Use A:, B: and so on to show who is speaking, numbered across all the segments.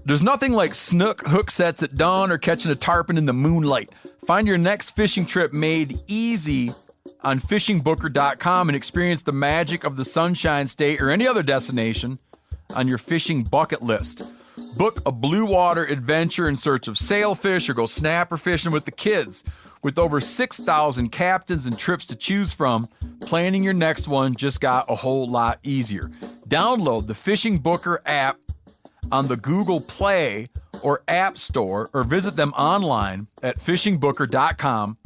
A: There's nothing like snook hook sets at dawn or catching a tarpon in the moonlight. Find your next fishing trip made easy on fishingbooker.com and experience the magic of the Sunshine State or any other destination on your fishing bucket list. Book a blue water adventure in search of sailfish or go snapper fishing with the kids. With over 6,000 captains and trips to choose from, planning your next one just got a whole lot easier. Download the Fishing Booker app on the Google Play or App Store, or visit them online at fishingbooker.com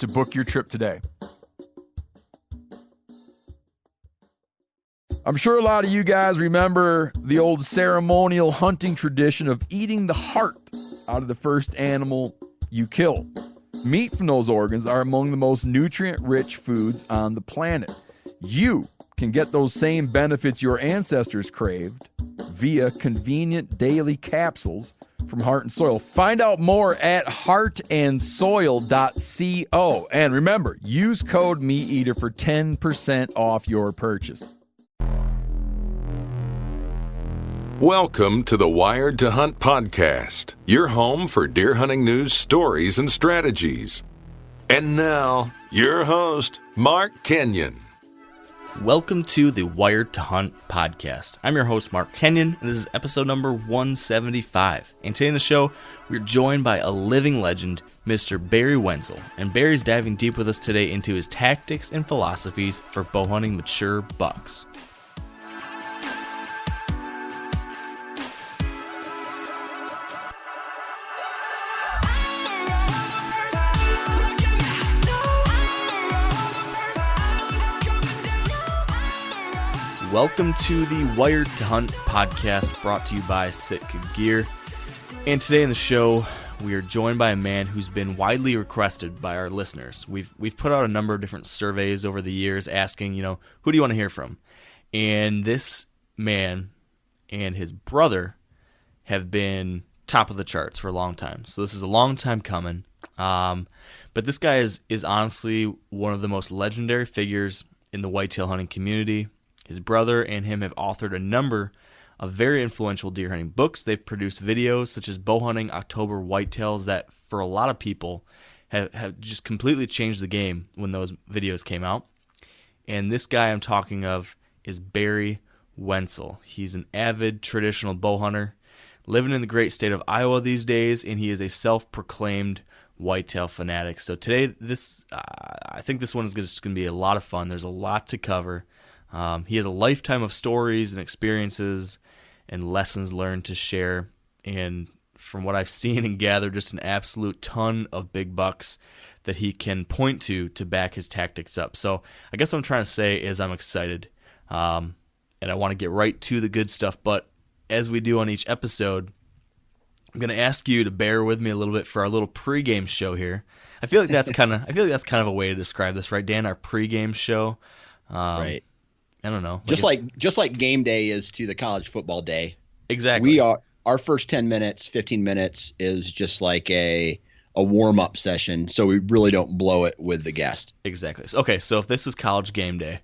A: to book your trip today. I'm sure a lot of you guys remember the old ceremonial hunting tradition of eating the heart out of the first animal you kill. Meat from those organs are among the most nutrient-rich foods on the planet. You can get those same benefits your ancestors craved via convenient daily capsules from Heart and Soil. Find out more at heartandsoil.co. And remember, use code MeatEater for 10% off your purchase.
B: Welcome to the Wired to Hunt podcast, your home for deer hunting news, stories, and strategies. And now, your host, Mark Kenyon.
C: Welcome to the Wired to Hunt podcast. I'm your host, Mark Kenyon, and this is episode number 175. And today in the show, we're joined by a living legend, Mr. Barry Wensel. And Barry's diving deep with us today into his tactics and philosophies for bow hunting mature bucks. Welcome to the Wired to Hunt podcast, brought to you by Sitka Gear. And today in the show, we are joined by a man who's been widely requested by our listeners. We've put out a number of different surveys over the years asking, who do you want to hear from? And this man and his brother have been top of the charts for a long time. So this is a long time coming. But this guy is honestly one of the most legendary figures in the whitetail hunting community. His brother and him have authored a number of very influential deer hunting books. They've produced videos such as Bowhunting October Whitetails that, for a lot of people, have just completely changed the game when those videos came out. And this guy I'm talking of is Barry Wensel. He's an avid traditional bow hunter, living in the great state of Iowa these days, and he is a self-proclaimed whitetail fanatic. So today, I think this one is just going to be a lot of fun. There's a lot to cover. He has a lifetime of stories and experiences and lessons learned to share. And from what I've seen and gathered, just an absolute ton of big bucks that he can point to back his tactics up. So I guess what I'm trying to say is I'm excited. And I want to get right to the good stuff. But as we do on each episode, I'm going to ask you to bear with me a little bit for our little pregame show here. I feel like that's kind of a way to describe this, right, Dan? Our pregame show.
D: Right.
C: I don't know.
D: Just like game day is to the college football day.
C: Exactly.
D: Our first 10 minutes, 15 minutes is just like a warm-up session, so we really don't blow it with the guest.
C: Exactly. Okay, so if this was college game day,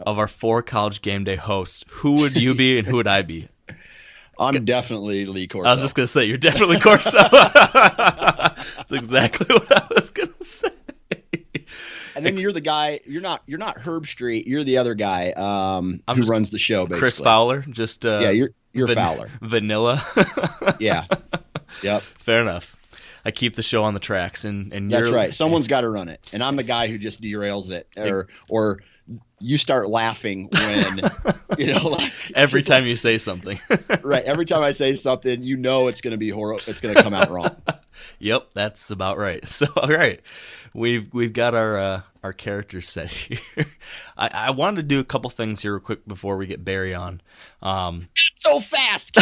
C: of our 4 college game day hosts, who would you be and who would I be?
D: I'm definitely Lee Corso.
C: I was just going to say, you're definitely Corso. That's exactly what I was going to say.
D: And then you're the guy. You're not Herb Street. You're the other guy who runs the show. Basically,
C: Chris Fowler. Just
D: you're Fowler.
C: Vanilla.
D: Yeah. Yep.
C: Fair enough. I keep the show on the tracks, and
D: that's right. Someone's got to run it, and I'm the guy who just derails it, or you start laughing when
C: every time you say something.
D: Right. Every time I say something, it's going to be horrible. It's going to come out wrong.
C: Yep, that's about right. So, all right, we've got our characters set here. I wanted to do a couple things here real quick before we get Barry on.
D: So fast.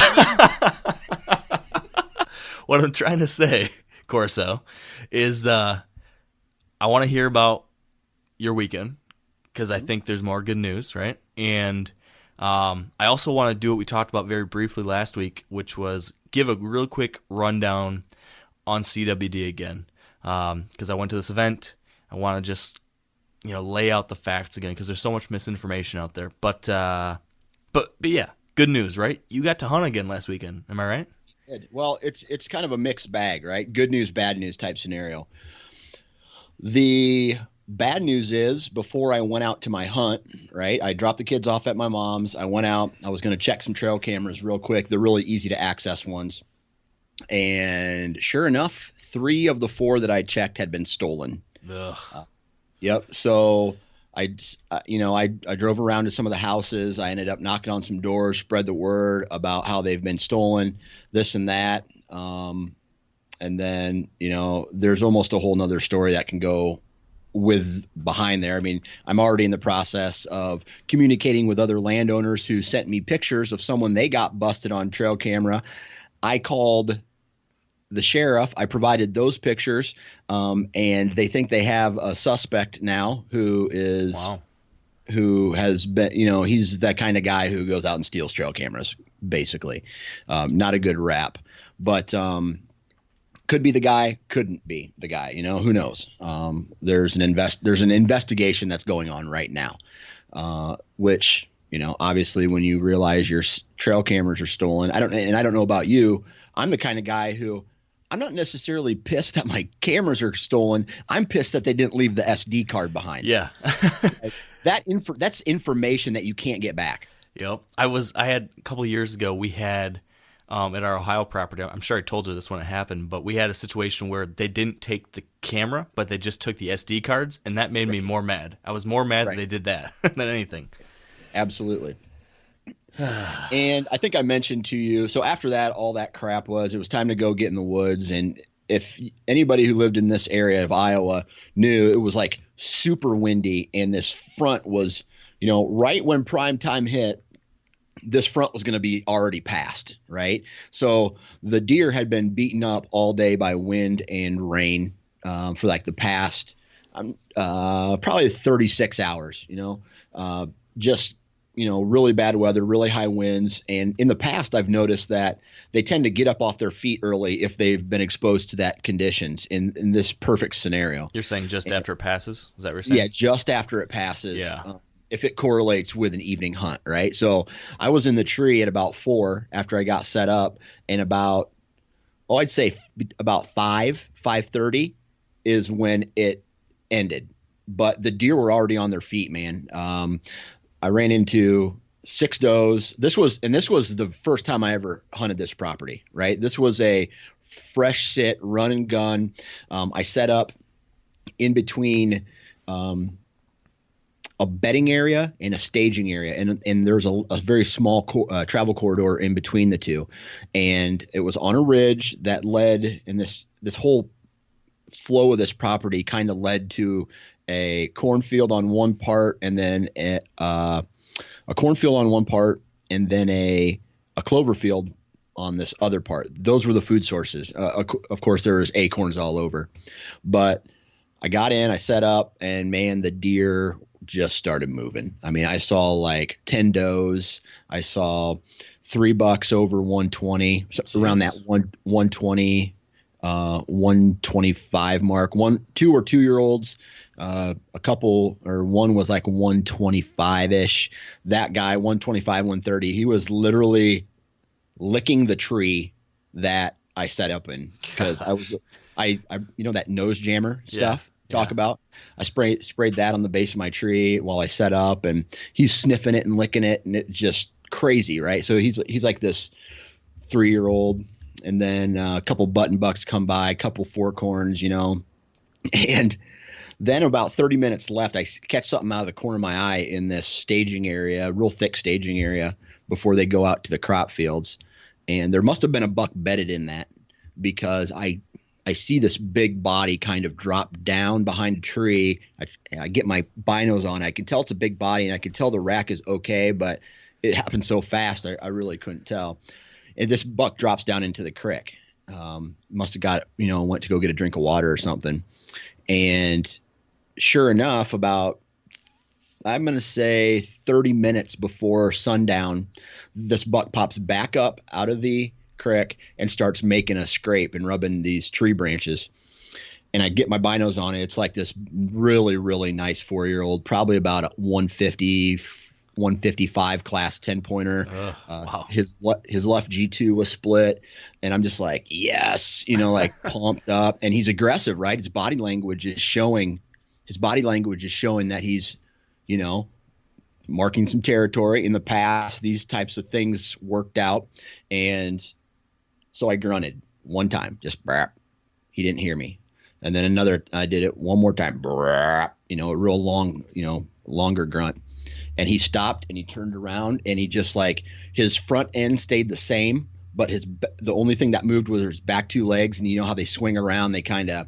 C: What I'm trying to say, Corso, is I want to hear about your weekend because I think there's more good news, right? And I also want to do what we talked about very briefly last week, which was give a real quick rundown on CWD again, because I went to this event. I want to just lay out the facts again because there's so much misinformation out there. But yeah, good news, right? You got to hunt again last weekend. Am I right?
D: Well, it's kind of a mixed bag, right? Good news, bad news type scenario. The bad news is before I went out to my hunt, right? I dropped the kids off at my mom's. I went out. I was going to check some trail cameras real quick. They're really easy to access ones. And sure enough, 3 of the 4 that I checked had been stolen. Yep. So I drove around to some of the houses. I ended up knocking on some doors, spread the word about how they've been stolen, this and that. And then, there's almost a whole nother story that can go with behind there. I mean, I'm already in the process of communicating with other landowners who sent me pictures of someone they got busted on trail camera. I called the sheriff. I provided those pictures, and they think they have a suspect now who has been, he's that kind of guy who goes out and steals trail cameras, basically. Not a good rap, but could be the guy, couldn't be the guy, who knows? There's an investigation that's going on right now, which, obviously when you realize your trail cameras are stolen, I don't know about you. I'm the kind of guy who I'm not necessarily pissed that my cameras are stolen. I'm pissed that they didn't leave the SD card behind.
C: Yeah.
D: That's information that you can't get back.
C: Yep. I had a couple of years ago, we had at our Ohio property, I'm sure I told you this when it happened, but we had a situation where they didn't take the camera, but they just took the SD cards, and that made me more mad. I was more mad that they did that than anything.
D: Absolutely. And I think I mentioned to you, so after that, all that crap it was time to go get in the woods. And if anybody who lived in this area of Iowa knew, it was like super windy, and this front was, right when prime time hit, this front was going to be already passed, right? So the deer had been beaten up all day by wind and rain for like the past probably 36 hours, just really bad weather, really high winds. And in the past, I've noticed that they tend to get up off their feet early if they've been exposed to that conditions in this perfect scenario.
C: You're saying after it passes? Is that what you're saying?
D: Yeah, just after it passes.
C: Yeah.
D: If it correlates with an evening hunt, right? So I was in the tree at about 4 after I got set up, and I'd say about 5:30 is when it ended. But the deer were already on their feet, man. I ran into 6 does. This was the first time I ever hunted this property, right? This was a fresh sit, run and gun. I set up in between a bedding area and a staging area, and there's a very small travel corridor in between the two, and it was on a ridge that led, and this whole flow of this property kind of led to a cornfield on one part, and then a cornfield on one part, and then a clover field on this other part. Those were the food sources. Of course, there was acorns all over, but I got in, I set up, and man, the deer just started moving. I mean, I saw like 10 does. I saw 3 bucks over 120, around that 120, 125 mark. 2 or 2-year-olds, a couple, or one was like 125-ish. That guy, 125, 130, he was literally licking the tree that I set up in, because I that nose jammer stuff. Talk about. I sprayed that on the base of my tree while I set up, and he's sniffing it and licking it, and it's just crazy, right? So he's like this 3-year-old, and then a couple button bucks come by, a couple fork horns, and then about 30 minutes left, I catch something out of the corner of my eye in this staging area, real thick staging area before they go out to the crop fields, and there must have been a buck bedded in that, because I see this big body kind of drop down behind a tree. I get my binos on. I can tell it's a big body, and I can tell the rack is okay, but it happened so fast I really couldn't tell. And this buck drops down into the creek. Must have got, went to go get a drink of water or something. And sure enough, about, I'm going to say 30 minutes before sundown, this buck pops back up out of the creek and starts making a scrape and rubbing these tree branches. And I get my binos on it. It's like this really, really nice 4-year-old, probably about 150, 155 class 10-pointer.
C: Wow.
D: His left G2 was split, and I'm just like, yes, like pumped up. And he's aggressive, right? His body language is showing that he's, marking some territory. In the past, these types of things worked out. And so I grunted one time, just brap. He didn't hear me. And then I did it one more time, brap, a real long, longer grunt. And he stopped and he turned around and he just like his front end stayed the same, but the only thing that moved was his back two legs. And you know how they swing around, they kind of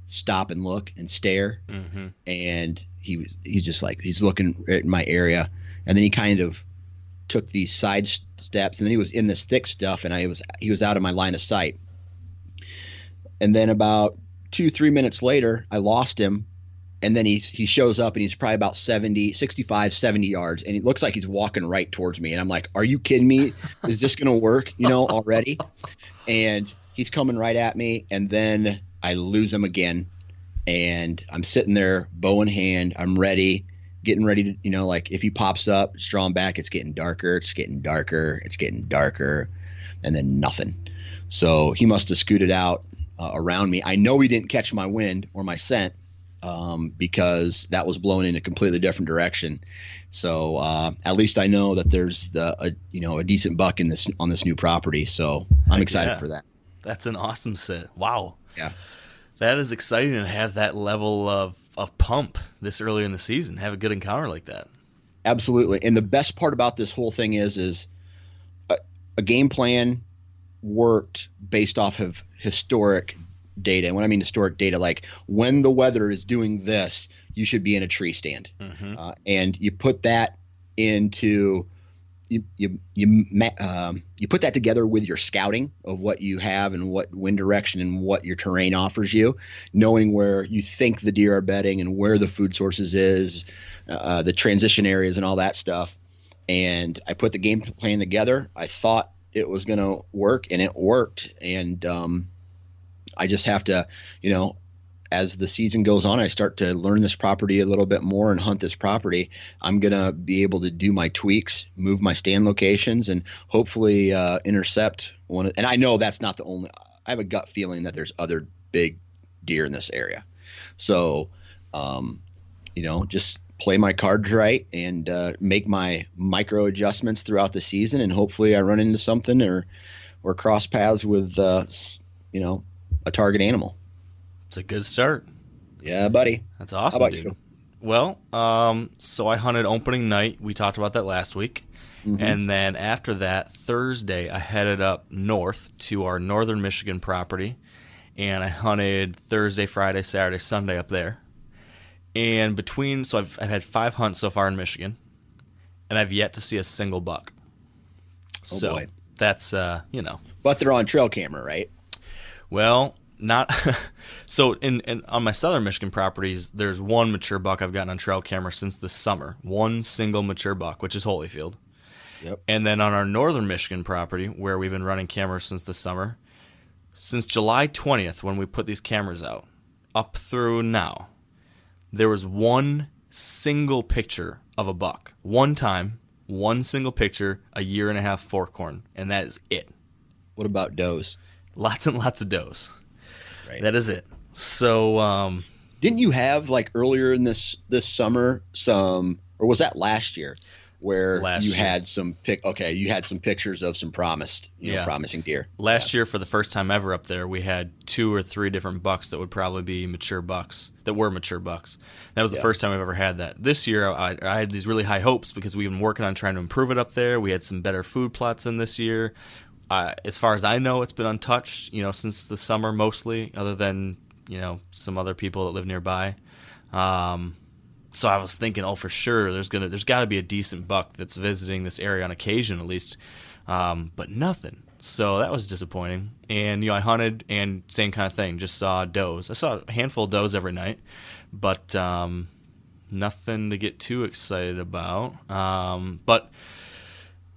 D: stop and look and stare.
C: Mm-hmm.
D: And he's just like, he's looking at my area. And then he kind of took these side steps, and then he was in this thick stuff, and he was out of my line of sight. And then about 2-3 minutes later, I lost him. And then he shows up, and he's probably about 65, 70 yards. And it looks like he's walking right towards me. And I'm like, are you kidding me? Is this going to work, already? And he's coming right at me. And then I lose him again. And I'm sitting there, bow in hand. I'm ready, getting ready to, like if he pops up, just draw him back. It's getting darker. It's getting darker. It's getting darker. And then nothing. So he must have scooted out around me. I know he didn't catch my wind or my scent. Because that was blown in a completely different direction. So at least I know that there's a decent buck on this new property. So I'm excited for that.
C: That's an awesome sit. Wow.
D: Yeah.
C: That is exciting to have that level of pump this early in the season, have a good encounter like that.
D: Absolutely. And the best part about this whole thing is a game plan worked based off of historic data. And when I mean historic data, like when the weather is doing this, you should be in a tree stand. Mm-hmm. And you put that into you put that together with your scouting of what you have and what wind direction and what your terrain offers you, knowing where you think the deer are bedding and where the food sources is, the transition areas and all that stuff. And I put the game plan together. I thought it was going to work, and it worked. And I just have to, as the season goes on, I start to learn this property a little bit more and hunt this property. I'm going to be able to do my tweaks, move my stand locations, and hopefully intercept one. And I know that's not the only – I have a gut feeling that there's other big deer in this area. So, just play my cards right and make my micro adjustments throughout the season, and hopefully I run into something or cross paths with, a target animal.
C: It's a good start.
D: Yeah, buddy.
C: That's awesome,
D: How about
C: dude.
D: you?
C: Well, so I hunted opening night. We talked about that last week. Mm-hmm. And then after that, Thursday, I headed up north to our northern Michigan property. And I hunted Thursday, Friday, Saturday, Sunday up there. And so I've had 5 hunts so far in Michigan. And I've yet to see a single buck.
D: Oh, boy.
C: That's,
D: But they're on trail camera, right?
C: Well, not so. In on my southern Michigan properties, there's one mature buck I've gotten on trail camera since the summer. One single mature buck, which is Holyfield.
D: Yep.
C: And then on our northern Michigan property, where we've been running cameras since the summer, since July 20th, when we put these cameras out, up through now, there was one single picture of a buck. One time, one single picture, a 1.5-year forkhorn, and that is it.
D: What about does?
C: Lots and lots of does.
D: Right.
C: That is it. So,
D: didn't you have like earlier in this summer some, or was that last year, where you had some pictures of some promising deer?
C: Last year, for the first time ever up there, we had 2 or 3 different bucks that would probably be mature bucks. That was the first time I've ever had that. This year, I had these really high hopes because we've been working on trying to improve it up there. We had some better food plots in this year. As far as I know, it's been untouched, since the summer mostly, other than, some other people that live nearby. So I was thinking, for sure, there's got to be a decent buck that's visiting this area on occasion at least, but nothing. So that was disappointing. And I hunted, and same kind of thing, just saw does. I saw a handful of does every night, but nothing to get too excited about. But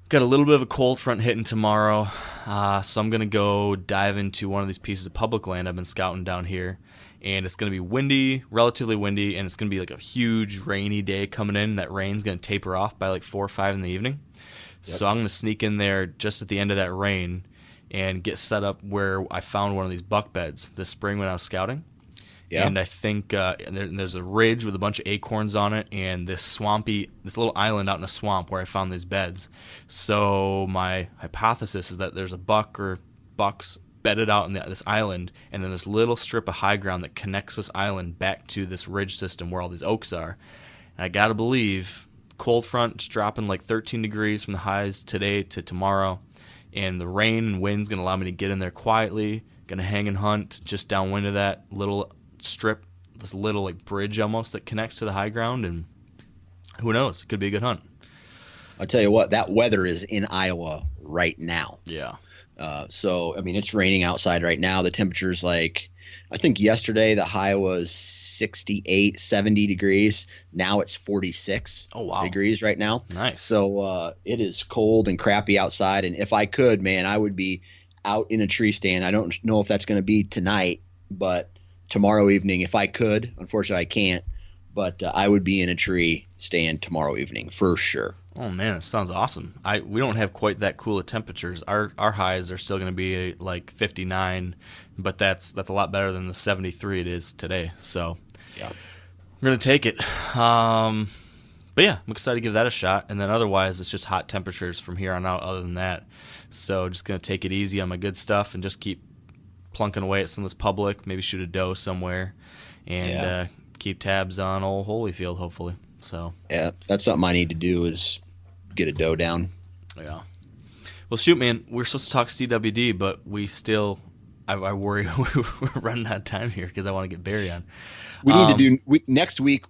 C: got a little bit of a cold front hitting tomorrow, so I'm going to go dive into one of these pieces of public land I've been scouting down here and it's going to be windy, relatively windy, and it's going to be like a huge rainy day coming in. That rain's going to taper off by like 4 or 5 in the evening. Yep. So I'm going to sneak in there just at the end of that rain and get set up where I found one of these buck beds this spring when I was scouting. Yeah. And I think there's a ridge with a bunch of acorns on it, and this little island out in a swamp where I found these beds. So my hypothesis is that there's a buck or bucks bedded out in this island, and then this little strip of high ground that connects this island back to this ridge system where all these oaks are. And I gotta believe cold front's dropping like 13 degrees from the highs today to tomorrow, and the rain and wind's gonna allow me to get in there quietly. Gonna hang and hunt just downwind of that little strip, this little like bridge almost that connects to the high ground, and who knows, it could be a good hunt.
D: I'll tell you what, that weather is in Iowa right now.
C: Yeah.
D: So, I mean, it's raining outside right now. The temperature's like, I think yesterday the high was 68, 70 degrees. Now it's 46 degrees right now.
C: Nice.
D: So it is cold and crappy outside. And if I could, man, I would be out in a tree stand. I don't know if that's going to be tonight, but tomorrow evening, if I could. Unfortunately, I can't. But I would be in a tree stand tomorrow evening for sure.
C: Oh man, that sounds awesome. We don't have quite that cool of temperatures. Our highs are still going to be like 59, but that's a lot better than the 73 it is today. So yeah, we're going to take it. But yeah, I'm excited to give that a shot. And then otherwise, it's just hot temperatures from here on out. Other than that, so just going to take it easy on my good stuff and just keep plunking away at some of this public. Maybe shoot a doe somewhere, and keep tabs on old Holyfield, hopefully. So
D: yeah, that's something I need to do is get a doe down.
C: Yeah. Well, shoot, man, we're supposed to talk CWD, but we still, I worry we're running out of time here because I want to get Barry on.
D: We need to do next week.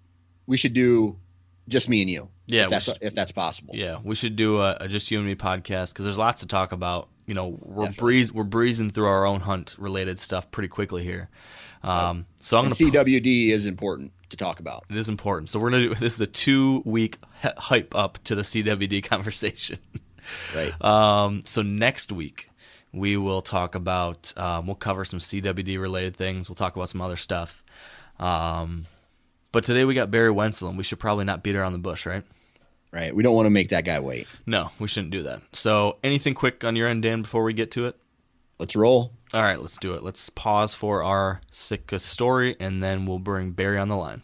D: We should do just me and you.
C: Yeah,
D: if that's possible.
C: Yeah, we should do a just you and me podcast because there's lots to talk about. You know, we're breezing through our own hunt related stuff pretty quickly here. So I'm going to
D: CWD is important to talk about.
C: It is important. So we're going to do, this is a 2-week hype up to the CWD conversation.
D: Right.
C: So next week we will talk about, we'll cover some CWD related things. We'll talk about some other stuff. But today we got Barry Wensel, and we should probably not beat around the bush, right?
D: Right. We don't want to make that guy wait.
C: No, we shouldn't do that. So anything quick on your end, Dan, before we get to it?
D: Let's roll.
C: All right, let's do it. Let's pause for our Sitka story, and then we'll bring Barry on the line.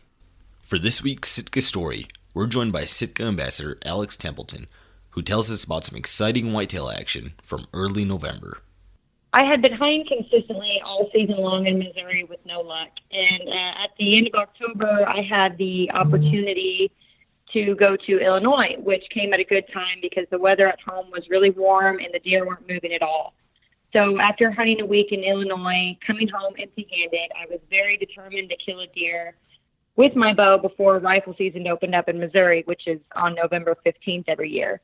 E: For this week's Sitka story, we're joined by Sitka Ambassador Alex Templeton, who tells us about some exciting whitetail action from early November.
F: I had been hunting consistently all season long in Missouri with no luck. And at the end of October, I had the opportunity to go to Illinois, which came at a good time because the weather at home was really warm and the deer weren't moving at all. So after hunting a week in Illinois, coming home empty-handed, I was very determined to kill a deer with my bow before rifle season opened up in Missouri, which is on November 15th every year.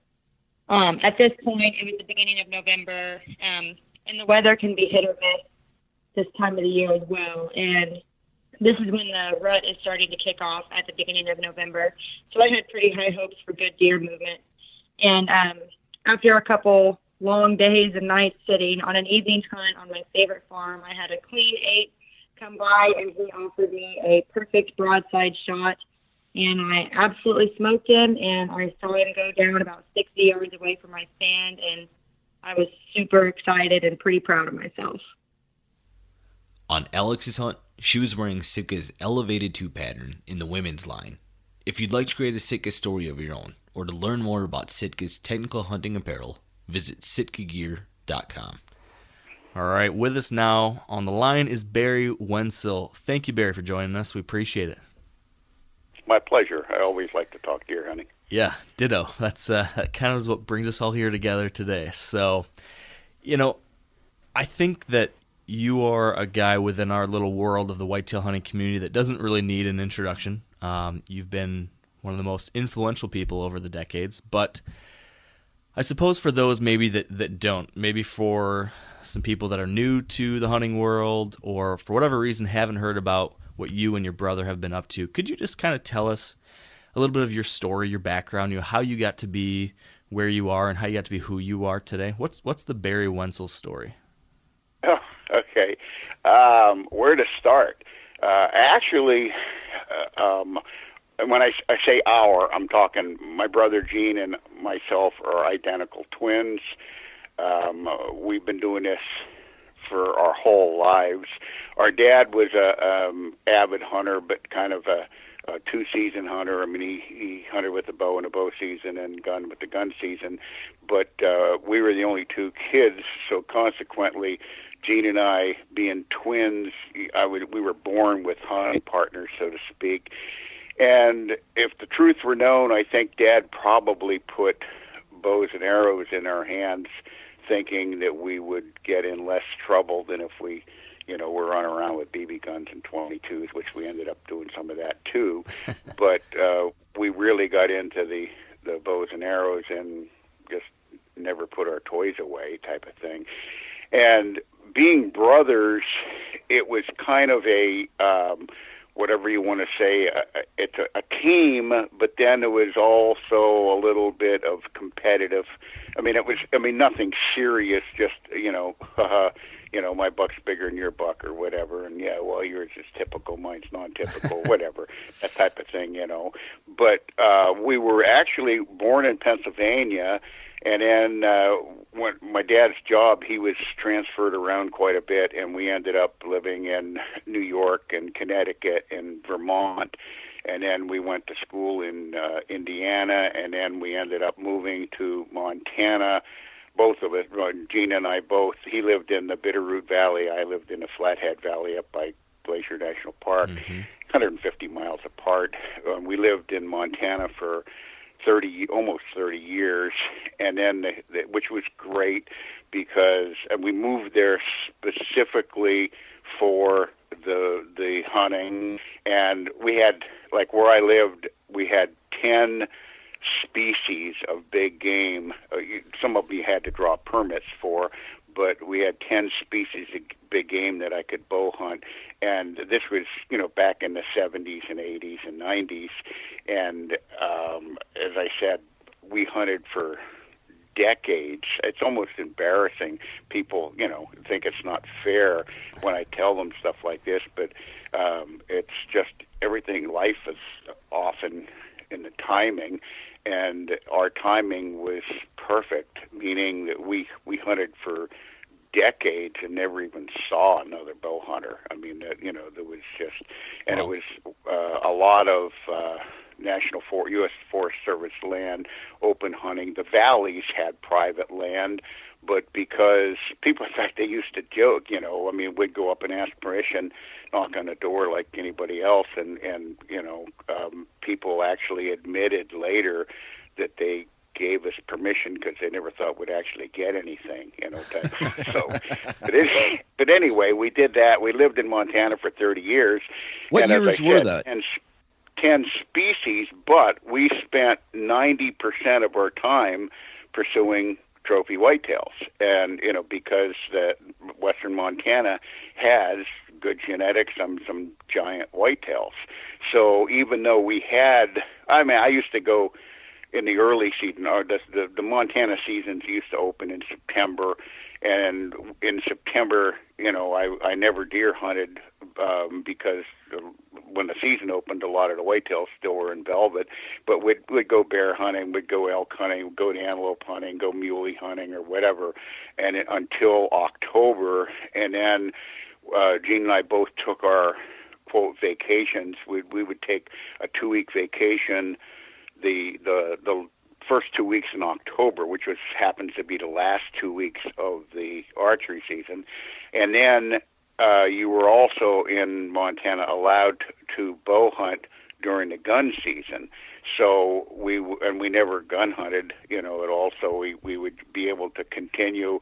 F: At this point, it was the beginning of November, and the weather can be hit or miss this time of the year as well. And this is when the rut is starting to kick off at the beginning of November. So I had pretty high hopes for good deer movement. And after a couple long days and nights sitting on an evening hunt on my favorite farm, I had a clean 8 come by, and he offered me a perfect broadside shot. And I absolutely smoked him, and I saw him go down about 60 yards away from my stand, and I was super excited and pretty proud of myself.
E: On Alex's hunt, she was wearing Sitka's elevated 2 pattern in the women's line. If you'd like to create a Sitka story of your own, or to learn more about Sitka's technical hunting apparel, visit sitkagear.com.
C: All right, with us now on the line is Barry Wensel. Thank you, Barry, for joining us. We appreciate it.
G: My pleasure. I always like to talk deer hunting.
C: Yeah, ditto. That's that kind of is what brings us all here together today. So, you know, I think that you are a guy within our little world of the whitetail hunting community that doesn't really need an introduction. You've been one of the most influential people over the decades, but I suppose for those maybe that don't, maybe for some people that are new to the hunting world or for whatever reason haven't heard about what you and your brother have been up to, could you just kind of tell us a little bit of your story, your background, how you got to be where you are and how you got to be who you are today? What's the Barry Wensel story?
G: Oh, okay. Where to start? Actually, when I say our, I'm talking my brother Gene and myself are identical twins. We've been doing this for our whole lives. Our dad was a avid hunter, but kind of a two-season hunter. I mean, he hunted with the bow in the bow season and gun with the gun season. But we were the only two kids, so consequently, Gene and I, being twins, we were born with hunting partners, so to speak. And if the truth were known, I think Dad probably put bows and arrows in our hands thinking that we would get in less trouble than if we, were running around with BB guns and 22s, which we ended up doing some of that too. But we really got into the bows and arrows and just never put our toys away type of thing. And being brothers, it was kind of a, whatever you want to say, it's a team, but then it was also a little bit of competitive. I mean, nothing serious, just, my buck's bigger than your buck or whatever. And yeah, well, yours is typical, mine's non-typical, whatever, that type of thing, But we were actually born in Pennsylvania. And then when my dad's job, he was transferred around quite a bit, and we ended up living in New York and Connecticut and Vermont. And then we went to school in Indiana, and then we ended up moving to Montana. Both of us, Gene and I both, he lived in the Bitterroot Valley. I lived in the Flathead Valley up by Glacier National Park, 150 miles apart. We lived in Montana for almost 30 years, and then which was great because we moved there specifically for the hunting, and we had, like where I lived, we had 10 species of big game. Some of you had to draw permits for, but we had 10 species of big game that I could bow hunt. And this was, back in the 70s and 80s and 90s. And as I said, we hunted for decades. It's almost embarrassing. People, think it's not fair when I tell them stuff like this, but it's just everything. Life is often in the timing, and our timing was perfect, meaning that we hunted for decades and never even saw another bow hunter. I mean, there was just, and it was a lot of U.S. Forest Service land, open hunting. The valleys had private land, but because people, in fact, they used to joke, we'd go up and ask permission, knock on the door like anybody else, and people actually admitted later that they gave us permission because they never thought we'd actually get anything, So, but anyway, we did that. We lived in Montana for 30 years.
D: What years were that?
G: 10 species, but we spent 90% of our time pursuing trophy whitetails. And, because western Montana has good genetics, some giant whitetails. So even though we had, I used to go in the early season, or the Montana seasons used to open in September, and in September, I never deer hunted because when the season opened, a lot of the whitetails still were in velvet. But we'd go bear hunting, we'd go elk hunting, we'd go to antelope hunting, go muley hunting, or whatever, and until October, and then Gene and I both took our quote vacations. We would take a 2-week vacation. The first 2 weeks in October, which happens to be the last 2 weeks of the archery season, and then you were also in Montana allowed to bow hunt during the gun season. So we never gun hunted, at all. So we would be able to continue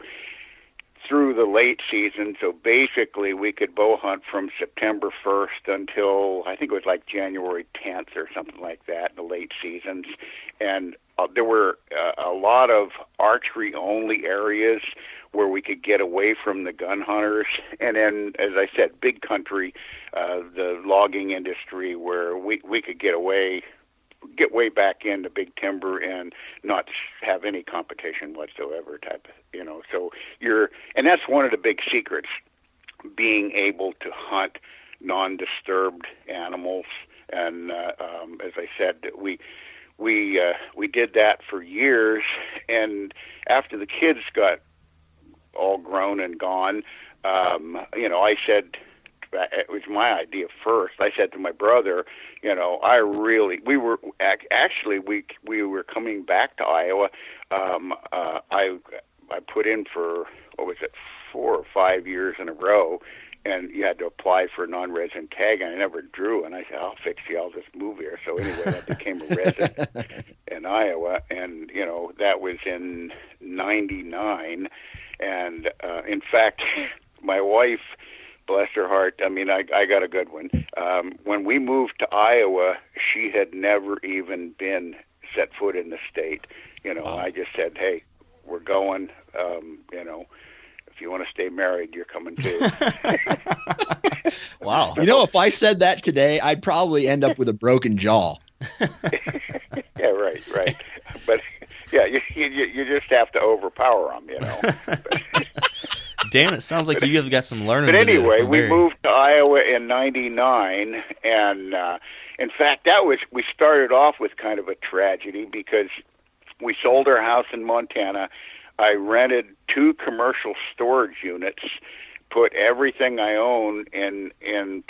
G: through the late season. So basically we could bow hunt from September 1st until I think it was like January 10th or something like that in the late seasons. And there were a lot of archery only areas where we could get away from the gun hunters. And then, as I said, big country, the logging industry, where we could get way back into big timber and not have any competition whatsoever type of, so and that's one of the big secrets, being able to hunt non-disturbed animals. And as I said, we did that for years. And after the kids got all grown and gone, I said, it was my idea first. I said to my brother, we were coming back to Iowa. I put in for, 4 or 5 years in a row, and you had to apply for a non-resident tag, and I never drew. And I said, I'll fix you. I'll just move here. So anyway, I became a resident in Iowa, and that was in '99. And in fact, my wife, bless her heart, I got a good one. When we moved to Iowa, she had never even been set foot in the state.
C: Wow.
G: I just said, hey, we're going, if you want to stay married, you're coming too.
C: Wow.
D: If I said that today, I'd probably end up with a broken jaw.
G: Yeah, right. But yeah, you just have to overpower them,
C: Dan, it sounds like you have got some learning
G: But
C: to do
G: anyway,
C: from
G: we
C: Barry.
G: moved to Iowa in '99, and in fact, we started off with kind of a tragedy because we sold our house in Montana. I rented 2 commercial storage units, put everything I own in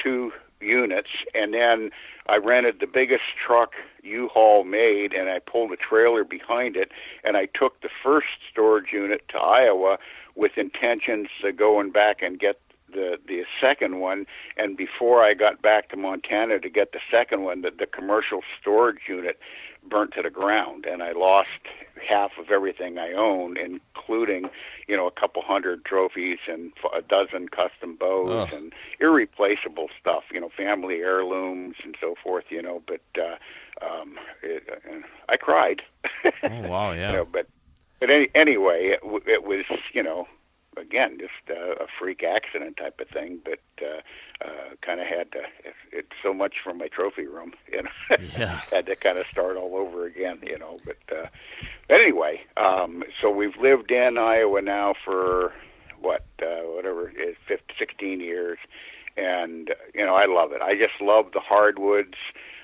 G: 2 units, and then I rented the biggest truck U-Haul made, and I pulled a trailer behind it, and I took the first storage unit to Iowa with intentions of going back and get the second one. And before I got back to Montana to get the second one, the commercial storage unit burnt to the ground, and I lost half of everything I own, including, a couple hundred trophies and a dozen custom bows and irreplaceable stuff, family heirlooms and so forth, but I cried.
C: Oh, wow, yeah.
G: But anyway, it was, again, just a freak accident type of thing, but kind of had to, it's so much from my trophy room,
C: Yeah.
G: had to kind of start all over again, but anyway, so we've lived in Iowa now for whatever it is, 16 years, and I love it. I just love the hardwoods.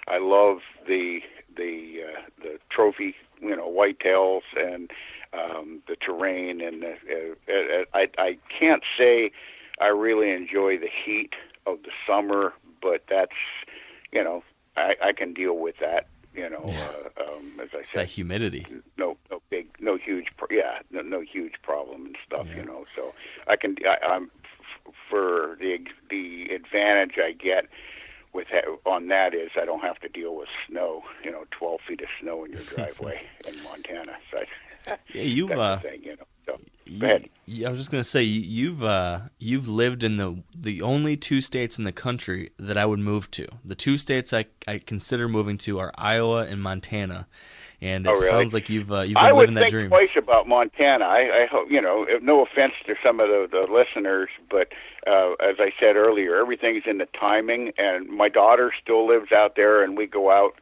G: I love the trophy, whitetails, and the terrain, and I can't say I really enjoy the heat of the summer, but that's, I can deal with that, as I
C: It's
G: said.
C: that humidity.
G: No huge problem and stuff, so I'm for the advantage I get with on that is I don't have to deal with snow, 12 feet of snow in your driveway in Montana. So
C: Yeah, you've
G: that thing, So, go ahead.
C: I was just gonna say you've lived in the only 2 states in the country that I would move to. The 2 states I consider moving to are Iowa and Montana, and it
G: really?
C: sounds like you've been
G: I would
C: living that
G: think
C: dream.
G: twice about Montana. I hope, no offense to some of the listeners, but as I said earlier, everything's in the timing, and my daughter still lives out there, and we go out,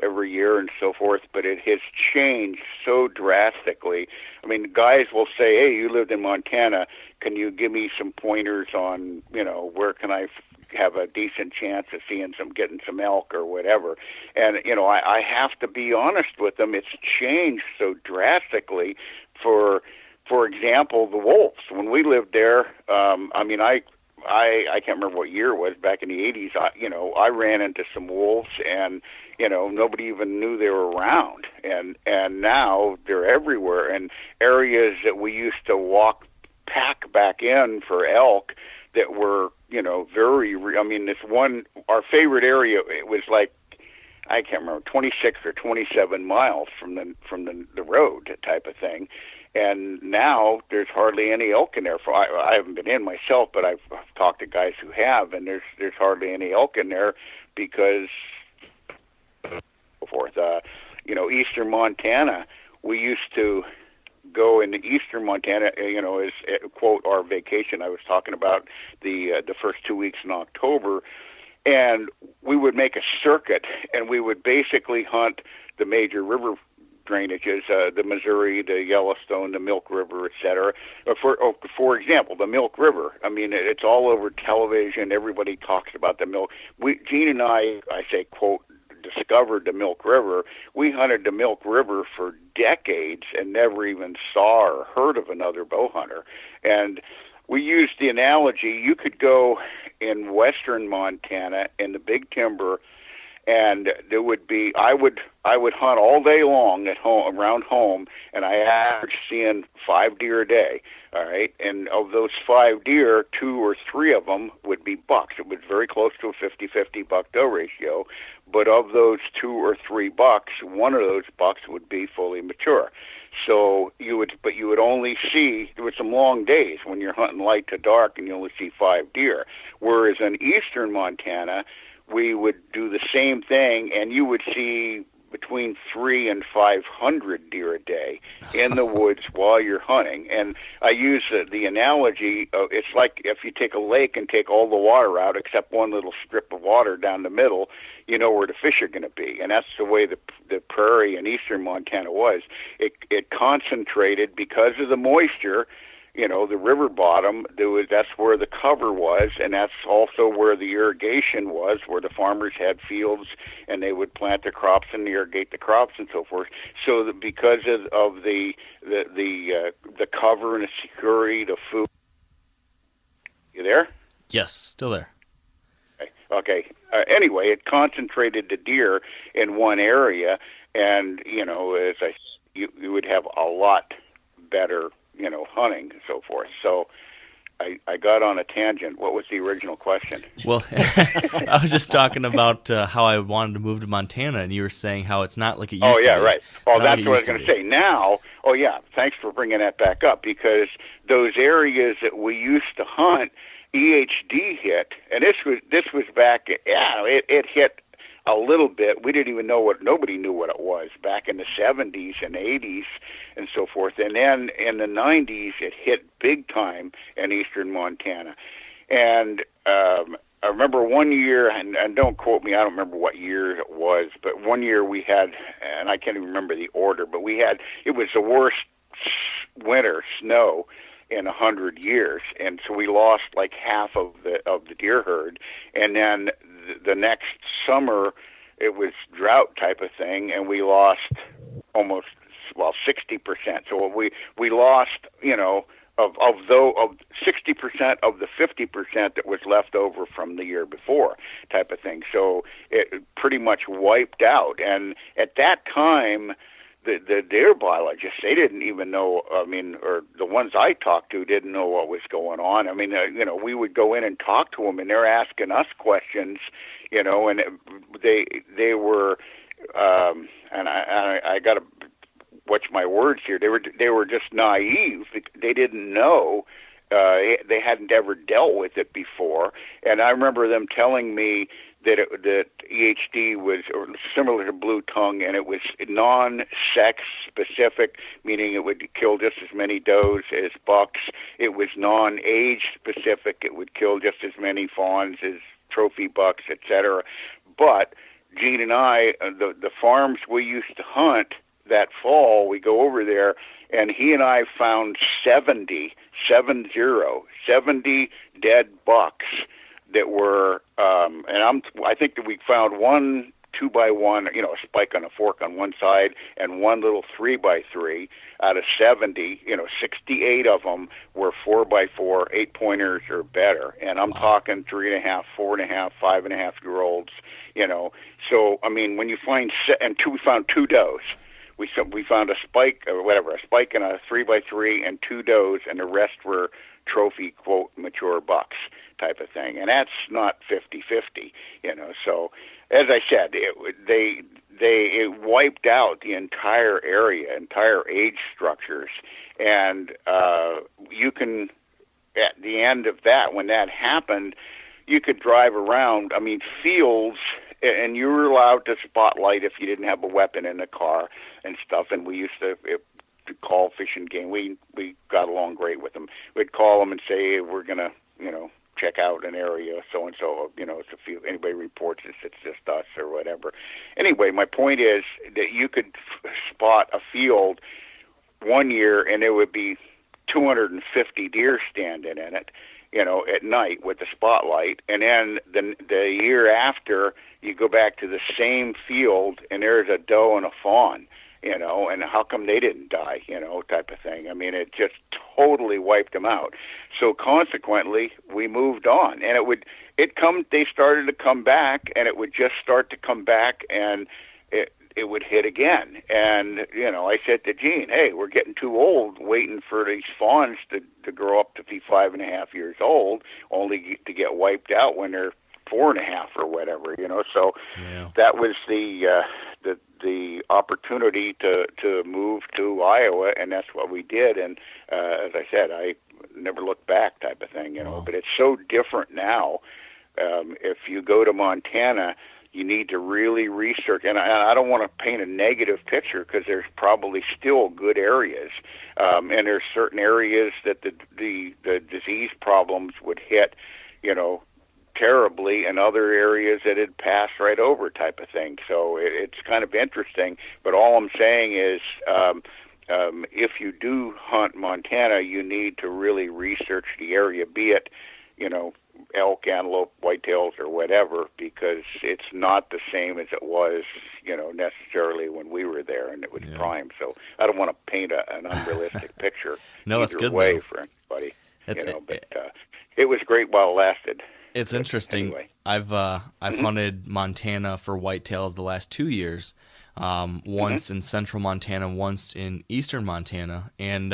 G: every year and so forth, but it has changed so drastically. I mean, guys will say, hey, you lived in Montana, can you give me some pointers on, where can I have a decent chance of getting some elk or whatever? And, I have to be honest with them. It's changed so drastically. For example, the wolves. When we lived there, I can't remember what year it was, back in the 80s, I ran into some wolves, and, nobody even knew they were around. And now they're everywhere. And areas that we used to pack back in for elk that were, this one, our favorite area, it was like, I can't remember, 26 or 27 miles from the road type of thing. And now there's hardly any elk in there. I haven't been in myself, but I've talked to guys who have, and there's hardly any elk in there because, so forth. Eastern Montana, we used to go into eastern Montana, as quote our vacation. I was talking about the first 2 weeks in October, and we would make a circuit, and we would basically hunt the major river drainages, the Missouri, the Yellowstone, the Milk River, et cetera. For example, the Milk River. I mean, it's all over television. Everybody talks about the Milk. Gene and I say, quote, discovered the Milk River. We hunted the Milk River for decades and never even saw or heard of another bow hunter. And we used the analogy, you could go in western Montana in the big timber, and there would be, I would hunt all day long at home, around home, and I averaged seeing 5 deer a day. All right, and of those 5 deer, 2 or 3 of them would be bucks. It was very close to a 50-50 buck-doe ratio. But of those 2 or 3 bucks, one of those bucks would be fully mature. So you would only see, there were some long days when you're hunting light to dark and you only see 5 deer. Whereas in eastern Montana, we would do the same thing, and you would see between 300 and 500 deer a day in the woods while you're hunting. And I use the analogy of, it's like if you take a lake and take all the water out except one little strip of water down the middle, you know where the fish are going to be. And that's the way the prairie in eastern Montana was. It concentrated because of the moisture. You know, the river bottom, that's where the cover was, and that's also where the irrigation was, where the farmers had fields, and they would plant their crops and irrigate the crops and so forth. So because of the cover and the security, the food. You there?
C: Yes, still there.
G: Okay. Anyway, it concentrated the deer in one area, and, you know, you would have a lot better, you know, hunting and so forth. So I got on a tangent. What was the original question?
C: Well, I was just talking about how I wanted to move to Montana, and you were saying how it's not like it used to be.
G: Oh, yeah, right. Oh,
C: Not
G: that's
C: like it
G: what I was
C: used to
G: going to
C: be.
G: say. Now, oh, yeah, thanks for bringing that back up, because those areas that we used to hunt, EHD hit, and this was back, it hit a little bit. We didn't even know nobody knew what it was back in the 70s and 80s and so forth. And then in the 90s, it hit big time in eastern Montana. And I remember one year, and don't quote me, I don't remember what year it was, but one year we had, and I can't even remember the order, but it was the worst winter snow in 100 years, and so we lost like half of the deer herd. And then the next summer it was drought type of thing, and we lost almost 60%. So we lost, you know, of 60% of the 50% that was left over from the year before type of thing. So it pretty much wiped out. And at that time, the deer biologists, they didn't even know, I mean, or the ones I talked to didn't know what was going on. I mean, you know, we would go in and talk to them, and they're asking us questions, you know, and they were, and I got to watch my words here. They were just naive. They didn't know. They hadn't ever dealt with it before. And I remember them telling me that EHD was similar to blue tongue, and it was non-sex specific, meaning it would kill just as many does as bucks. It was non-age specific. It would kill just as many fawns as trophy bucks, etc. But Gene and I, the farms we used to hunt that fall, we go over there, and he and I found 70 dead bucks that were, and I think that we found one 2x1, you know, a spike on a fork on one side, and one little 3x3 out of 70. You know, 68 of them were 4x4, 8-pointers or better, and I'm talking 3.5, 4.5, 5.5-year-olds. You know, so I mean, when you find we found 2 does. We found a spike or whatever, a spike and a 3x3 and 2 does, and the rest were trophy, quote, mature bucks type of thing. And that's not 50-50, you know. So as I said, it wiped out the entire area, entire age structures. And you can, at the end of that, when that happened, you could drive around, I mean, fields, and you were allowed to spotlight if you didn't have a weapon in the car and stuff. And we used to call Fish and Game. We got along great with them. We'd call them and say, hey, we're going to, you know, check out an area, so and so. If anybody reports this, it's just us or whatever. Anyway, my point is that you could spot a field one year and there would be 250 deer standing in it, at night with the spotlight, and then the year after you go back to the same field and there's a doe and a fawn, and how come they didn't die, type of thing. I mean, it just totally wiped them out. So consequently, we moved on, and they started to come back, and it would just start to come back, and it would hit again. And, I said to Gene, hey, we're getting too old waiting for these fawns to grow up to be 5.5 years old, only to get wiped out when they're 4.5 or whatever, So that was the opportunity to move to Iowa, and that's what we did. And as I said, I never looked back, type of thing, But it's so different now. If you go to Montana, you need to really research, and I don't want to paint a negative picture because there's probably still good areas, and there's certain areas that the disease problems would hit, terribly, and other areas that it'd pass right over, type of thing. So it's kind of interesting. But all I'm saying is, if you do hunt Montana, you need to really research the area, be it, elk, antelope, whitetails, or whatever, because it's not the same as it was, necessarily when we were there and it was prime. So I don't want to paint an unrealistic picture
C: that's
G: either
C: good,
G: way
C: though.
G: for anybody. But it was great while it lasted.
C: It's interesting.
G: Anyway.
C: I've hunted Montana for whitetails the last 2 years. Once in central Montana, once in eastern Montana, and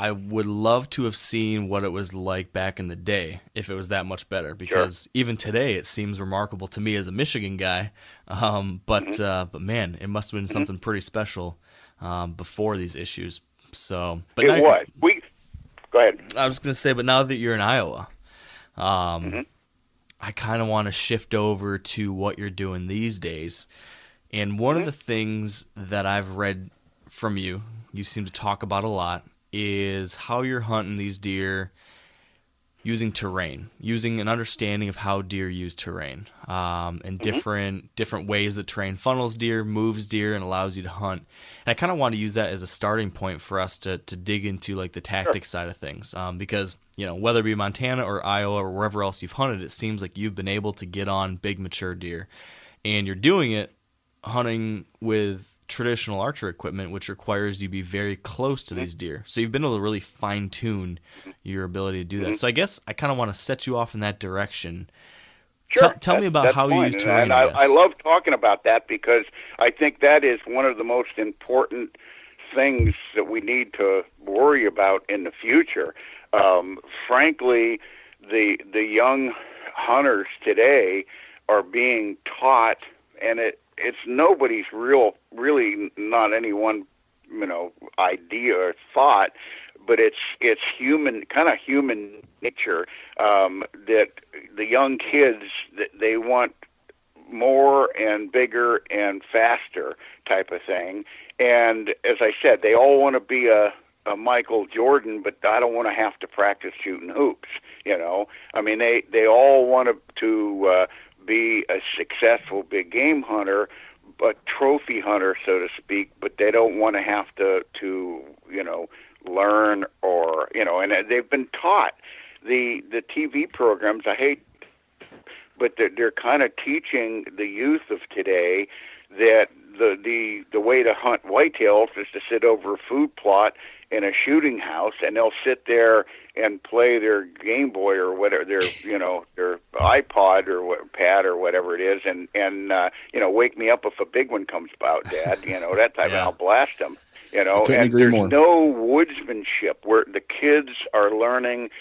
C: I would love to have seen what it was like back in the day if it was that much better, because even today it seems remarkable to me as a Michigan guy. But man, it must have been something pretty special before these issues. So, but
G: it was. Go ahead.
C: I was going to say, but now that you're in Iowa, I kind of want to shift over to what you're doing these days. And one of the things that I've read from you seem to talk about a lot, is how you're hunting these deer using terrain, using an understanding of how deer use terrain, and different ways that terrain funnels deer, moves deer, and allows you to hunt. And I kind of want to use that as a starting point for us to dig into like the tactics side of things, because whether it be Montana or Iowa or wherever else you've hunted, it seems like you've been able to get on big mature deer, and you're doing it hunting with traditional archer equipment, which requires you to be very close to these deer. So you've been able to really fine-tune your ability to do that. So I guess I kind of want to set you off in that direction.
G: Sure.
C: Tell me about how you use terrain.
G: And I love talking about that because I think that is one of the most important things that we need to worry about in the future. Frankly, the young hunters today are being taught, and it's nobody's really not any one, idea or thought, but it's human nature, that the young kids, that they want more and bigger and faster type of thing. And as I said, they all want to be a Michael Jordan, but I don't want to have to practice shooting hoops. I mean, they all want to be a successful big game hunter, but trophy hunter, so to speak, but they don't want to have to learn or, and they've been taught the TV programs, I hate, but they're kind of teaching the youth of today that the way to hunt whitetails is to sit over a food plot in a shooting house, and they'll sit there and play their Game Boy or whatever, their iPod or pad or whatever it is, and wake me up if a big one comes about, Dad, that type, and I'll blast them, and there's no woodsmanship where the kids are learning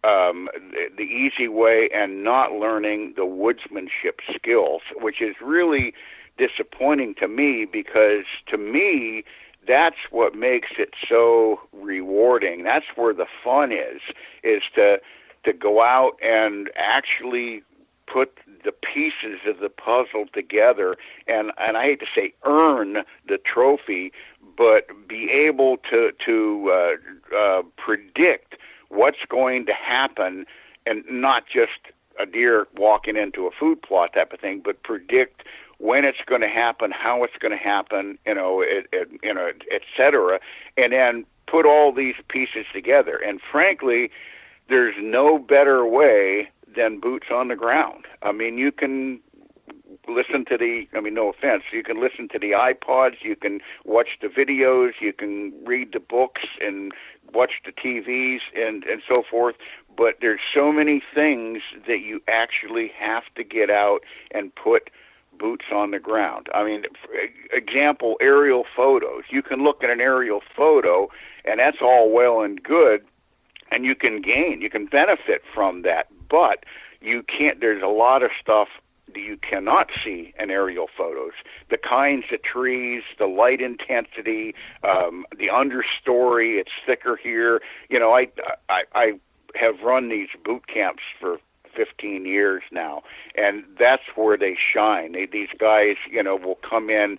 G: the easy way and not learning the woodsmanship skills, which is really disappointing to me, because to me, that's what makes it so rewarding. That's where the fun is to go out and actually put the pieces of the puzzle together, and I hate to say earn the trophy, but be able to predict what's going to happen and not just a deer walking into a food plot type of thing, but predict when it's going to happen, how it's going to happen, et cetera, and then put all these pieces together. And frankly, there's no better way than boots on the ground. I mean, you can listen to no offense, you can listen to the iPods, you can watch the videos, you can read the books and watch the TVs and so forth, but there's so many things that you actually have to get out and put boots on the ground. I mean, for example, aerial photos. You can look at an aerial photo, and that's all well and good, and you can benefit from that, but you can't, there's a lot of stuff that you cannot see in aerial photos. The kinds of trees, the light intensity, the understory, it's thicker here. You know, I have run these boot camps for 15 years now, and that's where they shine. These guys, will come in,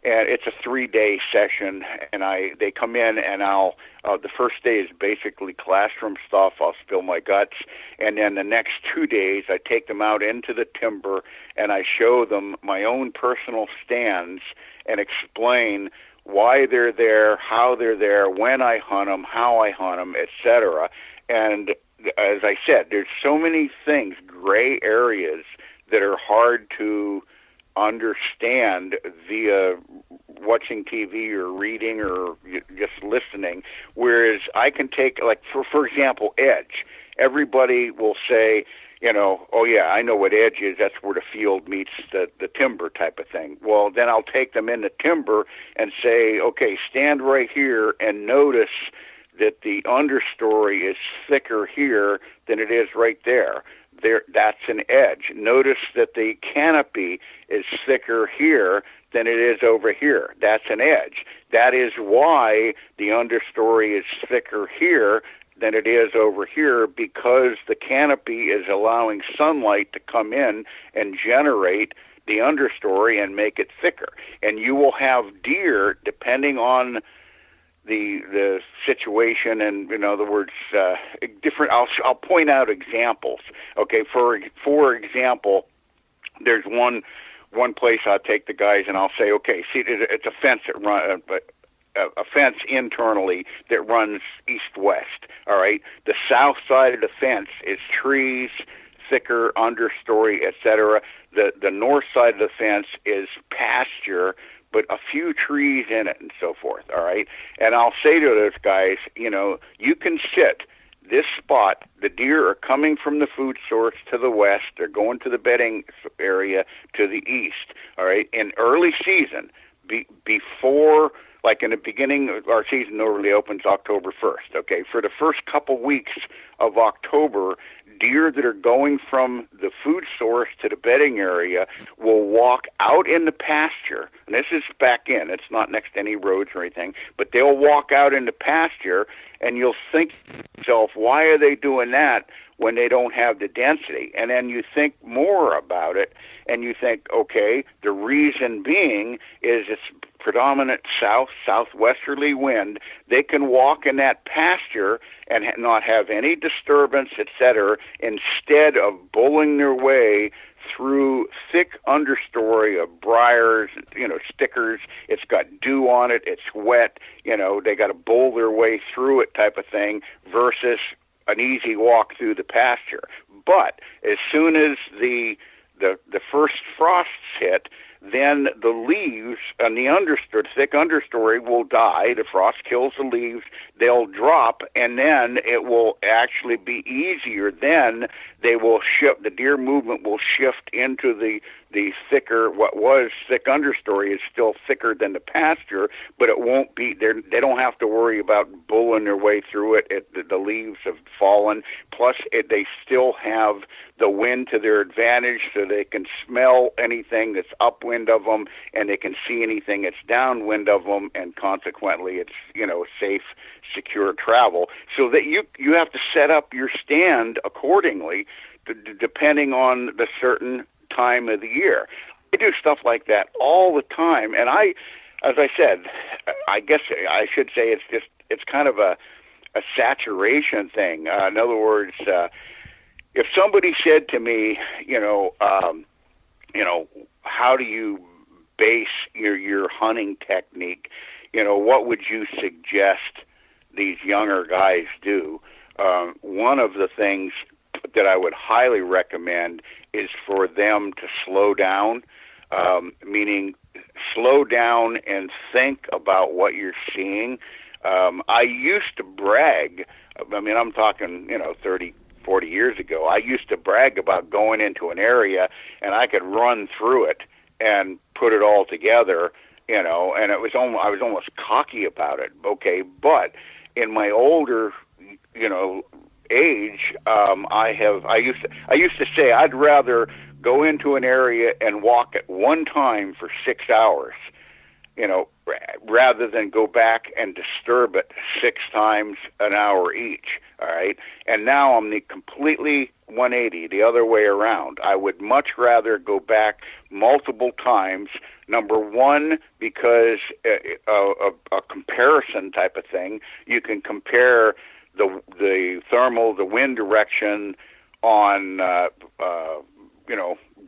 G: and it's a 3-day session, and they come in, and the first day is basically classroom stuff. I'll spill my guts, and then the next 2 days I take them out into the timber, and I show them my own personal stands and explain why they're there, how they're there, when I hunt them, how I hunt them, etc. And as I said, there's so many things, gray areas, that are hard to understand via watching TV or reading or just listening, whereas I can take, like, for example, edge. Everybody will say, oh yeah, I know what edge is. That's where the field meets the timber type of thing. Well, then I'll take them in the timber and say, okay, stand right here and notice that the understory is thicker here than it is right there. That's an edge. Notice that the canopy is thicker here than it is over here. That's an edge. That is why the understory is thicker here than it is over here, because the canopy is allowing sunlight to come in and generate the understory and make it thicker. And you will have deer, depending on the situation, and in other words, different. I'll point out examples. Okay, for example, there's one place I'll take the guys and I'll say, okay, see, it's a fence that runs, a fence internally that runs east-west. All right, the south side of the fence is trees, thicker understory, etc. The north side of the fence is pasture, but a few trees in it and so forth, all right? And I'll say to those guys, you can sit this spot. The deer are coming from the food source to the west. They're going to the bedding area to the east, all right? In early season, before, like in the beginning, our season normally opens October 1st, okay? For the first couple weeks of October, deer that are going from the food source to the bedding area will walk out in the pasture, and this is back in, it's not next to any roads or anything, but they'll walk out in the pasture, and you'll think to yourself, why are they doing that when they don't have the density? And then you think more about it, and you think, okay, the reason being is it's predominant southwesterly wind. They can walk in that pasture and not have any disturbance, etc., instead of bulling their way through thick understory of briars, stickers. It's got dew on it. It's wet. They got to bull their way through it type of thing versus an easy walk through the pasture. But as soon as the first frosts hit, then the leaves and the thick understory will die. The frost kills the leaves. They'll drop, and then it will actually be easier. Then they will shift. The deer movement will shift into the thicker, what was thick understory is still thicker than the pasture, but it won't be there. They don't have to worry about bulling their way through it. The leaves have fallen. Plus, they still have the wind to their advantage, so they can smell anything that's upwind of them, and they can see anything that's downwind of them, and consequently, it's safe, secure travel. So that you have to set up your stand accordingly, depending on the certain time of the year. I do stuff like that all the time, and as I said, I guess I should say it's kind of a saturation thing. In other words, if somebody said to me, how do you base your hunting technique? What would you suggest these younger guys do? One of the things that I would highly recommend is for them to slow down, meaning slow down and think about what you're seeing. I used to brag. I mean, I'm talking, 30, 40 years ago. I used to brag about going into an area and I could run through it and put it all together, and I was almost cocky about it. Okay, but in my older, age, I used to say I'd rather go into an area and walk it one time for 6 hours, rather than go back and disturb it 6 times an hour each. All right. And now I'm the completely 180, the other way around. I would much rather go back multiple times. Number one, because a comparison type of thing. You can compare the thermal, the wind direction on,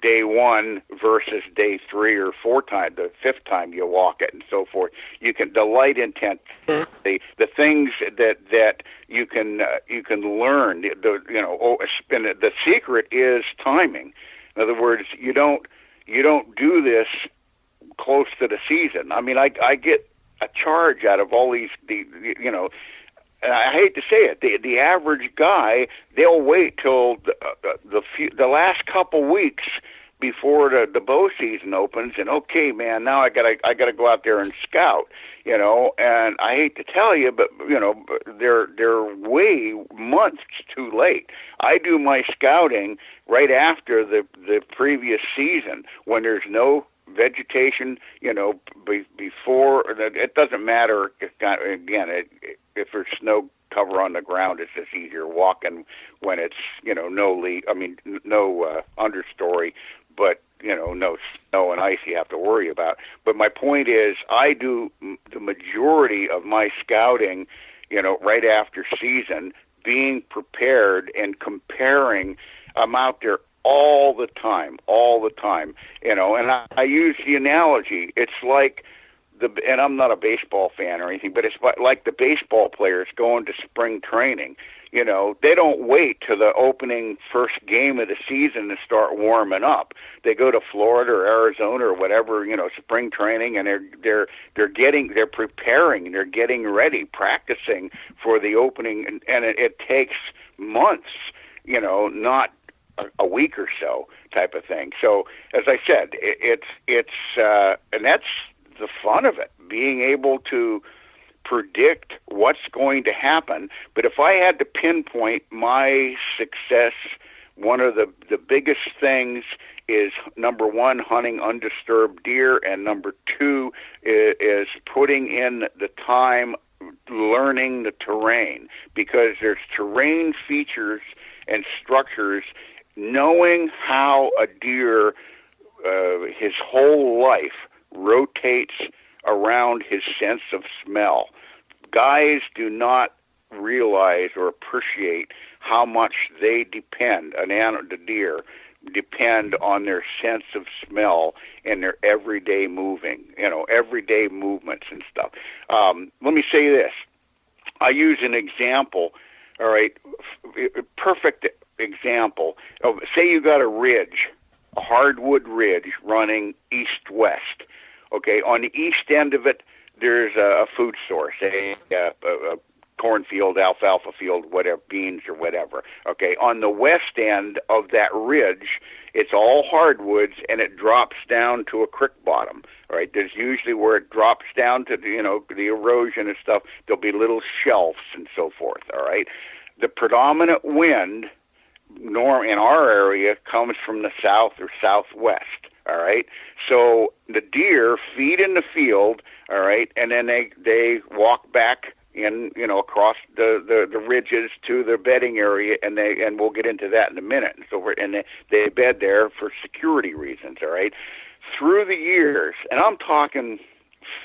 G: day one versus day 3 or 4 times, the 5th time you walk it and so forth. You can, the light intent, the things that you can learn, the secret is timing. In other words, you don't do this close to the season. I mean, I get a charge out of all these, and I hate to say it, the average guy, they'll wait till the last couple weeks before the bow season opens, and okay, man, now I gotta go out there and scout, and I hate to tell you, but they're way months too late. I do my scouting right after the previous season when there's no vegetation, before. It doesn't matter, again, if there's snow cover on the ground, it's just easier walking when it's, no understory, but, no snow and ice you have to worry about. But my point is, I do the majority of my scouting, right after season, being prepared and comparing. I'm out there all the time, and I use the analogy. It's like and I'm not a baseball fan or anything, but it's like the baseball players going to spring training. They don't wait till the opening first game of the season to start warming up. They go to Florida or Arizona or whatever, spring training, and they're preparing, they're getting ready, practicing for the opening, and it takes months, not a week or so type of thing. So as I said, it's and that's the fun of it, being able to predict what's going to happen. But if I had to pinpoint my success, one of the biggest things is, number one, hunting undisturbed deer, and number two is putting in the time learning the terrain, because there's terrain features and structures. Knowing how a deer, his whole life, rotates around his sense of smell. Guys do not realize or appreciate how much they depend, the deer depend on their sense of smell and their everyday everyday movements and stuff. Let me say this. I use an example, all right, perfect example of, say you got a ridge, a hardwood ridge running east-west. Okay, on the east end of it, there's a food source, a cornfield, alfalfa field, whatever, beans or whatever. Okay, on the west end of that ridge, it's all hardwoods, and it drops down to a creek bottom. All right, there's usually where it drops down to the erosion and stuff. There'll be little shelves and so forth. All right, the predominant wind in our area comes from the south or southwest. All right, so the deer feed in the field, all right, and then they walk back in, across the ridges to their bedding area, and we'll get into that in a minute. And so they bed there for security reasons. All right, through the years, and I'm talking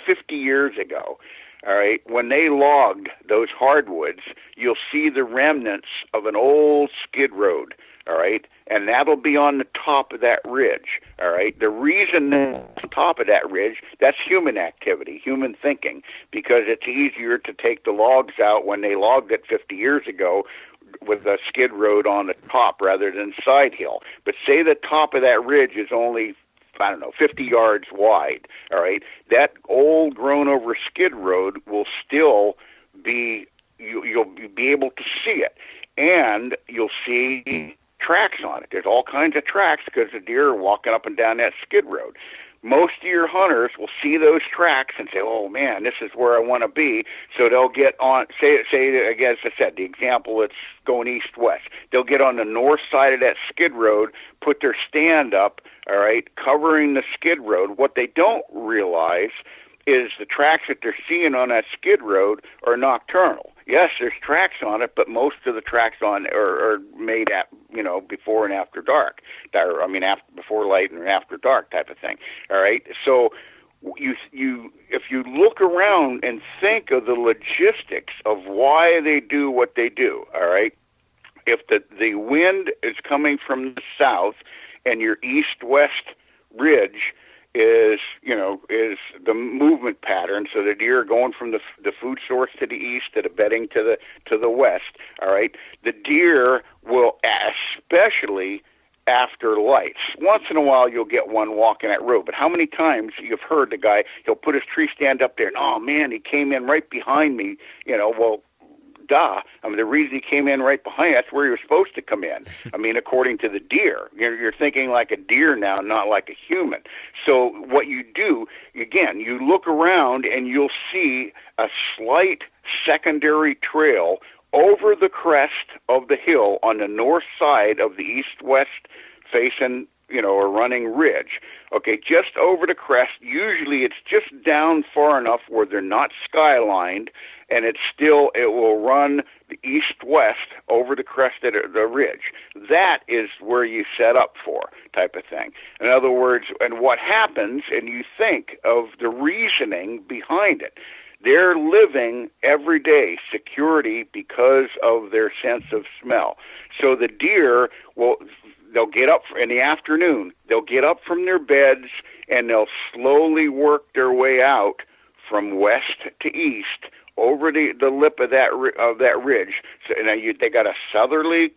G: 50 years ago. All right, when they logged those hardwoods, you'll see the remnants of an old skid road. all right? And that'll be on the top of that ridge, all right? The reason that's on top of that ridge, that's human activity, human thinking, because it's easier to take the logs out when they logged it 50 years ago with a skid road on the top rather than side hill. But say the top of that ridge is only, I don't know, 50 yards wide, all right? That old grown over skid road will still be, you'll be able to see it, and you'll see tracks on it. There's all kinds of tracks because the deer are walking up and down that skid road. Most deer hunters will see those tracks and say, oh man, this is where I want to be. So they'll get on, say again, as I said, the example, it's going east-west. They'll get on the north side of that skid road, put their stand up, all right, covering the skid road. What they don't realize is the tracks that they're seeing on that skid road are nocturnal. Yes, there's tracks on it, but most of the tracks on are made at, before and after dark. Before light and after dark type of thing. All right. So if you look around and think of the logistics of why they do what they do, all right. If the wind is coming from the south and your east-west ridge is the movement pattern, so the deer are going from the food source to the east, to the bedding to the west, all right? The deer will, especially after lights. Once in a while you'll get one walking that road, but how many times you've heard the guy, he'll put his tree stand up there and, oh man, he came in right behind me, well, duh. The reason he came in right behind, that's where he was supposed to come in. According to the deer. You're thinking like a deer now, not like a human. So what you do, again, you look around and you'll see a slight secondary trail over the crest of the hill on the north side of the east-west facing, a running ridge. Okay, just over the crest. Usually it's just down far enough where they're not skylined, and it will run the east-west over the crest of the ridge. That is where you set up for, type of thing. In other words, and what happens, and you think of the reasoning behind it. They're living every day security because of their sense of smell. So the deer they'll get up in the afternoon. They'll get up from their beds and they'll slowly work their way out from west to east over the lip of that ridge. So now they got a southerly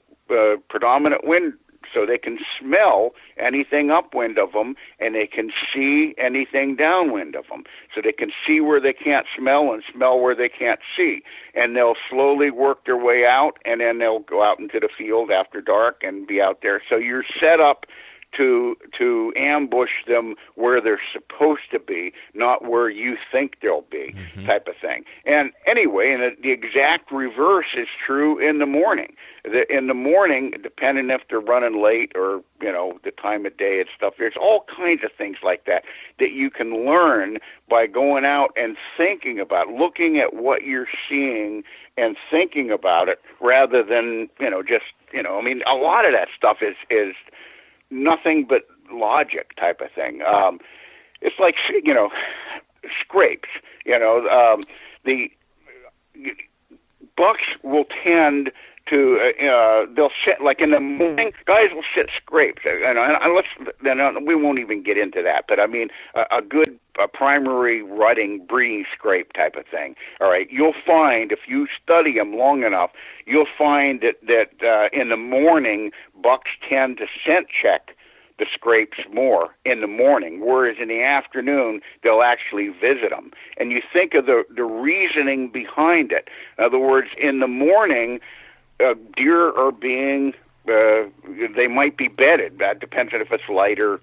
G: predominant wind, so they can smell anything upwind of them, and they can see anything downwind of them. So they can see where they can't smell and smell where they can't see. And they'll slowly work their way out, and then they'll go out into the field after dark and be out there. So you're set up to ambush them where they're supposed to be, not where you think they'll be, type of thing. And anyway, and the exact reverse is true in the morning. In the morning, depending if they're running late or, the time of day and stuff, there's all kinds of things like that you can learn by going out and thinking about, looking at what you're seeing and thinking about it rather than, a lot of that stuff is nothing but logic type of thing. It's like, scrapes, the bucks will tend to, they'll sit, like in the morning, guys will sit scrapes, we won't even get into that, but a good primary rutting breeding scrape type of thing. All right, you'll find, if you study them long enough, you'll find that in the morning, bucks tend to scent check the scrapes more in the morning, whereas in the afternoon, they'll actually visit them. And you think of the reasoning behind it. In other words, in the morning, deer are being, they might be bedded. That depends on if it's light or,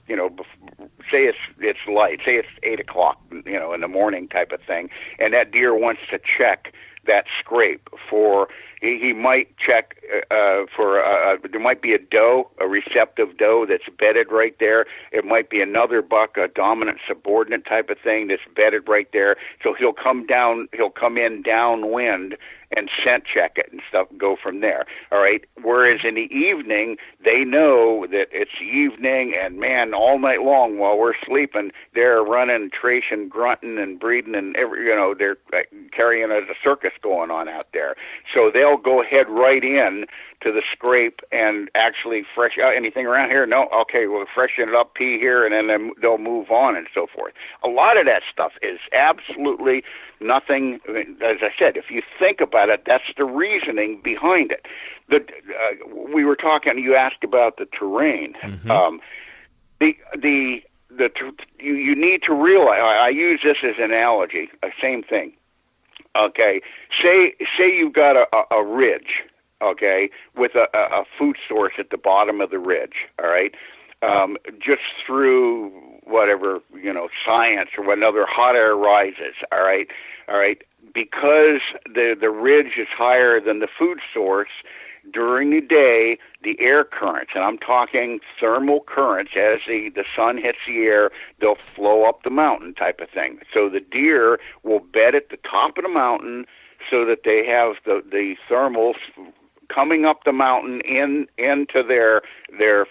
G: say it's light, say it's 8 o'clock, in the morning type of thing, and that deer wants to check that scrape for, he might check there might be a doe, a receptive doe that's bedded right there. It might be another buck, a dominant subordinate type of thing that's bedded right there. So he'll come in downwind and scent check it and stuff, and go from there. All right. Whereas in the evening, they know that it's evening, and man, all night long while we're sleeping, they're running, tracing, grunting, and breeding, and they're carrying a circus going on out there. So they'll go ahead right in to the scrape and actually fresh out anything around here. No, okay, we'll freshen it up, pee here, and then they'll move on and so forth. A lot of that stuff is absolutely nothing. As I said, if you think about it, that's the reasoning behind it. We were talking. You asked about the terrain.
C: Mm-hmm.
G: You need to realize. I use this as an analogy. Same thing. Okay, say you've got a ridge. Okay, with a food source at the bottom of the ridge. All right, just through whatever science or whatever, hot air rises. All right, because the ridge is higher than the food source. During the day, the air currents, and I'm talking thermal currents, as the sun hits the air, they'll flow up the mountain type of thing. So the deer will bed at the top of the mountain so that they have the thermals coming up the mountain into their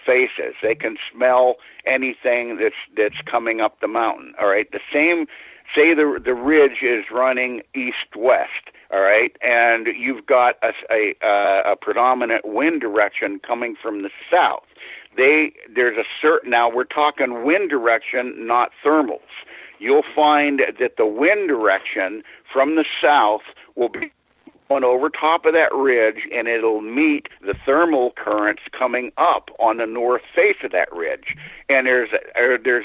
G: faces. They can smell anything that's coming up the mountain. All right. The same, say the ridge is running east-west. All right, and you've got a predominant wind direction coming from the south. There's a certain, now we're talking wind direction, not thermals. You'll find that the wind direction from the south will be going over top of that ridge, and it'll meet the thermal currents coming up on the north face of that ridge. And there's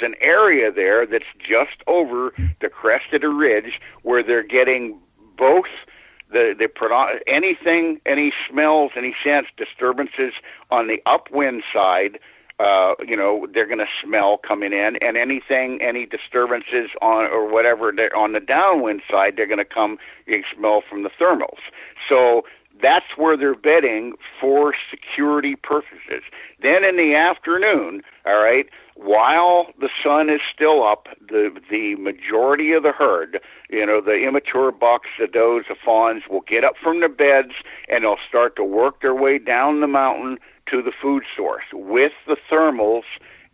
G: an area there that's just over the crest of the ridge where they're getting both any smells, any scents, disturbances on the upwind side, they're going to smell coming in, and any disturbances or whatever on the downwind side, they're going to smell from the thermals. So that's where they're bedding for security purposes. Then in the afternoon, all right, while the sun is still up, the majority of the herd, the immature bucks, the does, the fawns, will get up from their beds, and they'll start to work their way down the mountain to the food source with the thermals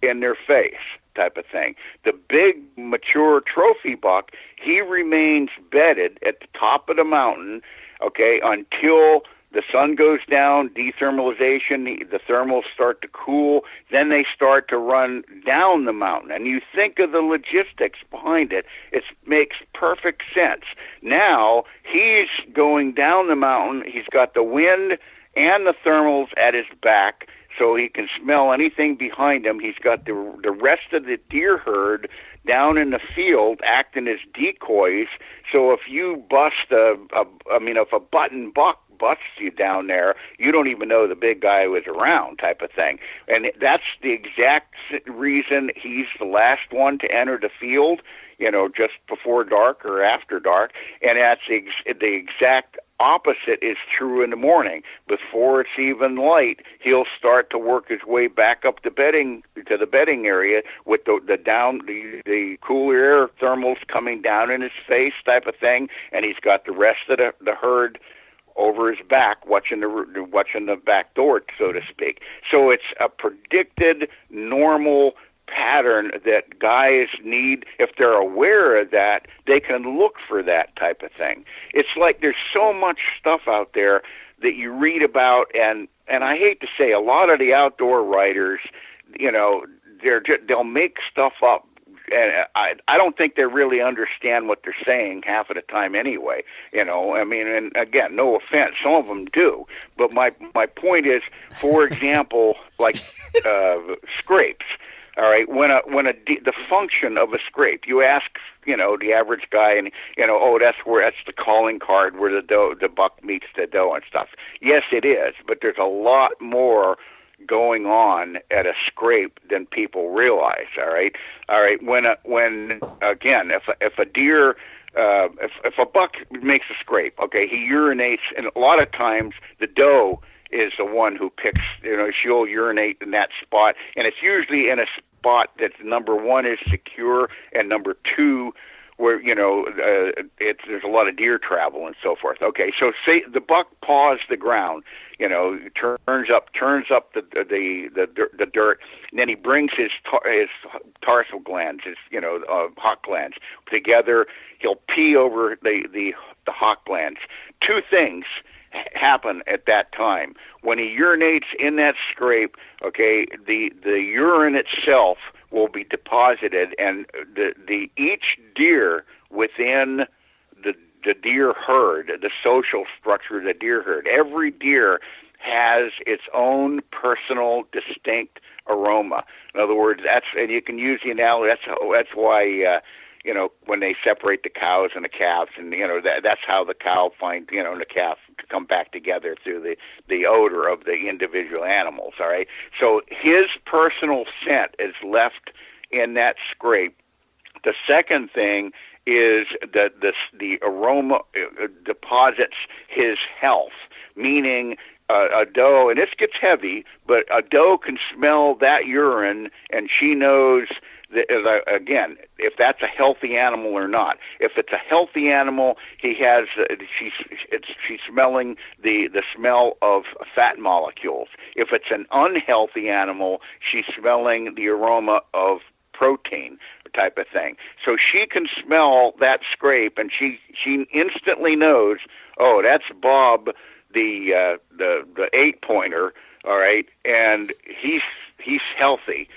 G: in their face type of thing. The big mature trophy buck, he remains bedded at the top of the mountain, okay, until the sun goes down, dethermalization, the thermals start to cool, then they start to run down the mountain. And you think of the logistics behind it, it makes perfect sense. Now, he's going down the mountain, he's got the wind and the thermals at his back, so he can smell anything behind him. He's got the rest of the deer herd down in the field acting as decoys, so if you if a button buck busts you down there, you don't even know the big guy was around type of thing. And that's the exact reason he's the last one to enter the field, just before dark or after dark. And that's the exact opposite is true in the morning. Before it's even light, he'll start to work his way back up to the bedding area with the cooler air thermals coming down in his face type of thing, and he's got the rest of the herd over his back, watching the back door, so to speak. So it's a predicted, normal pattern that guys need. If they're aware of that, they can look for that type of thing. It's like there's so much stuff out there that you read about, and I hate to say, a lot of the outdoor writers, they'll make stuff up. And I don't think they really understand what they're saying half of the time anyway. And again, no offense, some of them do. But my point is, for example, like scrapes. All right, the function of a scrape, you ask, the average guy, and that's the calling card where the buck meets the doe and stuff. Yes, it is, but there's a lot more going on at a scrape than people realize. All right. When again, if a deer, if a buck makes a scrape, okay, he urinates, and a lot of times the doe is the one who picks. She'll urinate in that spot, and it's usually in a spot that number one is secure, and number two where there's a lot of deer travel and so forth. Okay, so say the buck paws the ground, turns up the dirt, and then he brings his tarsal glands, his hawk glands together. He'll pee over the hawk glands. Two things happen at that time. When he urinates in that scrape, okay, the urine itself will be deposited, and the each deer within the deer herd, the social structure of the deer herd, every deer has its own personal, distinct aroma. In other words, and you can use the analogy. That's why when they separate the cows and the calves, and that's how the cow finds and the calf to come back together through the odor of the individual animals. All right, so his personal scent is left in that scrape. The second thing is that the aroma deposits his health, meaning a doe, and this gets heavy, but a doe can smell that urine, and she knows that, again, if that's a healthy animal or not. If it's a healthy animal, she's smelling the smell of fat molecules. If it's an unhealthy animal, she's smelling the aroma of protein type of thing. So she can smell that scrape, and she instantly knows, oh, that's Bob, the 8-pointer, all right, and he's healthy.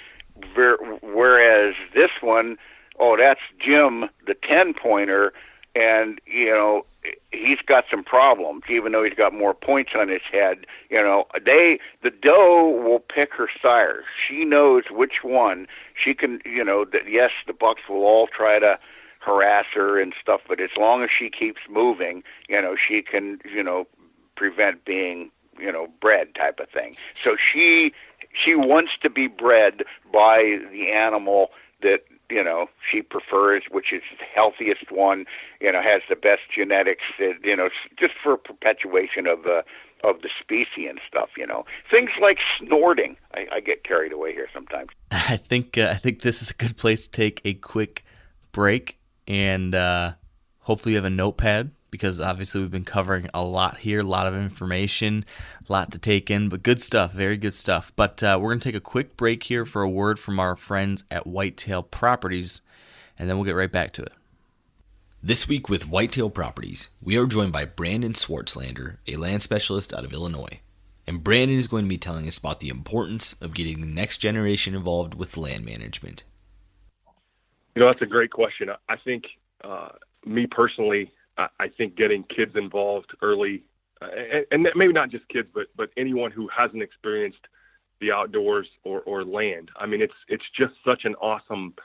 G: Whereas this one, oh, that's Jim, the 10-pointer, and he's got some problems, even though he's got more points on his head. The doe will pick her sires. She knows which one she can. Yes, the bucks will all try to harass her and stuff, but as long as she keeps moving, she can, prevent being, bred, type of thing. So she wants to be bred by the animal that she prefers, which is the healthiest one, has the best genetics, just for perpetuation of the species and stuff, Things like snorting. I get carried away here sometimes.
C: I think this is a good place to take a quick break, and hopefully you have a notepad, because obviously we've been covering a lot here, a lot of information, a lot to take in, but good stuff, very good stuff. But we're going to take a quick break here for a word from our friends at Whitetail Properties, and then we'll get right back to it.
E: This week with Whitetail Properties, we are joined by Brandon Swartzlander, a land specialist out of Illinois. And Brandon is going to be telling us about the importance of getting the next generation involved with land management.
H: That's a great question. I think, me personally, I think getting kids involved early, and maybe not just kids, but anyone who hasn't experienced the outdoors or land. I mean, it's just such an awesome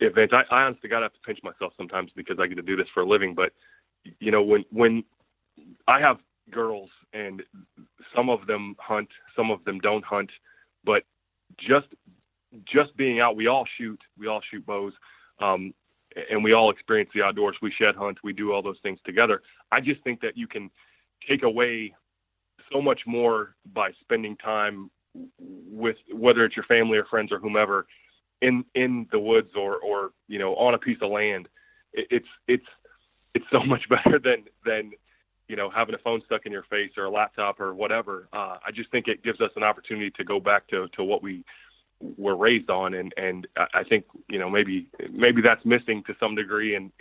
H: event. I honestly to God have to pinch myself sometimes because I get to do this for a living. But when I have girls, and some of them hunt, some of them don't hunt, but just being out, we all shoot bows. And we all experience the outdoors. We shed hunt. We do all those things together. I just think that you can take away so much more by spending time with, whether it's your family or friends or whomever, in the woods or on a piece of land. It's so much better than having a phone stuck in your face or a laptop or whatever. I just think it gives us an opportunity to go back to what we were raised on, and I think maybe that's missing to some degree in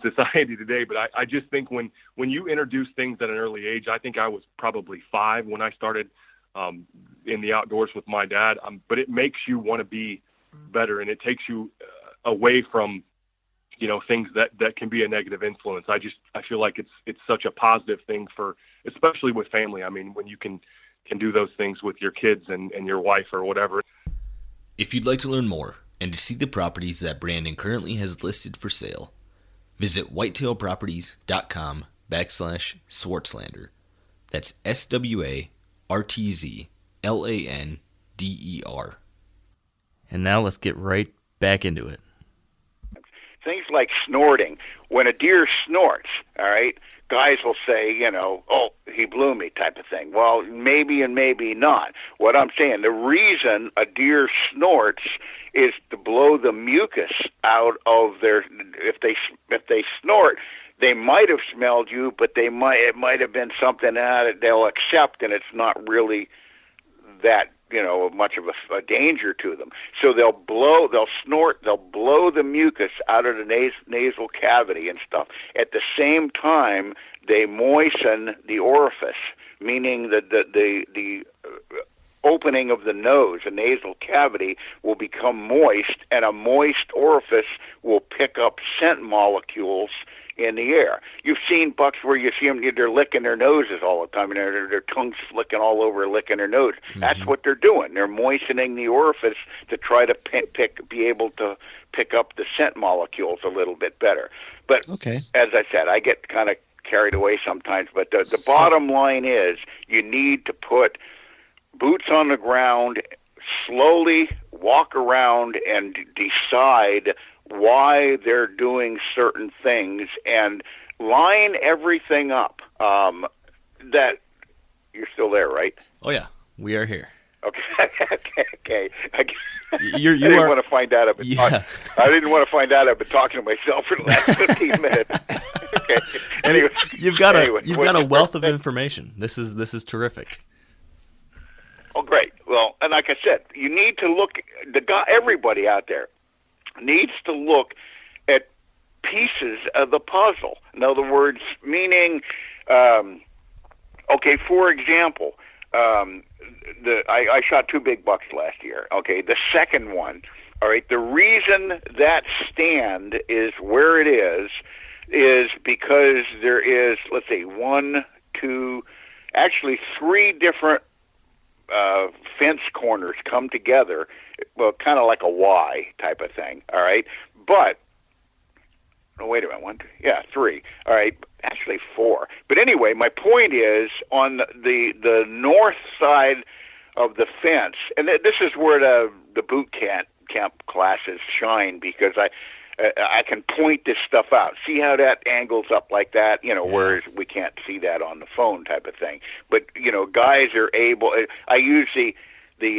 H: society today. But I just think when you introduce things at an early age, I think I was probably 5 when I started in the outdoors with my dad. But it makes you want to be better, and it takes you away from things that can be a negative influence. I feel like it's such a positive thing especially with family. I mean, when you can do those things with your kids and your wife or whatever.
E: If you'd like to learn more and to see the properties that Brandon currently has listed for sale, visit whitetailproperties.com/Swartzlander. That's SWARTZLANDER.
C: And now let's get right back into it.
G: Things like snorting. When a deer snorts, all right, guys will say, oh, he blew me type of thing. Well, maybe and maybe not. What I'm saying, the reason a deer snorts is to blow the mucus out of their. If they snort, they might have smelled you, but it might have been something that they'll accept, and it's not really that much of a danger to them. So they'll snort, they'll blow the mucus out of the nasal cavity and stuff. At the same time, they moisten the orifice, meaning that the opening of the nose, the nasal cavity, will become moist, and a moist orifice will pick up scent molecules in the air. You've seen bucks where you see them, they're licking their noses all the time, and their tongue's flicking all over, licking their nose. Mm-hmm. That's what they're doing. They're moistening the orifice to try to be able to pick up the scent molecules a little bit better. But as I said, I get kind of carried away sometimes, but the bottom line is you need to put boots on the ground, slowly walk around and decide why they're doing certain things, and line everything up. That you're still there, right?
C: Oh yeah, we are here.
G: Okay. Okay. I
C: didn't
G: want to find out. I didn't want to find out. I've been talking to myself for the last 15 minutes. Okay. Anyway,
C: you've got a wealth of information. This is terrific.
G: Oh, great. Well, and like I said, you need to look. Everybody out there needs to look at pieces of the puzzle. In other words, meaning, for example, I shot 2 big bucks last year. Okay, the second one, all right, the reason that stand is where it is because there is, let's see, 3 different fence corners come together, well, kind of like a Y type of thing, all right? But, wait a minute, 3, all right, actually 4. But anyway, my point is, on the north side of the fence, and this is where the boot camp classes shine, because I can point this stuff out. See how that angles up like that, whereas we can't see that on the phone type of thing. But, guys are able, I use the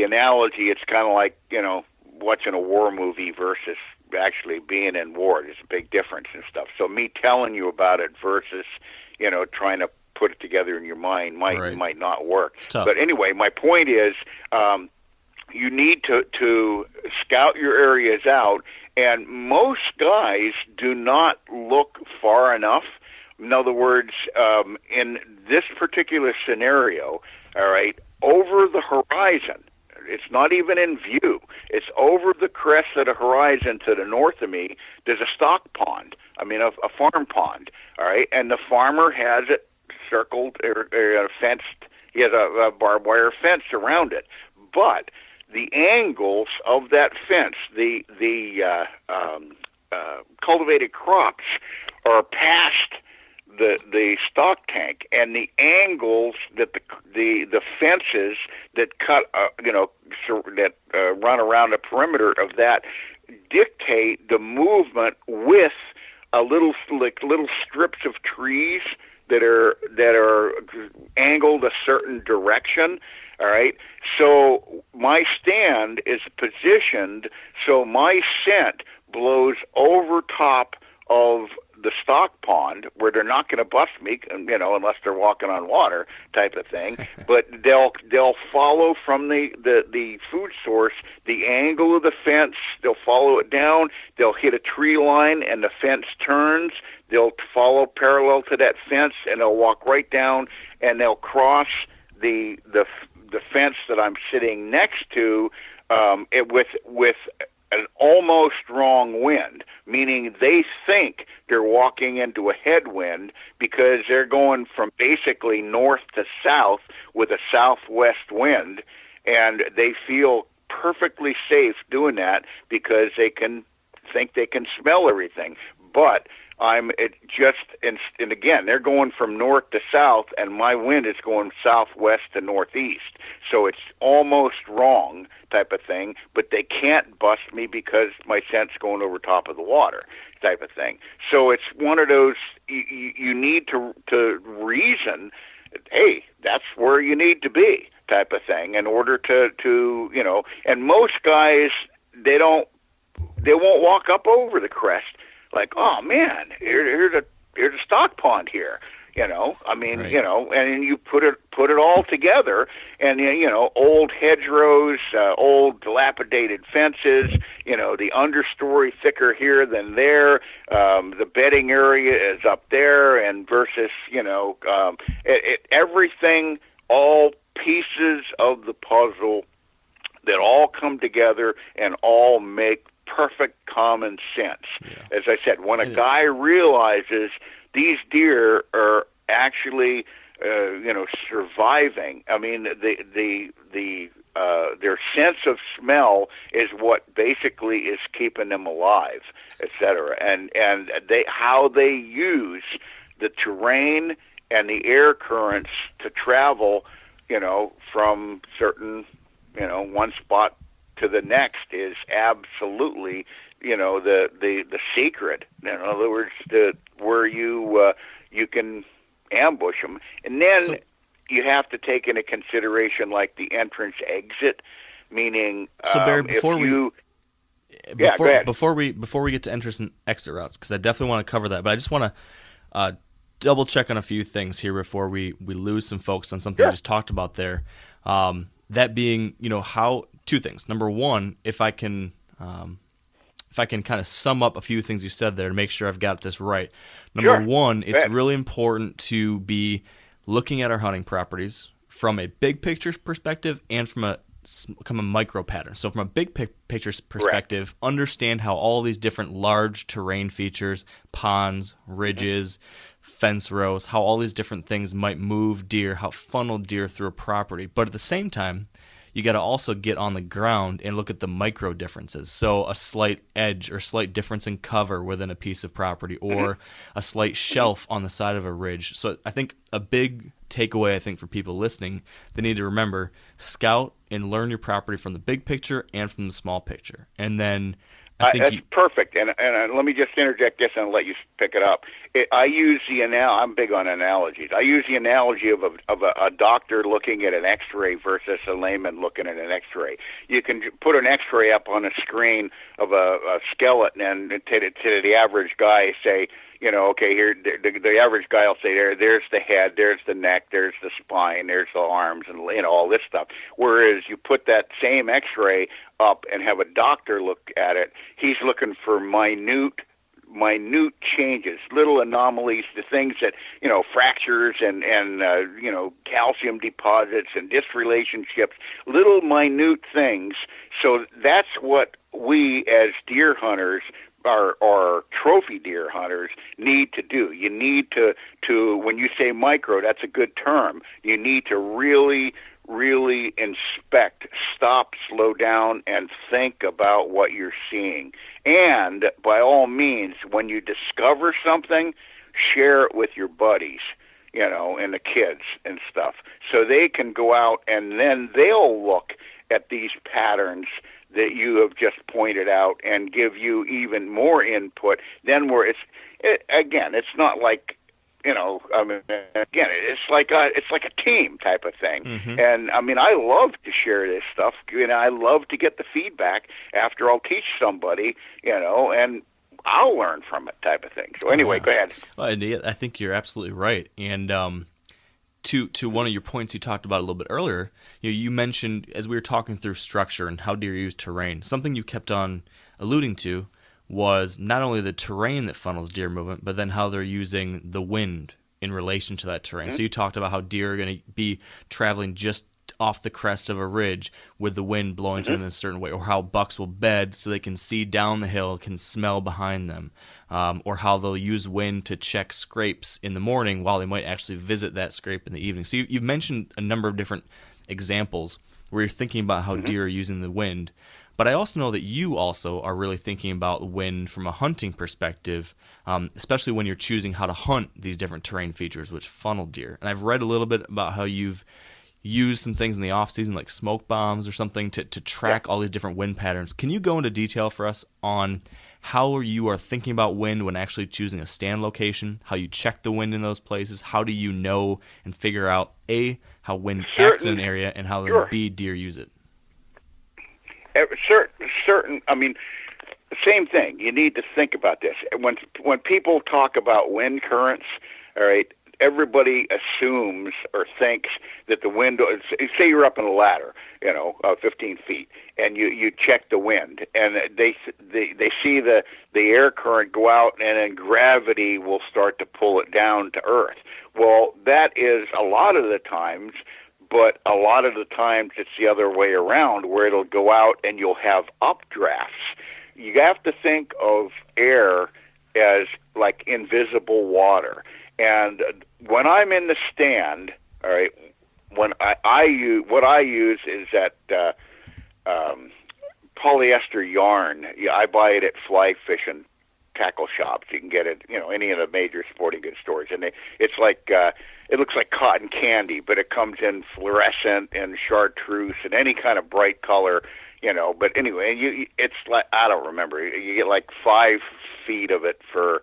G: analogy, it's kind of like, watching a war movie versus actually being in war. There's a big difference and stuff. So me telling you about it versus, trying to put it together in your mind might not work.
C: It's tough.
G: But anyway, my point is, you need to scout your areas out, and most guys do not look far enough. In other words, in this particular scenario, all right, over the horizon, it's not even in view. It's over the crest of the horizon to the north of me. There's a stock pond. A farm pond. All right, and the farmer has it circled or fenced. He has a barbed wire fence around it. But the angles of that fence, the cultivated crops, are past the stock tank, and the angles that the fences that cut run around the perimeter of that dictate the movement with little strips of trees that are angled a certain direction. All right. So my stand is positioned so my scent blows over top of the stock pond, where they're not going to bust me, unless they're walking on water type of thing. But they'll follow from the food source, the angle of the fence. They'll follow it down. They'll hit a tree line, and the fence turns. They'll follow parallel to that fence, and they'll walk right down, and they'll cross the fence that I'm sitting next to, with an almost wrong wind, meaning they think they're walking into a headwind because they're going from basically north to south with a southwest wind, and they feel perfectly safe doing that because they can think they can smell everything. But and again, they're going from north to south, and my wind is going southwest to northeast. So it's almost wrong type of thing, but they can't bust me because my scent's going over top of the water type of thing. So it's one of those, you need to reason, hey, that's where you need to be type of thing in order to and most guys, they won't walk up over the crest like, oh man, here's a stock pond here.
C: Right.
G: And you put it all together, and old hedgerows, old dilapidated fences, the understory thicker here than there, the bedding area is up there, and versus everything, all pieces of the puzzle that all come together and all make perfect common sense. Yeah. As I said, when a guy realizes these deer are actually, surviving. I mean, their sense of smell is what basically is keeping them alive, etc. And how they use the terrain and the air currents to travel, from certain, one spot to the next is absolutely, the secret. In other words, where you can ambush them, and then you have to take into consideration like the entrance exit, meaning.
C: So Barry, before
G: go ahead.
C: before we get to entrance and exit routes, because I definitely want to cover that, but I just want to double check on a few things here before we lose some folks on something I just talked about there. That being, how two things. Number one, if I can kind of sum up a few things you said there to make sure I've got this right. Number one, it's really important to be looking at our hunting properties from a big picture perspective and from a micro pattern. So from a big picture perspective, understand how all these different large terrain features, ponds, ridges, fence rows, how all these different things might move deer, how funnel deer through a property. But at the same time, you got to also get on the ground and look at the micro differences. So a slight edge or slight difference in cover within a piece of property, or a slight shelf on the side of a ridge. So I think a big takeaway, for people listening, they need to remember, scout and learn your property from the big picture and from the small picture. And then I think
G: that's perfect. And let me just interject this and let you pick it up. I use I'm big on analogies. I use the analogy of a doctor looking at an X-ray versus a layman looking at an X-ray. You can put an X-ray up on a screen of a skeleton, and to the average guy say, okay, here the average guy will say, there's the head, there's the neck, there's the spine, there's the arms, and all this stuff. Whereas you put that same X-ray up and have a doctor look at it, he's looking for minute changes, little anomalies, the things that, fractures and calcium deposits and disrelationships, little minute things. So that's what we as deer hunters or trophy deer hunters need to do. You need to when you say micro, that's a good term. You need to really inspect, stop, slow down, and think about what you're seeing. And by all means, when you discover something, share it with your buddies, and the kids and stuff, so they can go out and then they'll look at these patterns that you have just pointed out and give you even more input. Then it's not like, it's like a team type of thing. Mm-hmm. And I love to share this stuff, and I love to get the feedback after I'll teach somebody, and I'll learn from it type of thing. So anyway, go ahead.
C: Well, I think you're absolutely right. And to one of your points you talked about a little bit earlier, you mentioned, as we were talking through structure and how deer use terrain, something you kept on alluding to was not only the terrain that funnels deer movement, but then how they're using the wind in relation to that terrain. Mm-hmm. So you talked about how deer are going to be traveling just off the crest of a ridge with the wind blowing to them in a certain way, or how bucks will bed so they can see down the hill, can smell behind them, or how they'll use wind to check scrapes in the morning while they might actually visit that scrape in the evening. So you've mentioned a number of different examples where you're thinking about how deer are using the wind. But I also know that you also are really thinking about wind from a hunting perspective, especially when you're choosing how to hunt these different terrain features, which funnel deer. And I've read a little bit about how you've used some things in the off season, like smoke bombs or something, to track all these different wind patterns. Can you go into detail for us on how you are thinking about wind when actually choosing a stand location, how you check the wind in those places, how do you know and figure out, A, how wind acts in an area, and how then B, deer use it?
G: Certain. I mean, same thing. You need to think about this. When people talk about wind currents, all right, everybody assumes or thinks that the wind. Say you're up in a ladder, 15 feet, and you check the wind, and they see the air current go out, and then gravity will start to pull it down to earth. Well, that is a lot of the times. But a lot of the times it's the other way around, where it'll go out and you'll have updrafts. You have to think of air as like invisible water. And when I'm in the stand, all right, when I use what I use is that polyester yarn. I buy it at fly fishing tackle shops. You can get it, any of the major sporting goods stores, and it's like it looks like cotton candy, but it comes in fluorescent and chartreuse and any kind of bright color, But anyway, it's like, I don't remember. You get like 5 feet of it for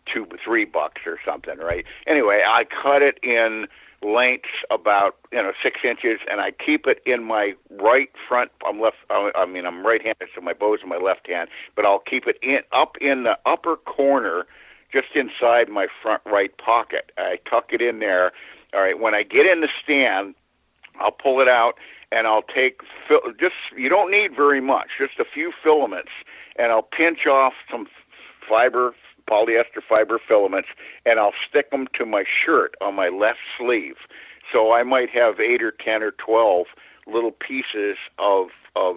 G: $2-3 or something, right? Anyway, I cut it in lengths about 6 inches, and I keep it in my right front. I'm right-handed, so my bow's in my left hand, but I'll keep it up in the upper corner, just inside my front right pocket. I tuck it in there. All right, when I get in the stand, I'll pull it out, and I'll take you don't need very much, just a few filaments, and I'll pinch off some polyester fiber filaments, and I'll stick them to my shirt on my left sleeve. So I might have 8 or 10 or 12 little pieces of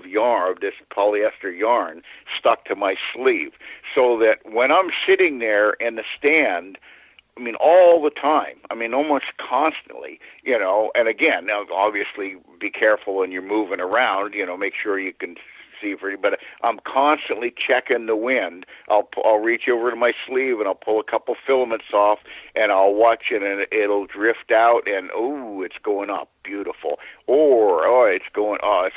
G: yarn, of this polyester yarn, stuck to my sleeve, so that when I'm sitting there in the stand, all the time, almost constantly, and again, obviously be careful when you're moving around, make sure you can see but I'm constantly checking the wind. I'll reach over to my sleeve and I'll pull a couple filaments off, and I'll watch it, and it'll drift out, and it's going up, beautiful, or it's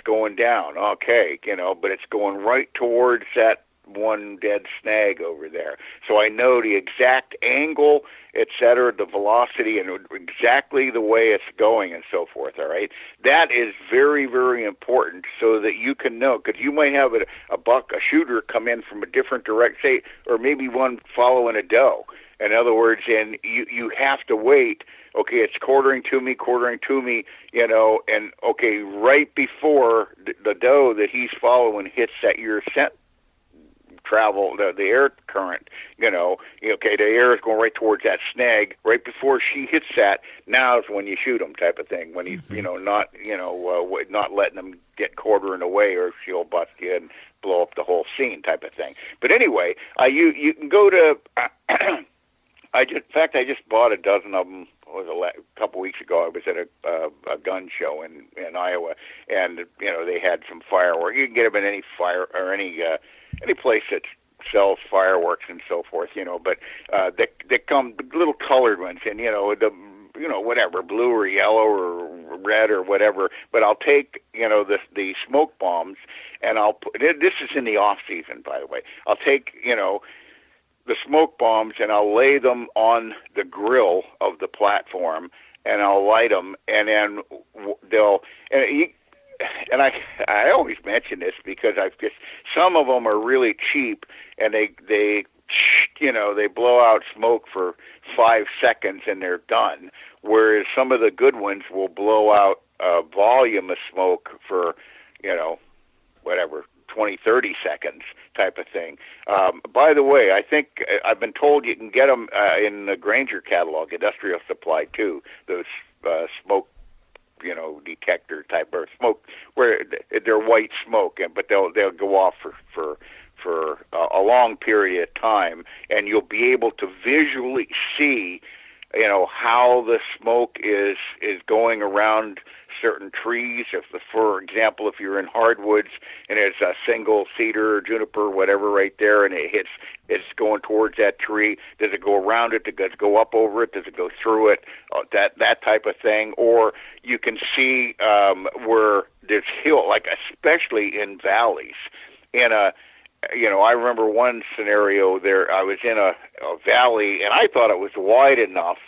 G: going down, okay, but it's going right towards that one dead snag over there. So I know the exact angle, etc., the velocity, and exactly the way it's going, and so forth. All right, that is very, very important, so that you can know, because you might have a shooter come in from a different direction, or maybe one following a doe. In other words, and you have to wait. Okay, it's quartering to me, and okay, right before the doe that he's following hits that your scent travel, the air current, okay, the air is going right towards that snag. Right before she hits that, now is when you shoot them, type of thing. When he's, not letting them get quartering away, or she'll bust you and blow up the whole scene, type of thing. But anyway, you can go to. I just bought a dozen of them. A couple weeks ago, I was at a gun show in Iowa, and they had some fireworks. You can get them in any place that sells fireworks and so forth, but they come little colored ones, and whatever, blue or yellow or red or whatever. But I'll take the smoke bombs, and this is in the off season, by the way. I'll take the smoke bombs, and I'll lay them on the grill of the platform, and I'll light them, and then I always mention this because some of them are really cheap, and they blow out smoke for 5 seconds and they're done, whereas some of the good ones will blow out a volume of smoke for 20-30 seconds, type of thing. By the way, I think I've been told you can get them in the Granger catalog, Industrial Supply too, those smoke detector type of smoke, where they're white smoke, but they'll go off for a long period of time, and you'll be able to visually see how the smoke is going around certain trees. For example, if you're in hardwoods and it's a single cedar or juniper, whatever, right there, and it's going towards that tree, does it go around it? Does it go up over it? Does it go through it? That type of thing. Or you can see where there's hill, like especially in valleys. I remember one scenario there. I was in a valley, and I thought it was wide enough.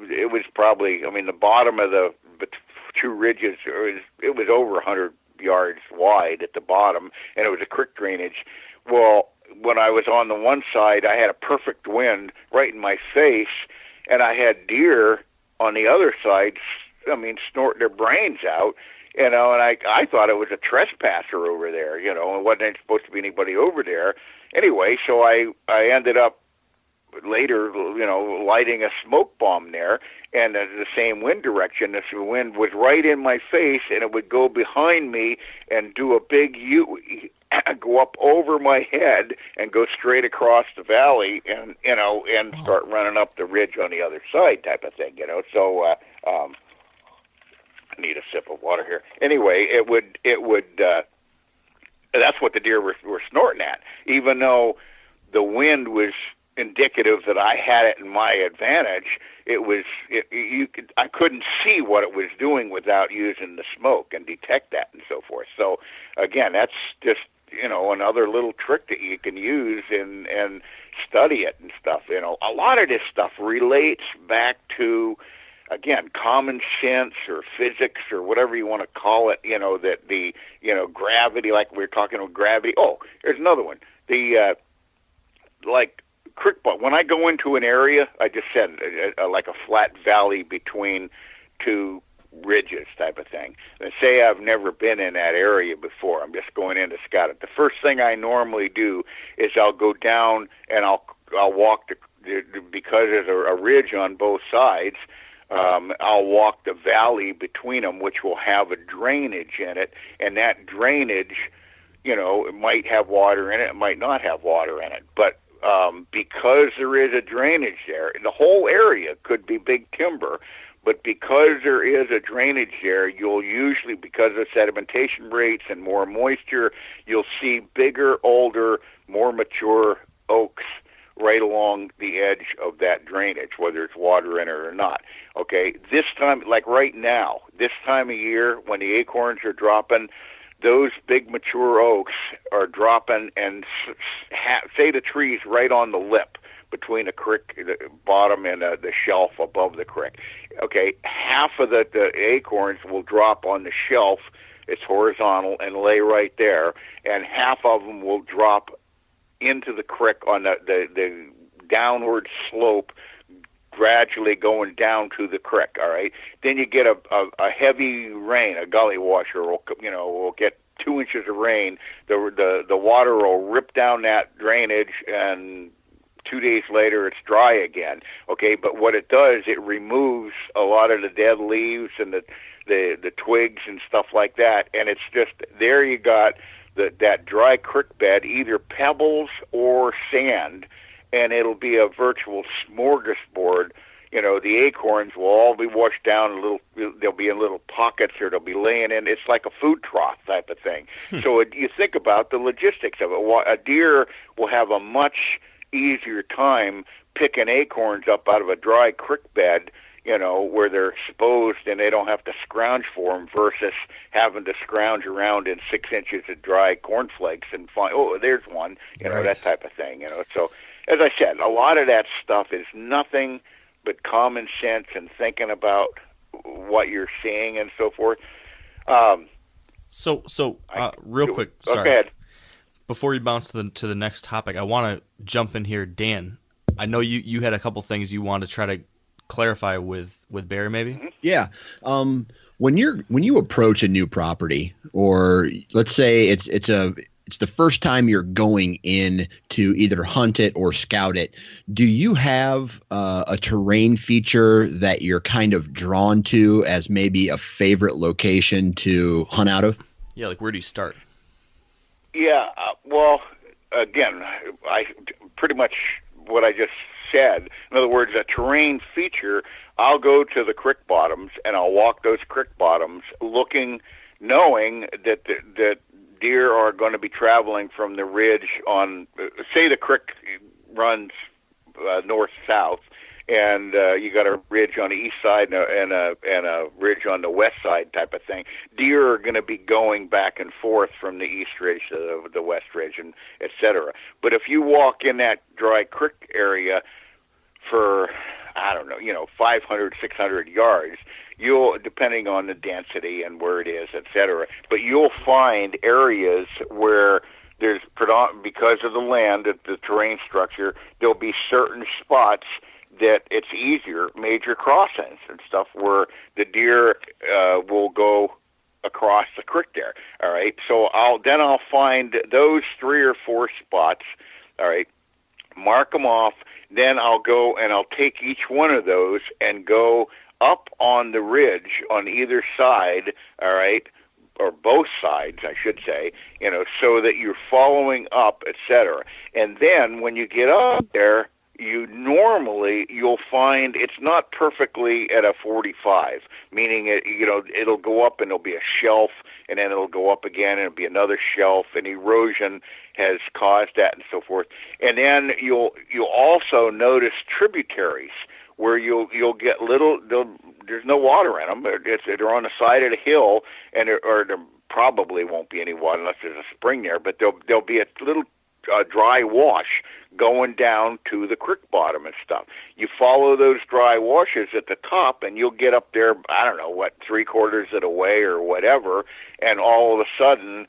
G: It was probably, the bottom of the two ridges, it was over 100 yards wide at the bottom, and it was a creek drainage. Well, when I was on the one side, I had a perfect wind right in my face, and I had deer on the other side, snort their brains out. And I thought it was a trespasser over there, and wasn't supposed to be anybody over there. Anyway, so I ended up later, lighting a smoke bomb there, and the same wind direction. This wind was right in my face, and it would go behind me and do a big U, go up over my head and go straight across the valley, and start running up the ridge on the other side, type of thing. So. I need a sip of water here. Anyway, it would. That's what the deer were snorting at, even though the wind was indicative that I had it in my advantage. I couldn't see what it was doing without using the smoke and detect that and so forth. So again, that's just another little trick that you can use and study it and stuff. A lot of this stuff relates back to, again, common sense or physics or whatever you want to call it, that the, gravity, like we were talking about gravity. Oh, there's another one. The, like creek bottom. When I go into an area, I just said like a flat valley between two ridges type of thing. And say I've never been in that area before. I'm just going in to scout it. The first thing I normally do is I'll go down and I'll walk because there's a ridge on both sides. I'll walk the valley between them, which will have a drainage in it, and that drainage, it might have water in it, it might not have water in it, but because there is a drainage there, the whole area could be big timber, but because there is a drainage there, you'll usually, because of sedimentation rates and more moisture, you'll see bigger, older, more mature oaks right along the edge of that drainage, whether it's water in it or not. Okay, this time, like right now, this time of year when the acorns are dropping, those big mature oaks are dropping, and say the tree's right on the lip between the creek, the bottom, and the shelf above the creek. Okay, half of the acorns will drop on the shelf. It's horizontal and lay right there, and half of them will drop into the creek on the downward slope, gradually going down to the creek. All right. Then you get a heavy rain, a gully washer will get 2 inches of rain. The water will rip down that drainage, and 2 days later it's dry again. Okay. But what it does, it removes a lot of the dead leaves and the twigs and stuff like that, and it's just there. You got that dry creek bed, either pebbles or sand, and it'll be a virtual smorgasbord. The acorns will all be washed down they'll be in little pockets, or they'll be laying in. It's like a food trough type of thing. So you think about the logistics of it. A deer will have a much easier time picking acorns up out of a dry creek bed, where they're exposed and they don't have to scrounge for them, versus having to scrounge around in 6 inches of dry cornflakes and find, oh, there's one,
C: right.
G: That type of thing, So, as I said, a lot of that stuff is nothing but common sense and thinking about what you're seeing and so forth.
C: Real quick, sorry.
G: Go ahead.
C: Before you bounce to the next topic, I want to jump in here, Dan. I know you had a couple things you wanted to try to clarify with Barry, maybe.
G: Mm-hmm.
D: Yeah. When you approach a new property, or let's say it's the first time you're going in to either hunt it or scout it, do you have a terrain feature that you're kind of drawn to as maybe a favorite location to hunt out of?
C: Yeah, like where do you start?
G: Yeah, well, again, I pretty much what I just said. In other words, a terrain feature, I'll go to the creek bottoms and I'll walk those creek bottoms knowing that that deer are going to be traveling from the ridge on, say the creek runs north-south, and you got a ridge on the east side and a ridge on the west side type of thing. Deer are going to be going back and forth from the east ridge to the west ridge, and et cetera. But if you walk in that dry creek area for, I don't know, 500, 600 yards, you'll, depending on the density and where it is, et cetera, but you'll find areas where there's, because of the land, the terrain structure, there'll be certain spots that it's easier, major crossings and stuff, where the deer will go across the creek there. All right, so I'll find those 3 or 4 spots. All right, mark them off. Then I'll go and I'll take each one of those and go up on the ridge on either side. All right, or both sides, I should say, so that you're following up, etc. And then when you get up there, you'll find it's not perfectly at a 45, meaning it'll go up and there'll be a shelf, and then it'll go up again and it'll be another shelf, and erosion has caused that and so forth. And then you'll also notice tributaries where you'll get there's no water in them. They're on the side of the hill, and there probably won't be any water unless there's a spring there, but there'll be a little dry wash going down to the creek bottom and stuff. You follow those dry washes at the top, and you'll get up there, I don't know, 3/4 of the way or whatever, and all of a sudden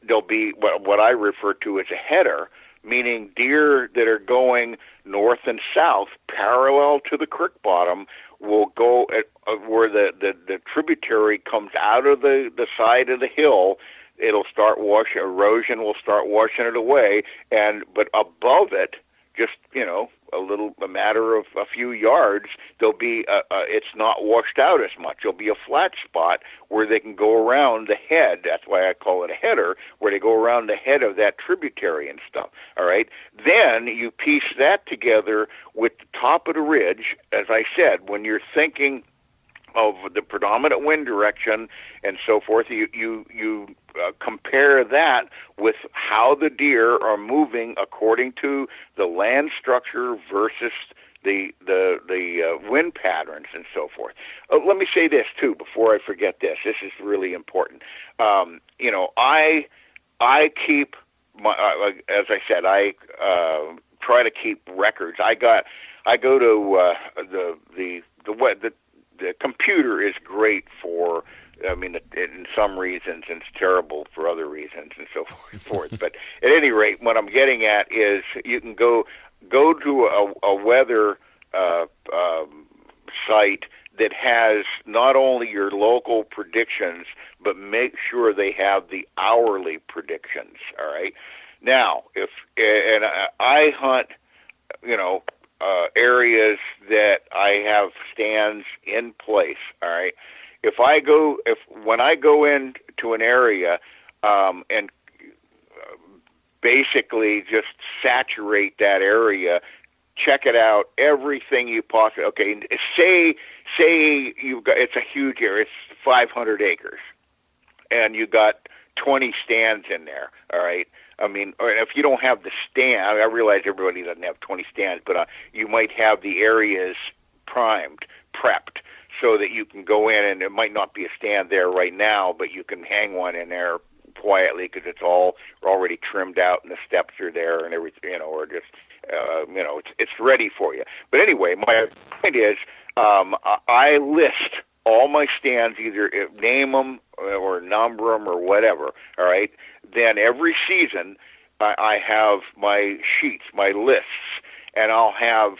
G: there'll be what I refer to as a header, meaning deer that are going north and south parallel to the creek bottom will go at where the tributary comes out of the side of the hill. It'll start erosion will start washing it away, but above it, just a matter of a few yards, there'll be it's not washed out as much. There'll be a flat spot where they can go around the head. That's why I call it a header, where they go around the head of that tributary and stuff. All right, then you piece that together with the top of the ridge. As I said, when you're thinking of the predominant wind direction and so forth, you compare that with how the deer are moving according to the land structure versus the wind patterns and so forth. Let me say this too before I forget this. This is really important. I keep as I said, I try to keep records. I go to the computer is great for, in some reasons, and it's terrible for other reasons and so forth. But at any rate, what I'm getting at is you can go to a weather site that has not only your local predictions, but make sure they have the hourly predictions. All right. Now, I hunt, areas that I have stands in place. All right. When I go into an area, and basically just saturate that area, check it out, everything you possibly, okay, say it's a huge area, it's 500 acres, and you got 20 stands in there. All right. Or if you don't have the stand, I realize everybody doesn't have 20 stands, but you might have the areas prepped, so that you can go in, and there might not be a stand there right now, but you can hang one in there quietly because it's all already trimmed out and the steps are there and everything, or just, it's ready for you. But anyway, my point is, I list all my stands, either name them or number them or whatever. All right. Then every season, I have my sheets, my lists, and I'll have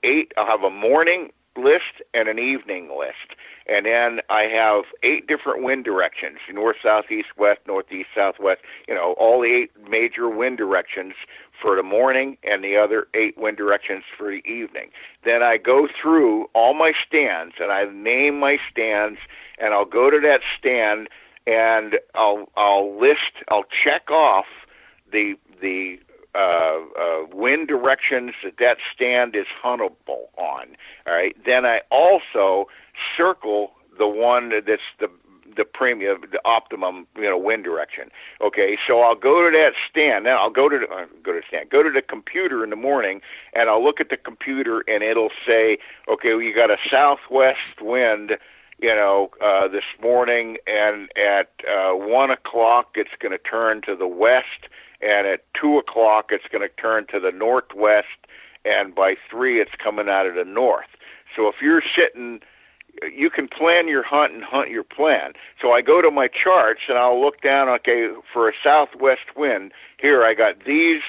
G: 8. I'll have a morning list and an evening list, and then I have 8 different wind directions: north, south, east, west, northeast, southwest. All the 8 major wind directions for the morning, and the other 8 wind directions for the evening. Then I go through all my stands, and I name my stands, and I'll go to that stand, and I'll check off the wind directions that stand is huntable on. All right. Then I also circle the one that's the premium, the optimum, wind direction. Okay, so I'll go to that stand. Then I'll go to the computer in the morning, and I'll look at the computer, and it'll say, okay, well, you got a southwest wind, this morning, and at 1 o'clock it's going to turn to the west, and at 2 o'clock it's going to turn to the northwest, and by 3 it's coming out of the north. So if you're sitting, you can plan your hunt and hunt your plan. So I go to my charts and I'll look down, okay, for a southwest wind, here I got these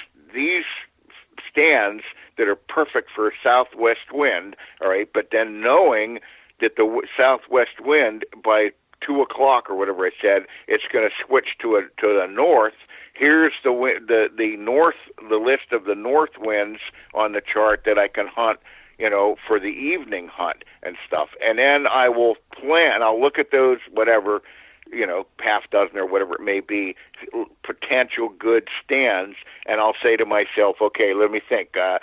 G: stands that are perfect for a southwest wind, all right, but then knowing that the southwest wind by 2 o'clock or whatever I said, it's going to switch to the north. Here's the list of the north winds on the chart that I can hunt, for the evening hunt and stuff. And then I will plan. I'll look at those, whatever, half dozen or whatever it may be, potential good stands, and I'll say to myself, okay, let me think. I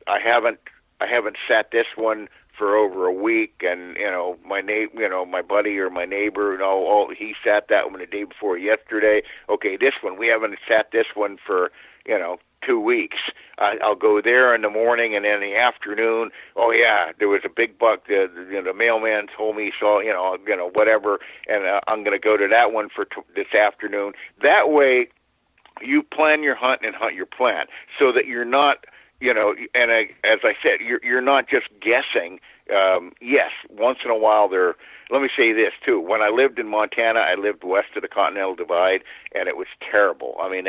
G: haven't sat this one for over a week, and my buddy or my neighbor, he sat that one the day before yesterday. Okay, this one, we haven't sat this one for 2 weeks. I'll go there in the morning, and then in the afternoon, oh yeah, there was a big buck. The mailman told me he saw, whatever, and I'm going to go to that one for this afternoon. That way, you plan your hunt and hunt your plan, so that you're not, as I said, you're not just guessing. Yes, once in a while let me say this too. When I lived in Montana, I lived west of the Continental Divide, and it was terrible. I mean,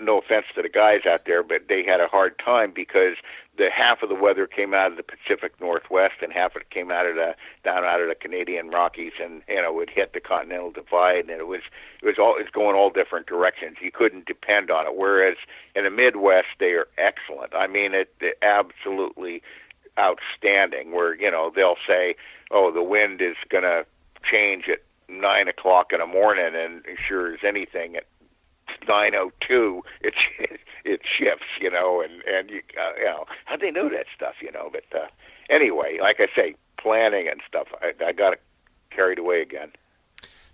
G: no offense to the guys out there, but they had a hard time because the half of the weather came out of the Pacific Northwest and half of it came down out of the Canadian Rockies, and it would hit the Continental Divide, and it was going all different directions. You couldn't depend on it. Whereas in the Midwest, they are excellent. I mean, they're absolutely outstanding. Where they'll say, oh, the wind is going to change at 9 o'clock in the morning, and sure as anything, at 9:02 it shifts, and you how'd they know that stuff, But anyway, like I say, planning and stuff. I got carried away again.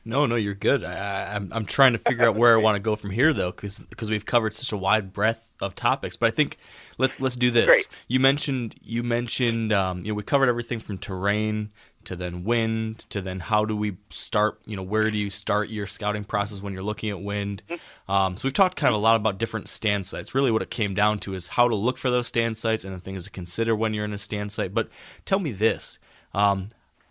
C: No, you're good. I'm trying to figure out where I want to go from here, though, because we've covered such a wide breadth of topics. But I think let's do this.
G: Great.
C: You mentioned we covered everything from terrain to then wind to then how do we start. Where do you start your scouting process when you're looking at wind? So we've talked kind of a lot about different stand sites. Really, what it came down to is how to look for those stand sites and the things to consider when you're in a stand site. But tell me this.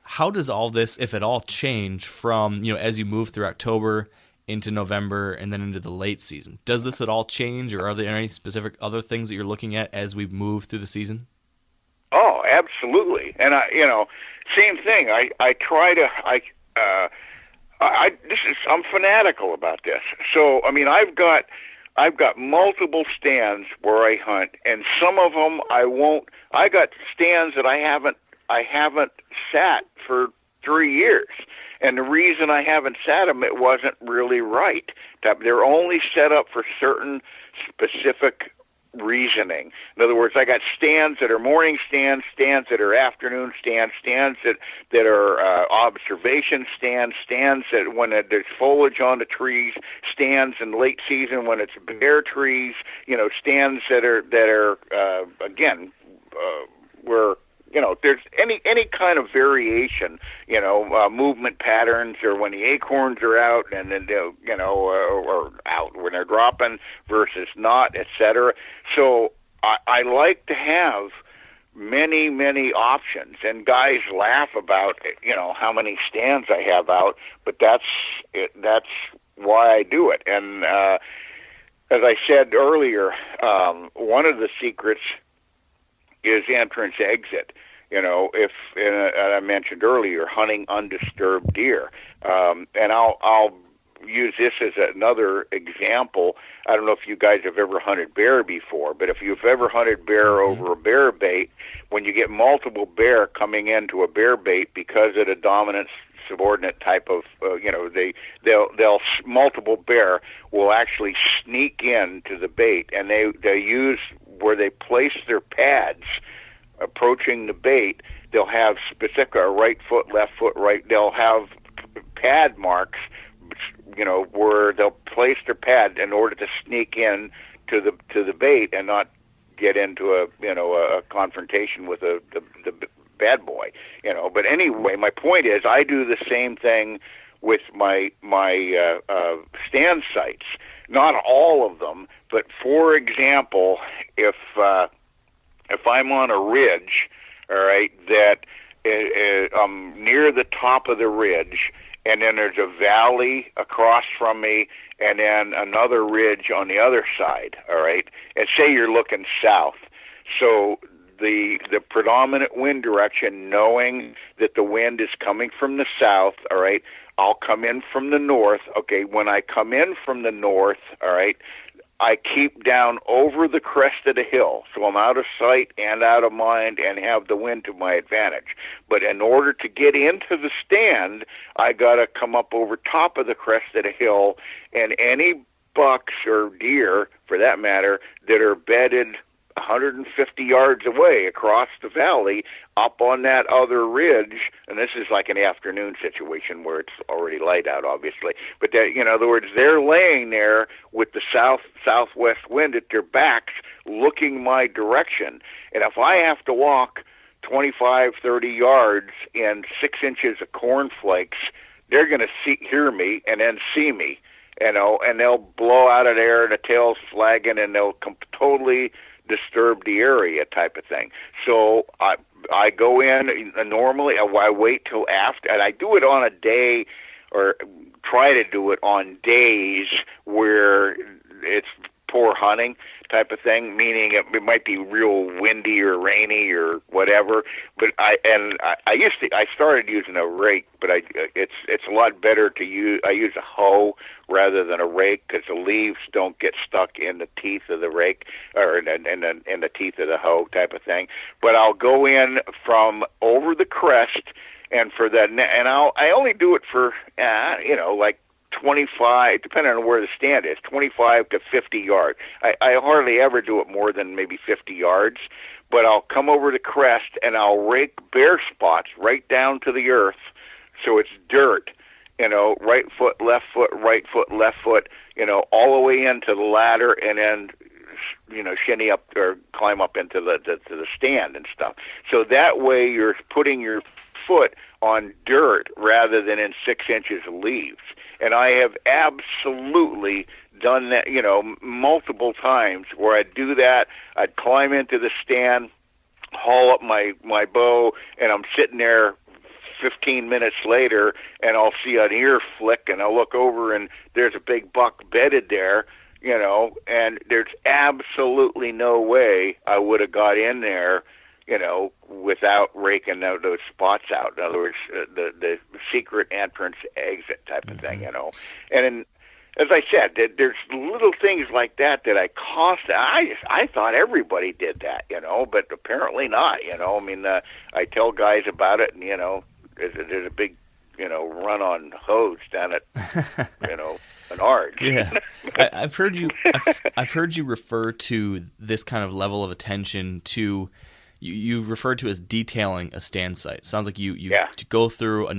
C: How does all this, if at all, change from, as you move through October into November and then into the late season? Does this at all change, or are there any specific other things that you're looking at as we move through the season?
G: Oh, absolutely. And same thing. I'm fanatical about this. So, I mean, I've got multiple stands where I hunt, and some of them I won't. I got stands that I haven't sat for 3 years. And the reason I haven't sat them, it wasn't really right. They're only set up for certain specific reasoning. In other words, I got stands that are morning stands, stands that are afternoon stands, stands that are observation stands, stands that when there's foliage on the trees, stands in late season when it's bare trees, stands that are again, where there's any kind of variation, movement patterns, or when the acorns are out and then or out when they're dropping versus not, etc. So I like to have many options, and guys laugh about how many stands I have out, but that's why I do it. And as I said earlier, one of the secrets is entrance exit. If I mentioned earlier, hunting undisturbed deer, and I'll use this as another example. I don't know if you guys have ever hunted bear before, but if you've ever hunted bear over a bear bait, when you get multiple bear coming into a bear bait because of the dominant subordinate type of, they'll multiple bear will actually sneak in to the bait, and they use where they place their pads approaching the bait. They'll have specific right foot, left foot, right. They'll have pad marks, where they'll place their pad in order to sneak in to the bait and not get into a confrontation with the bad boy. But anyway, my point is, I do the same thing with my stand sites. Not all of them, but for example, if I'm on a ridge, all right, that I'm near the top of the ridge, and then there's a valley across from me, and then another ridge on the other side, all right? And say you're looking south. So the predominant wind direction, knowing that the wind is coming from the south, all right, I'll come in from the north. Okay, when I come in from the north, all right, I keep down over the crest of the hill, so I'm out of sight and out of mind and have the wind to my advantage. But in order to get into the stand, I got to come up over top of the crest of the hill, and any bucks or deer, for that matter, that are bedded 150 yards away across the valley up on that other ridge, and this is like an afternoon situation where it's already light out, obviously, but that, in other words, they're laying there with the southwest wind at their backs looking my direction, and if I have to walk 25, 30 yards in 6 inches of cornflakes, they're going to hear me and then see me, and they'll blow out of there and the tail's flagging, and they'll totally disturb the area type of thing. So I go in normally. I wait till after, and I do it on a day, or try to do it on days where it's poor hunting type of thing, meaning it might be real windy or rainy or whatever. But I started using a rake, but it's a lot better to use. I use a hoe rather than a rake because the leaves don't get stuck in the teeth of the rake or in the teeth of the hoe type of thing. But I'll go in from over the crest, and for that, and I only do it for like 25, depending on where the stand is, 25 to 50 yards. I hardly ever do it more than maybe 50 yards, but I'll come over the crest and I'll rake bare spots right down to the earth, so it's dirt, right foot, left foot, right foot, left foot, all the way into the ladder, and then shinny up or climb up into the stand and stuff. So that way you're putting your foot on dirt rather than in 6 inches of leaves. And I have absolutely done that, multiple times where I'd do that. I'd climb into the stand, haul up my bow, and I'm sitting there 15 minutes later, and I'll see an ear flick, and I'll look over, and there's a big buck bedded there, and there's absolutely no way I would have got in there, without raking those spots out. In other words, the secret entrance, exit type of thing, And as I said, there's little things like that I I thought everybody did that, but apparently not, I tell guys about it, and, there's a big, run on hose down at, Menards.
C: Yeah. I've heard you refer to this kind of level of attention to, you referred to as detailing a stand site. Sounds like you go through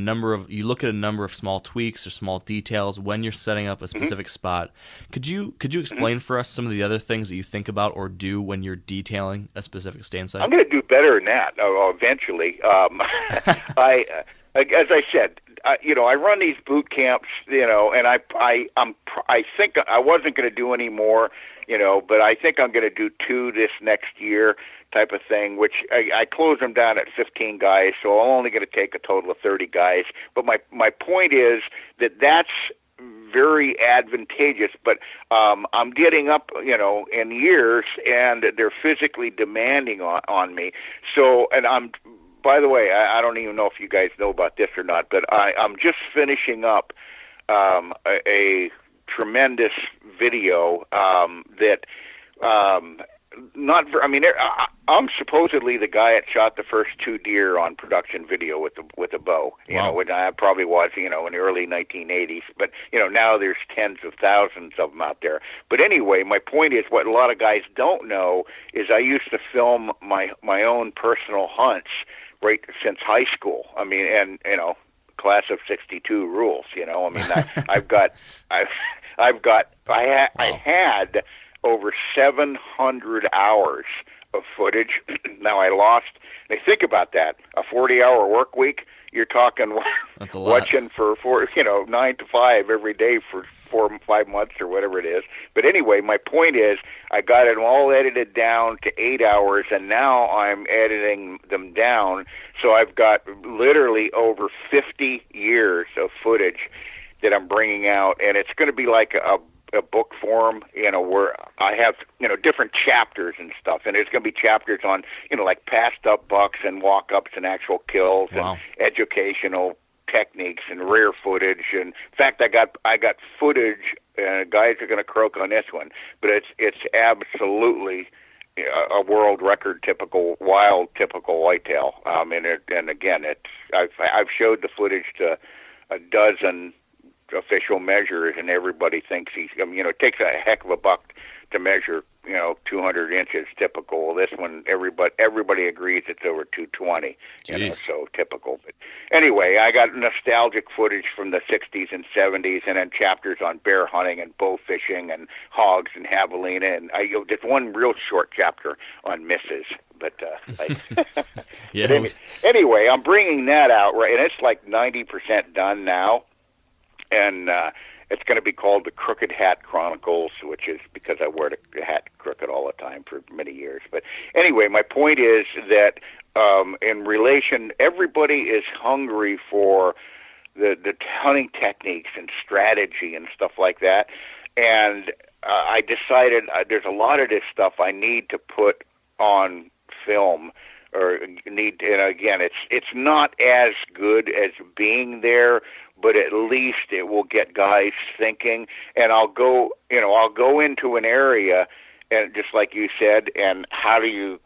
C: you look at a number of small tweaks or small details when you're setting up a specific spot. Could you explain for us some of the other things that you think about or do when you're detailing a specific stand site?
G: I'm going to do better than that eventually. As I said, I run these boot camps, and I think I wasn't going to do any more, but I think I'm going to do 2 this next year type of thing, which I close them down at 15 guys, so I'm only going to take a total of 30 guys. But my point is that's very advantageous, but I'm getting up, in years, and they're physically demanding on me. So, and by the way, I don't even know if you guys know about this or not, but I'm just finishing up a tremendous video that not for. I mean, I'm supposedly the guy that shot the first 2 deer on production video with a bow. You
C: Wow.
G: know, when I probably was, in the early 1980s. But now there's tens of thousands of them out there. But anyway, my point is, what a lot of guys don't know is I used to film my own personal hunts right since high school. I mean, and class of '62 rules. I mean, I had over 700 hours of footage. Now I lost. Now think about that. A 40-hour work week. You're talking
C: That's a lot.
G: watching for 9 to 5 every day for 4 or 5 months or whatever it is. But anyway, my point is, I got it all edited down to 8 hours, and now I'm editing them down. So I've got literally over 50 years of footage that I'm bringing out, and it's going to be like a book form, where I have, different chapters and stuff. And there's going to be chapters on, like passed up bucks and walk-ups and actual kills.
C: Wow.
G: And educational techniques and rare footage. And in fact, I got footage, guys are going to croak on this one, but it's absolutely a world record wild typical whitetail. And again, I've showed the footage to a dozen official measures, and everybody thinks it takes a heck of a buck to measure 200 inches typical. This one, everybody agrees it's over 220. So typical. But anyway, I got nostalgic footage from the 60s and 70s, and then chapters on bear hunting and bow fishing and hogs and javelina, and just one real short chapter on misses. But
C: Yeah.
G: Anyway, I'm bringing that out, right, and it's like 90% done now. And it's going to be called the Crooked Hat Chronicles, which is because I wear the hat crooked all the time for many years. But anyway, my point is that in relation, everybody is hungry for the hunting techniques and strategy and stuff like that. And I decided there's a lot of this stuff I need to put on film. And again, it's not as good as being there, but at least it will get guys thinking. And I'll go into an area, and just like you said, and how do you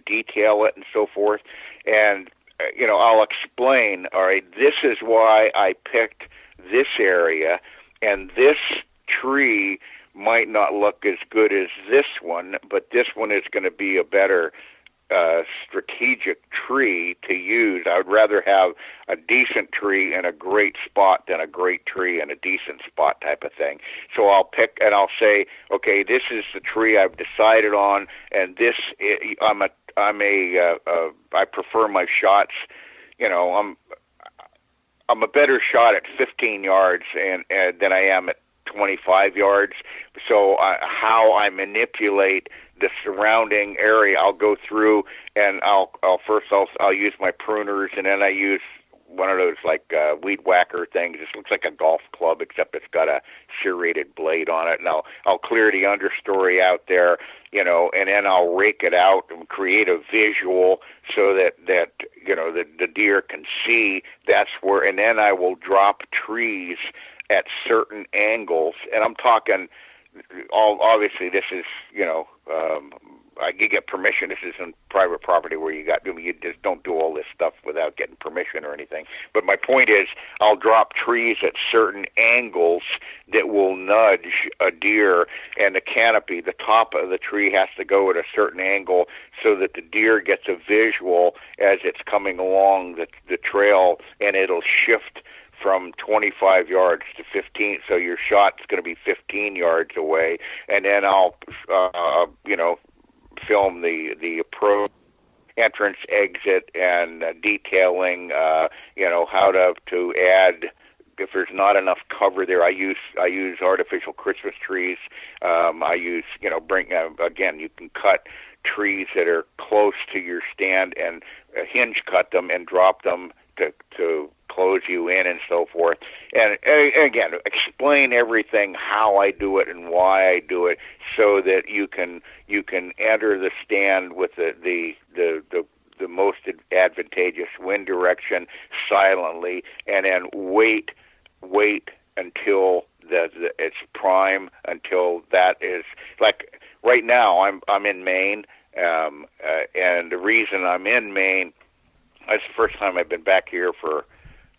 G: detail it and so forth, and I'll explain. All right, this is why I picked this area, and this tree might not look as good as this one, but this one is going to be a better strategic tree to use. I would rather have a decent tree in a great spot than a great tree in a decent spot type of thing. So I'll pick and I'll say, okay, this is the tree I've decided on, and this I prefer my shots. I'm a better shot at 15 yards and than I am at 25 yards. So how I manipulate the surrounding area, I'll go through and I'll use my pruners, and then I use one of those like weed whacker things. It looks like a golf club, except it's got a serrated blade on it. And I'll clear the understory out there, and then I'll rake it out and create a visual so that the deer can see that's where. And then I will drop trees at certain angles, and I'm talking. Obviously, this is I get permission. This isn't private property where you just don't do all this stuff without getting permission or anything. But my point is, I'll drop trees at certain angles that will nudge a deer, and the canopy, the top of the tree has to go at a certain angle so that the deer gets a visual as it's coming along the trail, and it'll shift from 25 yards to 15, so your shot's going to be 15 yards away, and then I'll, film the approach, entrance, exit, and detailing. How to add. If there's not enough cover there, I use artificial Christmas trees. I use again, you can cut trees that are close to your stand and hinge cut them and drop them to close you in and so forth. And again, explain everything, how I do it and why I do it, so that you can enter the stand with the most advantageous wind direction silently, and then wait until it's prime, until that is like right now I'm in Maine, and the reason I'm in Maine, it's the first time I've been back here for,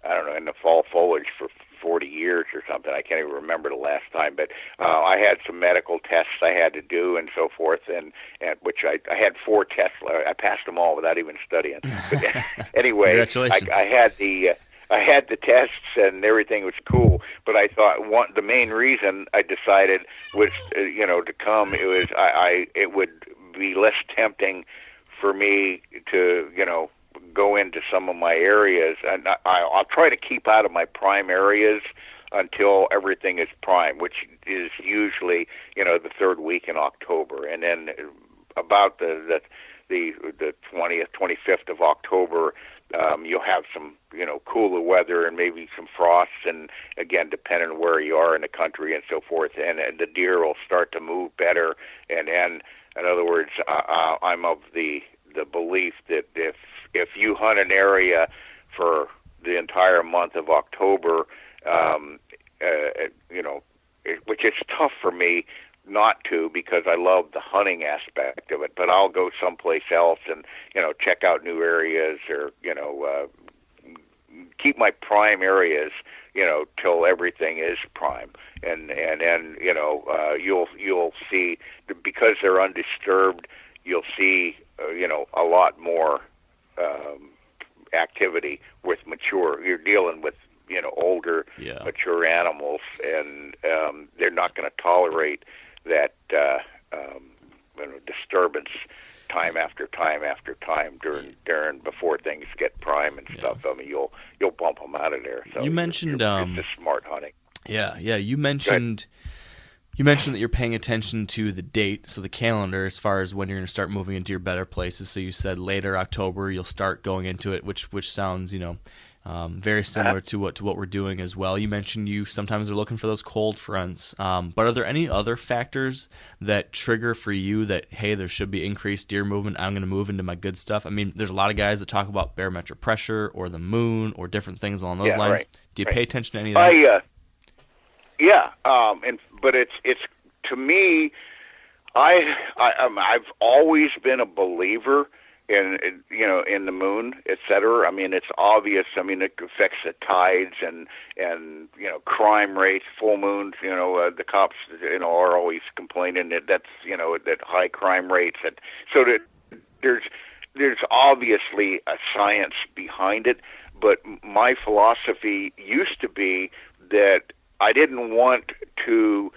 G: I don't know, in the fall foliage for 40 years or something. I can't even remember the last time, but I had some medical tests I had to do and so forth, and which I had 4 tests. I passed them all without even studying. But anyway,
C: Congratulations.
G: I had the tests and everything was cool, but I thought the main reason I decided was to come. It would be less tempting for me to go into some of my areas, and I'll try to keep out of my prime areas until everything is prime, which is usually the 3rd week in October, and then about the 20th, 25th of October, you'll have some cooler weather and maybe some frosts, and again, depending on where you are in the country and so forth, and the deer will start to move better, and in other words, I'm of the belief that if you hunt an area for the entire month of October, which is tough for me not to, because I love the hunting aspect of it, but I'll go someplace else and check out new areas, or keep my prime areas till everything is prime, and then you'll see, because they're undisturbed, you'll see a lot more activity with mature. You're dealing with older, mature animals, and they're not going to tolerate that disturbance time after time after time during before things get prime and stuff. I mean, you'll bump them out of there. So
C: you mentioned
G: it's just smart hunting.
C: Yeah. You mentioned that you're paying attention to the date, so the calendar, as far as when you're going to start moving into your better places. So you said later October you'll start going into it, which sounds very similar to what we're doing as well. You mentioned you sometimes are looking for those cold fronts, but are there any other factors that trigger for you that, hey, there should be increased deer movement, I'm going to move into my good stuff? I mean, there's a lot of guys that talk about barometric pressure or the moon or different things along those lines.
G: Right,
C: Do you pay attention to any of that?
G: But it's to me, I've always been a believer in the moon, etc. I mean, it's obvious. I mean, it affects the tides and crime rates, full moons. The cops are always complaining that high crime rates. So that there's obviously a science behind it. But my philosophy used to be that I didn't want to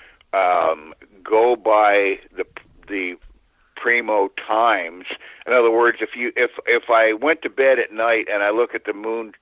G: go by the primo times. In other words, if I went to bed at night and I look at the moon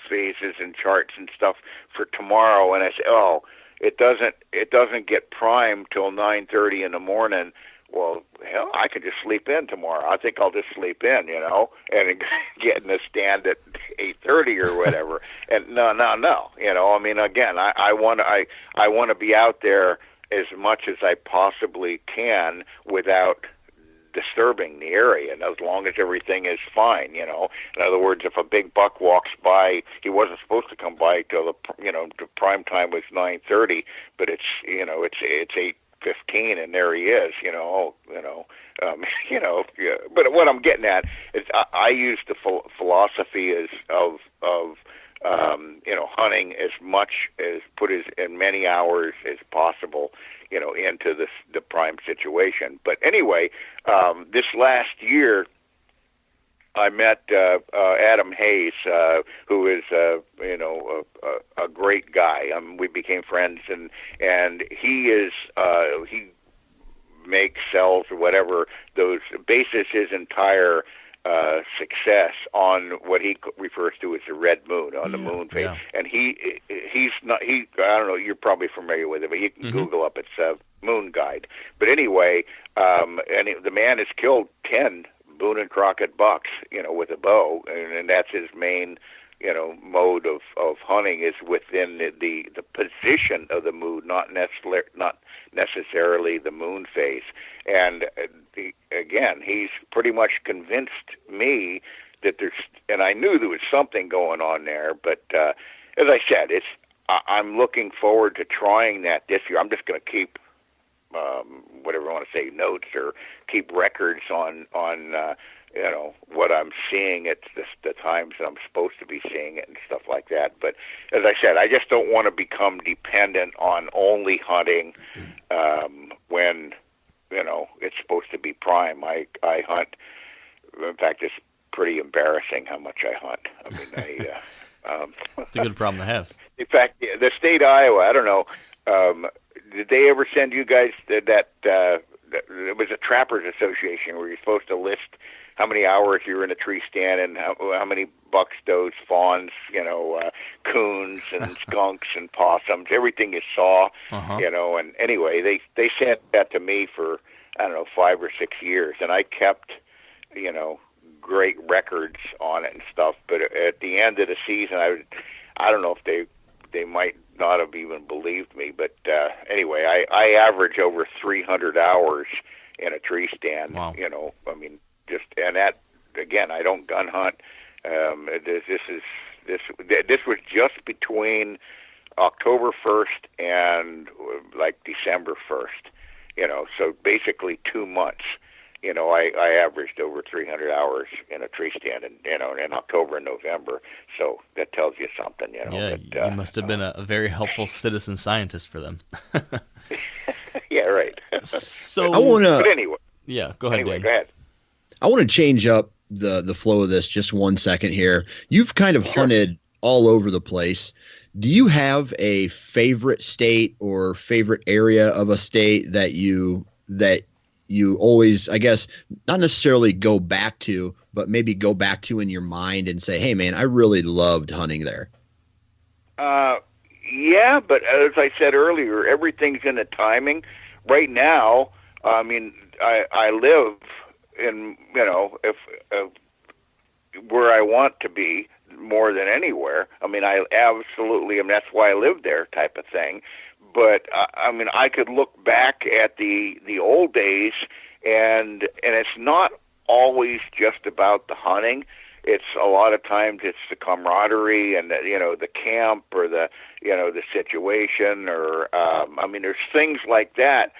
G: phases and charts and stuff for tomorrow, and I say, oh, it doesn't get prime till 9:30 in the morning. Well, hell, I could just sleep in tomorrow. I think I'll just sleep in, and get in the stand at 8:30 or whatever. And no. I mean, again, I want to be out there as much as I possibly can without disturbing the area, and as long as everything is fine, In other words, if a big buck walks by, he wasn't supposed to come by till the prime time was 9:30, but it's 8:15, and there he is, But what I'm getting at is I use the philosophy of hunting as much as put as many hours as possible, into the prime situation. But anyway, this last year, I met Adam Hayes, who is a great guy. We became friends, and he makes, sells, or whatever, those bases his entire success on what he refers to as the red moon, on the moon phase. Yeah. And he's not, I don't know, you're probably familiar with it, but you can Google up, it's Moon Guide. But anyway, the man has killed 10 Boone and Crockett bucks, with a bow, and that's his main, mode of hunting, is within the position of the moon, not necessarily the moon phase. And again, he's pretty much convinced me that and I knew there was something going on there, but as I said, I'm looking forward to trying that this year. I'm just going to keep whatever you want to say, notes or keep records on what I'm seeing at the times that I'm supposed to be seeing it and stuff like that. But as I said, I just don't want to become dependent on only hunting when it's supposed to be prime. I hunt. In fact, it's pretty embarrassing how much I hunt. I mean,
C: It's a good problem to have.
G: In fact, the state of Iowa, I don't know, did they ever send you guys that it was a Trappers Association where you're supposed to list how many hours you were in a tree stand and how many bucks, does, fawns, coons and skunks and possums, everything you saw, and anyway, they sent that to me for, I don't know, 5 or 6 years, and I kept, great records on it and stuff, but at the end of the season, I don't know if they might not have even believed me, but anyway, I average over 300 hours in a tree stand.
C: Wow.
G: And that, again, I don't gun hunt. This was just between October 1st and like December 1st. So basically 2 months. I averaged over 300 hours in a tree stand in October and November. So that tells you something,
C: Yeah,
G: but,
C: you must have been a very helpful citizen scientist for them.
G: Yeah, right.
C: So
D: I want
G: But
D: to.
G: anyway.
C: Yeah, go ahead,
G: Anyway,
C: Dan.
G: go ahead.
D: I want to change up the flow of this just 1 second here. You've kind of hunted all over the place. Do you have a favorite state or favorite area of a state that you always, I guess, not necessarily go back to, but maybe go back to in your mind and say, hey, man, I really loved hunting there?
G: Yeah, but as I said earlier, everything's in the timing. Right now, I live in, if where I want to be more than anywhere. I absolutely, that's why I live there type of thing. But I could look back at the old days, and it's not always just about the hunting. It's a lot of times it's the camaraderie and the camp or the situation or there's things like that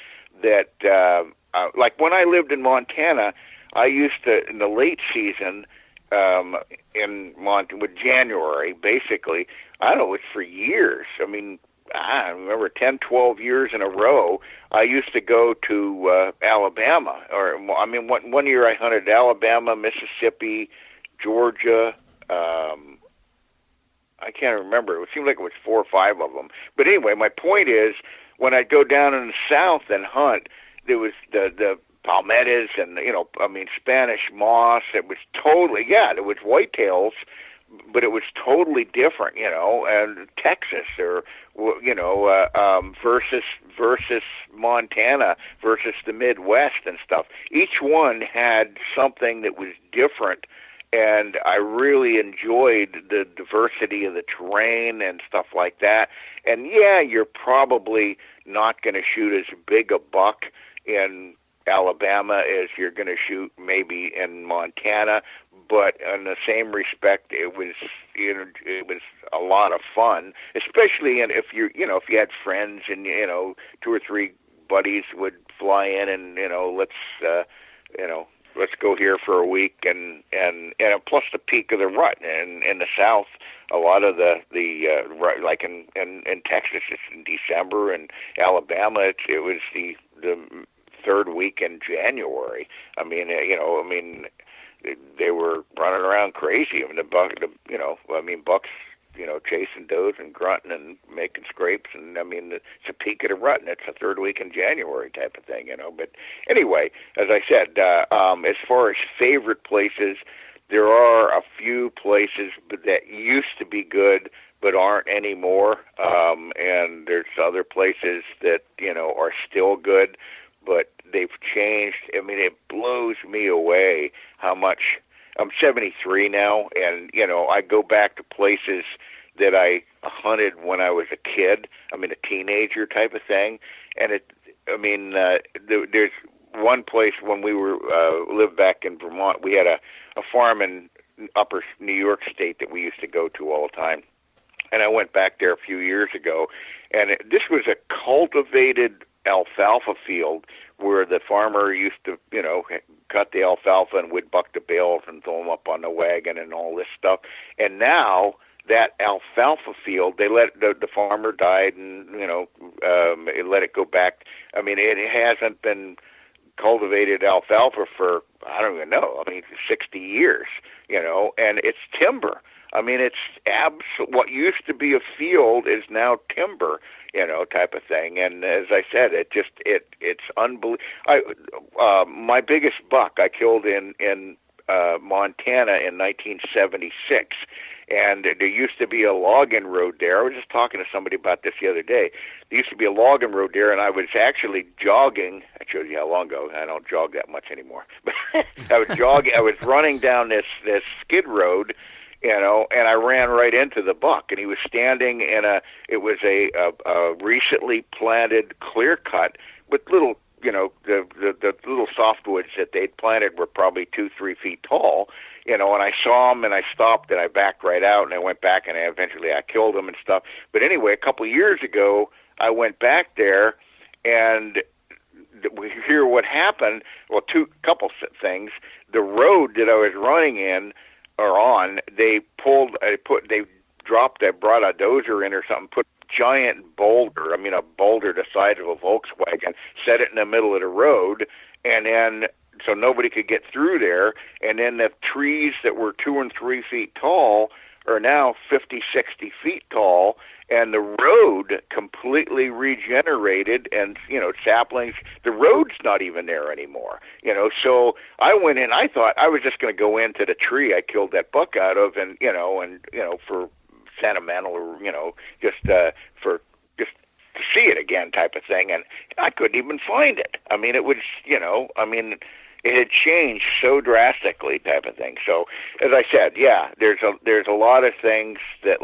G: like when I lived in Montana, I used to, in the late season with January, basically, I don't know, it's for years. I remember 10, 12 years in a row, I used to go to Alabama. One year I hunted Alabama, Mississippi, Georgia. I can't remember. It seemed like it was 4 or 5 of them. But anyway, my point is, when I go down in the south and hunt, there was the palmettos and, Spanish moss. It was totally, it was whitetails, but it was totally different, and Texas or, versus Montana versus the Midwest and stuff. Each one had something that was different, and I really enjoyed the diversity of the terrain and stuff like that. And yeah, you're probably not going to shoot as big a buck in Alabama as you're going to shoot maybe in Montana, but in the same respect, it was a lot of fun, especially if if you had friends and 2 or 3 buddies would fly in and let's go here for a week and plus the peak of the rut and in the south, a lot of the like in Texas it's in December, and Alabama it was the 3rd week in January. They were running around crazy. Bucks, chasing does and grunting and making scrapes, and it's a peak of the rut, and it's the 3rd week in January type of thing, But anyway, as I said, as far as favorite places, there are a few places that used to be good but aren't anymore, and there's other places that are still good, but they've changed. It blows me away how much. I'm 73 now, and I go back to places that I hunted when I was a kid. A teenager type of thing, and there's one place when we lived back in Vermont. We had a farm in Upper New York State that we used to go to all the time, and I went back there a few years ago, and this was a cultivated alfalfa field where the farmer used to, cut the alfalfa and would buck the bales and throw them up on the wagon and all this stuff. And now that alfalfa field, they let the farmer died and, let it go back. I mean, it hasn't been cultivated alfalfa for, I don't even know, 60 years, and it's timber. I mean, it's what used to be a field is now timber, type of thing. And as I said, it's unbelievable. My biggest buck I killed in Montana in 1976. And there used to be a logging road there. I was just talking to somebody about this the other day. There used to be a logging road there, and I was actually jogging. I showed you how long ago. I don't jog that much anymore. But I was jogging. I was running down this skid road, and I ran right into the buck. And he was standing in it was a recently planted clear cut with little, the little softwoods that they'd planted were probably 2-3 feet tall. And I saw him, and I stopped, and I backed right out, and I went back, and eventually I killed him and stuff. But anyway, a couple of years ago, I went back there, and we hear what happened. Well, couple things. The road that I was running in or on, they brought a dozer in or something, put a giant boulder, a boulder the size of a Volkswagen, set it in the middle of the road, and then so nobody could get through there. And then the trees that were 2 and 3 feet tall are now 50, 60 feet tall, and the road completely regenerated, and, saplings, the road's not even there anymore, so I went in, I thought I was just going to go into the tree I killed that buck out of, and, for sentimental, or, just for just to see it again type of thing, and I couldn't even find it. It was, it had changed so drastically type of thing. So, as I said, yeah, there's a lot of things that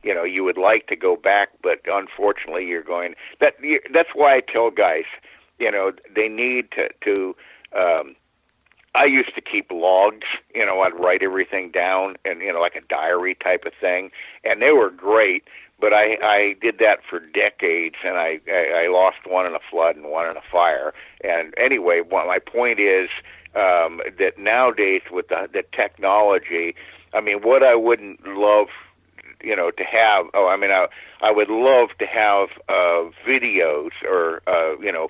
G: you would like to go back, but unfortunately that's why I tell guys, they need to I used to keep logs, I'd write everything down and, like a diary type of thing, and they were great. But I did that for decades, and I lost one in a flood and one in a fire. And anyway, my point is that nowadays with the technology, what I wouldn't love, to have, I would love to have videos or,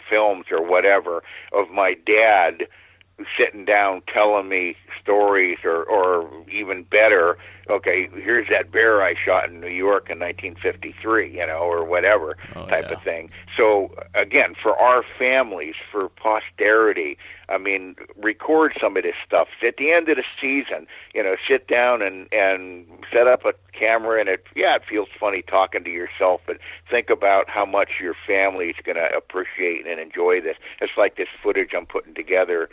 G: films or whatever of my dad sitting down telling me stories, or even better, okay, here's that bear I shot in New York in 1953, or whatever type of thing. So again, for our families, for posterity, record some of this stuff. At the end of the season, sit down and set up a camera, and it feels funny talking to yourself, but think about how much your family's going to appreciate and enjoy this. It's like this footage I'm putting together,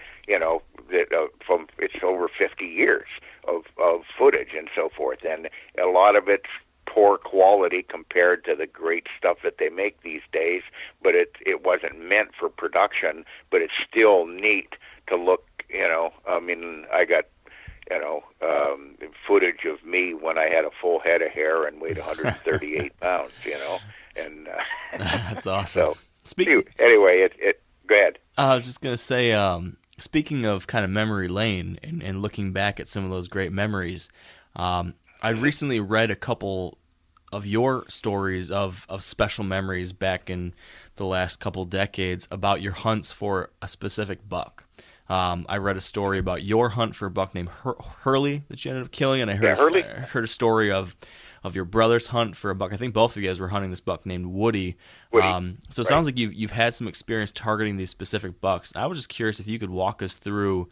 G: that from it's over 50 years of footage and so forth, and a lot of it's poor quality compared to the great stuff that they make these days, but it wasn't meant for production, but it's still neat to look, I got, footage of me when I had a full head of hair and weighed 138 pounds, and
C: that's awesome.
G: So, anyway, go ahead.
C: I was just going to say, speaking of kind of memory lane and looking back at some of those great memories, I recently read a couple of your stories of special memories back in the last couple decades about your hunts for a specific buck. I read a story about your hunt for a buck named Hurley that you ended up killing, and I heard a story of your brother's hunt for a buck. I think both of you guys were hunting this buck named Woody. So it sounds like you've had some experience targeting these specific bucks. I was just curious if you could walk us through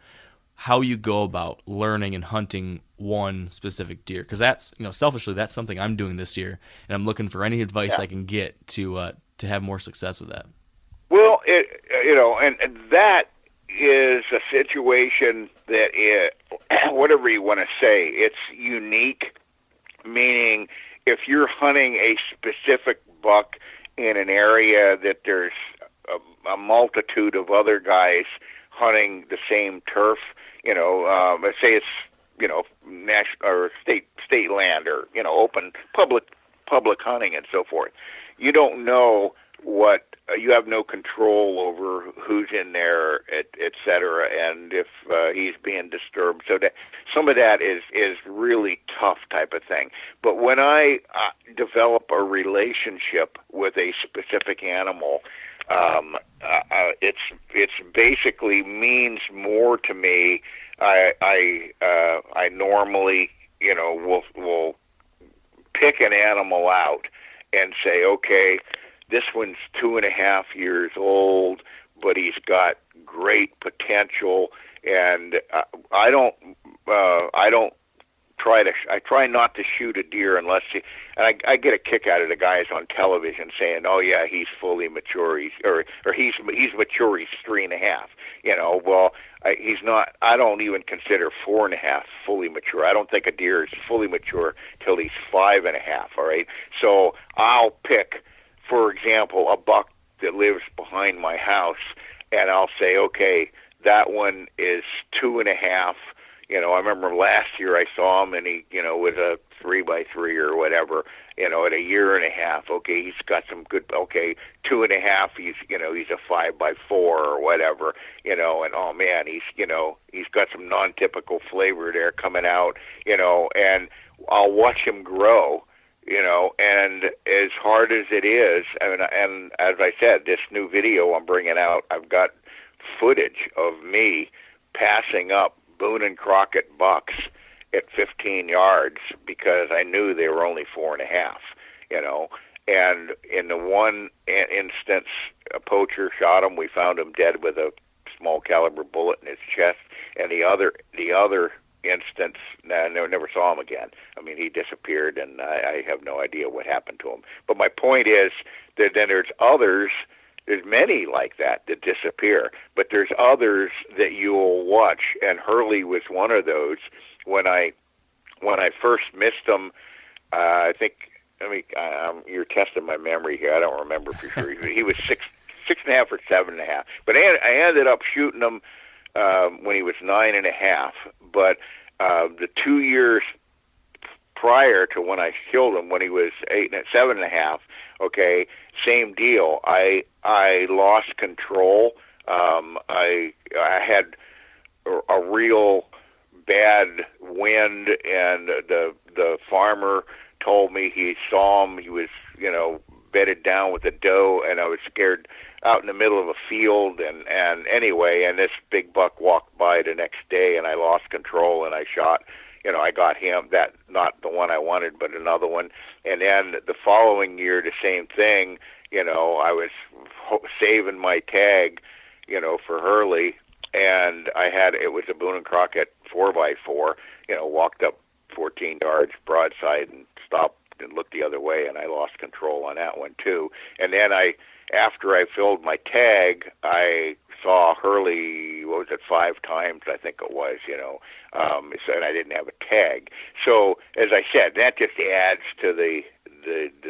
C: how you go about learning and hunting one specific deer, because that's, selfishly, that's something I'm doing this year, and I'm looking for any advice I can get to have more success with that.
G: Well, and that is a situation that whatever you want to say, it's unique. Meaning, if you're hunting a specific buck in an area that there's a multitude of other guys hunting the same turf, let's say it's, national or state land, or, open public hunting and so forth. You don't know you have no control over who's in there, et cetera, and if he's being disturbed. So that some of that is really tough type of thing. But when I develop a relationship with a specific animal, it's basically means more to me. I normally, will pick an animal out and say, okay, this one's 2.5 years old, but he's got great potential, and I try not to shoot a deer unless and I get a kick out of the guys on television saying, oh yeah, he's fully mature, he's mature, he's 3.5. Well, he's not. I don't even consider 4.5 fully mature. I don't think a deer is fully mature till he's 5.5. All right, so I'll pick, for example, a buck that lives behind my house, and I'll say, okay, that one is 2.5. I remember last year I saw him, and he, was a 3x3 or whatever, at 1.5 years. Okay, he's got some good. Okay, 2.5. He's a 5x4 or whatever. And oh man, he's got some non-typical flavor there coming out. And I'll watch him grow. And as hard as it is, and as I said, this new video I'm bringing out, I've got footage of me passing up Boone and Crockett bucks at 15 yards because I knew they were only 4.5, and in the one instance, a poacher shot him. We found him dead with a small caliber bullet in his chest, and the other instance, I never saw him again. I mean, he disappeared, and I have no idea what happened to him. But my point is that then there's others. There's many like that disappear, but there's others that you'll watch, and Hurley was one of those. When I first missed him, I think. You're testing my memory here. I don't remember for sure. He was 6.5 or 7.5, but I ended up shooting him when he was 9.5. But the 2 years prior to when I killed him, when he was 7.5, okay, same deal. I lost control. I had a real bad wind, and the farmer told me he saw him. He was bedded down with a doe, and I was scared out in the middle of a field, and anyway, and this big buck walked by the next day, and I lost control, and I shot. I got him, that not the one I wanted, but another one. And then the following year, the same thing. I was saving my tag, for Hurley, and it was a Boone and Crockett 4x4. Walked up 14 yards broadside and stopped and looked the other way, and I lost control on that one too. And then after I filled my tag, I saw Hurley, 5 times, I think it was, and I didn't have a tag. So, as I said, that just adds to the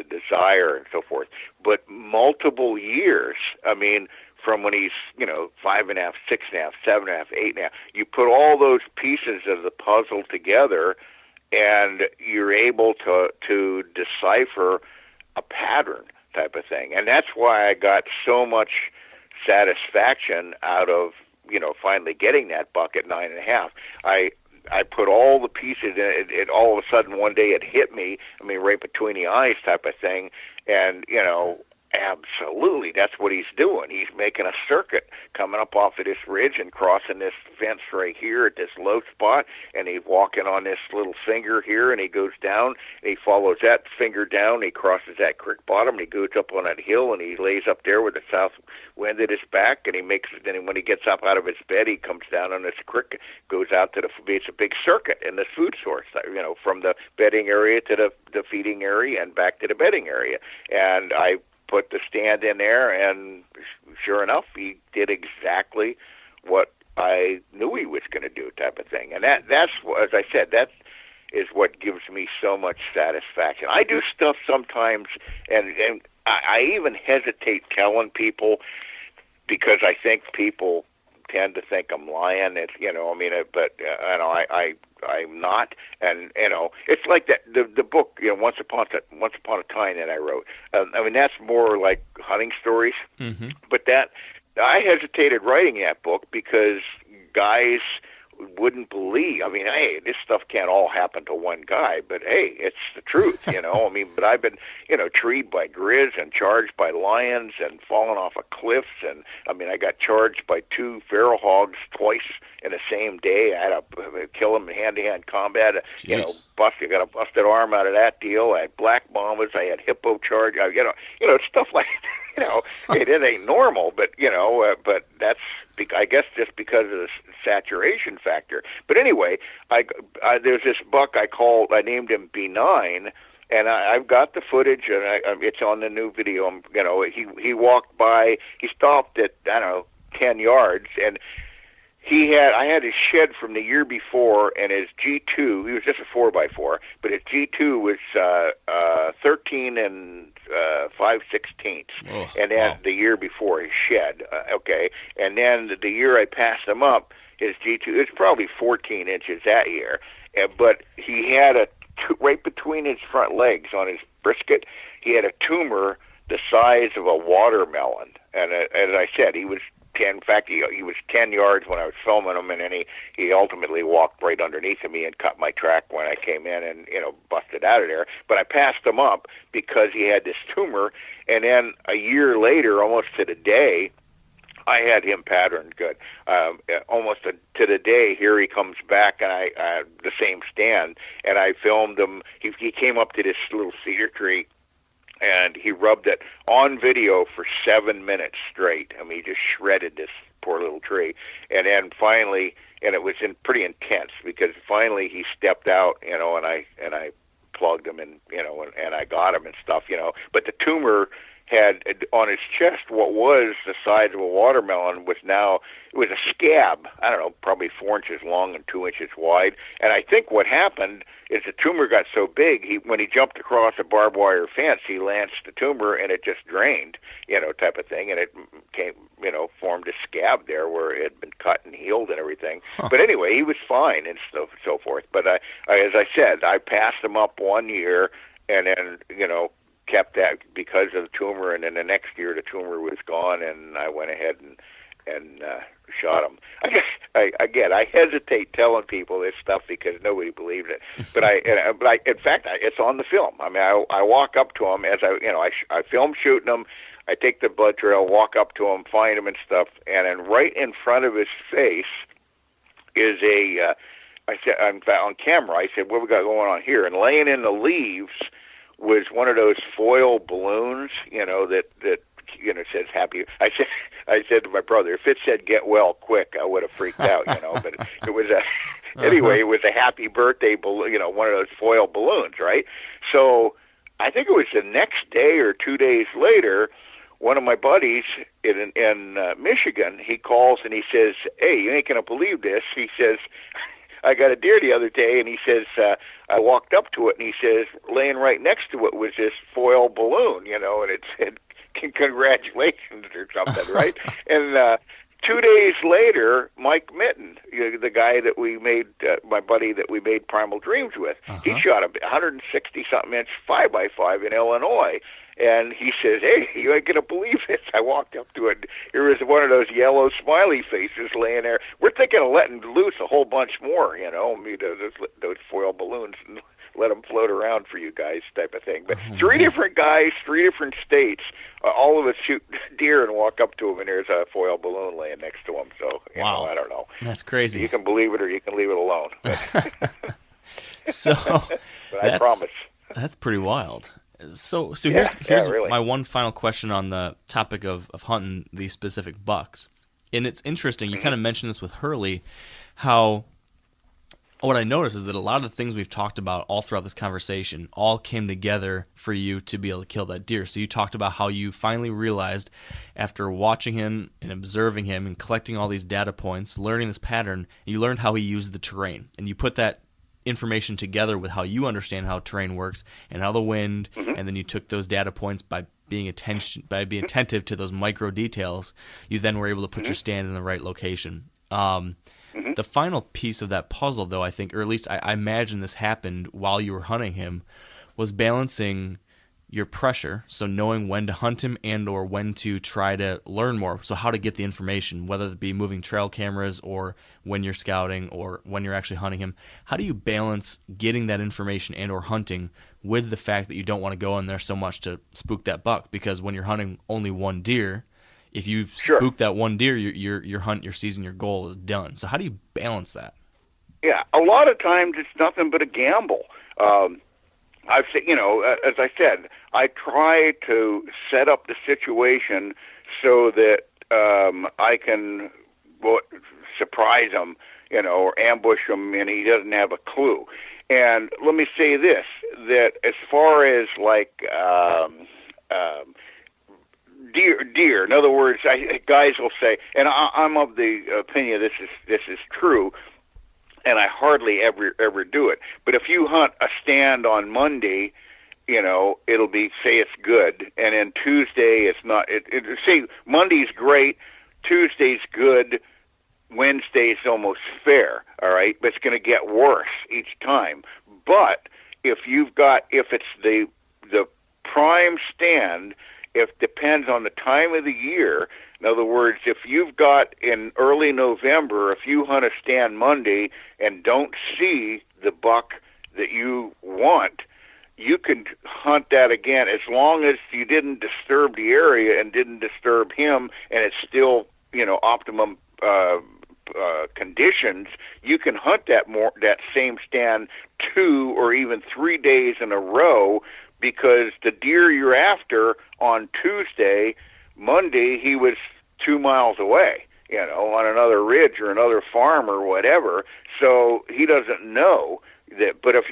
G: desire and so forth. But multiple years, from when he's, 5.5, 6.5, 7.5, 8.5, you put all those pieces of the puzzle together, and you're able to decipher a pattern type of thing. And that's why I got so much satisfaction out of, finally getting that buck at 9.5. I put all the pieces in it. All of a sudden one day it hit me, right between the eyes type of thing. And, absolutely, that's what he's doing. He's making a circuit coming up off of this ridge and crossing this fence right here at this low spot, and he's walking on this little finger here, and he goes down, and he follows that finger down, and he crosses that creek bottom, and he goes up on that hill, and he lays up there with the south wind at his back, and then when he gets up out of his bed, he comes down on this creek, goes out to it's a big circuit in this food source, from the bedding area to the feeding area and back to the bedding area. And I put the stand in there, and sure enough, he did exactly what I knew he was going to do, type of thing. And that's, as I said, that is what gives me so much satisfaction. I do stuff sometimes, and I even hesitate telling people because I think people tend to think I'm lying. It's, but I I'm not. And it's like that the book, Once Upon a Time that I wrote. I mean, that's more like hunting stories.
C: Mm-hmm.
G: But that I hesitated writing that book because guys wouldn't believe. I mean, hey, this stuff can't all happen to one guy, but hey, it's the truth, I mean, but I've been, treed by grizz and charged by lions and fallen off of cliffs, and I mean, I got charged by 2 feral hogs twice in the same day. I had to kill them in hand-to-hand combat.
C: Jeez.
G: I got a busted arm out of that deal. I had black bombers. I had hippo charge. Stuff like it ain't normal, but but that's, I guess, just because of the saturation factor. But anyway, there's this buck I named him B9, and I've got the footage, and it's on the new video. He walked by, he stopped at 10 yards, and I had his shed from the year before, and his G2, he was just a 4x4, but his G2 was 13 and 5/16, and then the year before his shed, okay, and then the year I passed him up, his G2, it was probably 14 inches that year, but he had right between his front legs on his brisket, he had a tumor the size of a watermelon, and as I said, he was 10. In fact, he was 10 yards when I was filming him, and then he ultimately walked right underneath of me and cut my track when I came in and, busted out of there. But I passed him up because he had this tumor, and then a year later, almost to the day, I had him patterned good. Almost to the day, here he comes back, and I the same stand, and I filmed him. He came up to this little cedar tree, and he rubbed it on video for 7 minutes straight. I mean, he just shredded this poor little tree. And then finally, and it was pretty intense, because finally he stepped out, and I plugged him, and and I got him and stuff, But the tumor had on his chest what was the size of a watermelon was now, it was a scab, I don't know, probably 4 inches long and 2 inches wide. And I think what happened is the tumor got so big, when he jumped across a barbed wire fence, he lanced the tumor and it just drained, type of thing. And it came, formed a scab there where it had been cut and healed and everything. Huh. But anyway, he was fine and so forth. But as I said, I passed him up 1 year, and then, kept that because of the tumor, and then the next year the tumor was gone, and I went ahead and shot him. I guess I hesitate telling people this stuff because nobody believes it, but in fact, it's on the film. I mean, I walk up to him as I film shooting him. I take the blood trail, walk up to him, find him and stuff, and then right in front of his face is I said on camera. I said, "What we got going on here?" And laying in the leaves was one of those foil balloons, that says happy. I said to my brother, if it said "get well quick," I would have freaked out, But it was anyway. It was a happy birthday balloon, one of those foil balloons, right? So I think it was the next day or 2 days later, one of my buddies in Michigan, he calls and he says, "Hey, you ain't gonna believe this." He says, "I got a deer the other day," and he says, I walked up to it, and he says, laying right next to it was this foil balloon, and it said, "Congratulations," or something, right? And 2 days later, Mike Mitten, the guy that we made, my buddy that we made Primal Dreams with, he shot a 160-something inch 5x5 in Illinois. And he says, "Hey, you ain't gonna believe this." I walked up to it. Here was one of those yellow smiley faces laying there. We're thinking of letting loose a whole bunch more, those foil balloons, and let them float around for you guys, type of thing. But 3 different guys, 3 different states, all of us shoot deer and walk up to them, and there's a foil balloon laying next to them. So, I don't know.
C: That's crazy.
G: You can believe it or you can leave it alone. But I promise.
C: That's pretty wild. So here's really my one final question on the topic of hunting these specific bucks. And it's interesting, you kind of mentioned this with Hurley, how what I noticed is that a lot of the things we've talked about all throughout this conversation all came together for you to be able to kill that deer. So you talked about how you finally realized, after watching him and observing him and collecting all these data points, learning this pattern, you learned how he used the terrain. And you put that information together with how you understand how terrain works and how the wind, and then you took those data points by being attentive to those micro details. You then were able to put your stand in the right location. The final piece of that puzzle, though, I think, or at least I imagine this happened while you were hunting him, was balancing your pressure, so knowing when to hunt him and or when to try to learn more, so how to get the information, whether it be moving trail cameras or when you're scouting or when you're actually hunting him. How do you balance getting that information and or hunting with the fact that you don't want to go in there so much to spook that buck? Because when you're hunting only one deer, if you spook that one deer, your hunt, your season, your goal is done. So how do you balance that?
G: Yeah, a lot of times it's nothing but a gamble. I've said, as I said, I try to set up the situation so that I can surprise him, or ambush him, and he doesn't have a clue. And let me say this: that as far as like deer, in other words, guys will say, and I'm of the opinion this is true. And I hardly ever do it. But if you hunt a stand on Monday, it'll be, say it's good, and then Tuesday it's not. Say Monday's great, Tuesday's good, Wednesday's almost fair. All right, but it's going to get worse each time. But if it's the prime stand, it depends on the time of the year. In other words, if you've got in early November, if you hunt a stand Monday and don't see the buck that you want, you can hunt that again as long as you didn't disturb the area and didn't disturb him, and it's still, optimum conditions. You can hunt that same stand 2 or even 3 days in a row, because the deer you're after on Tuesday, Monday, he was 2 miles away, on another ridge or another farm or whatever. So he doesn't know that. But if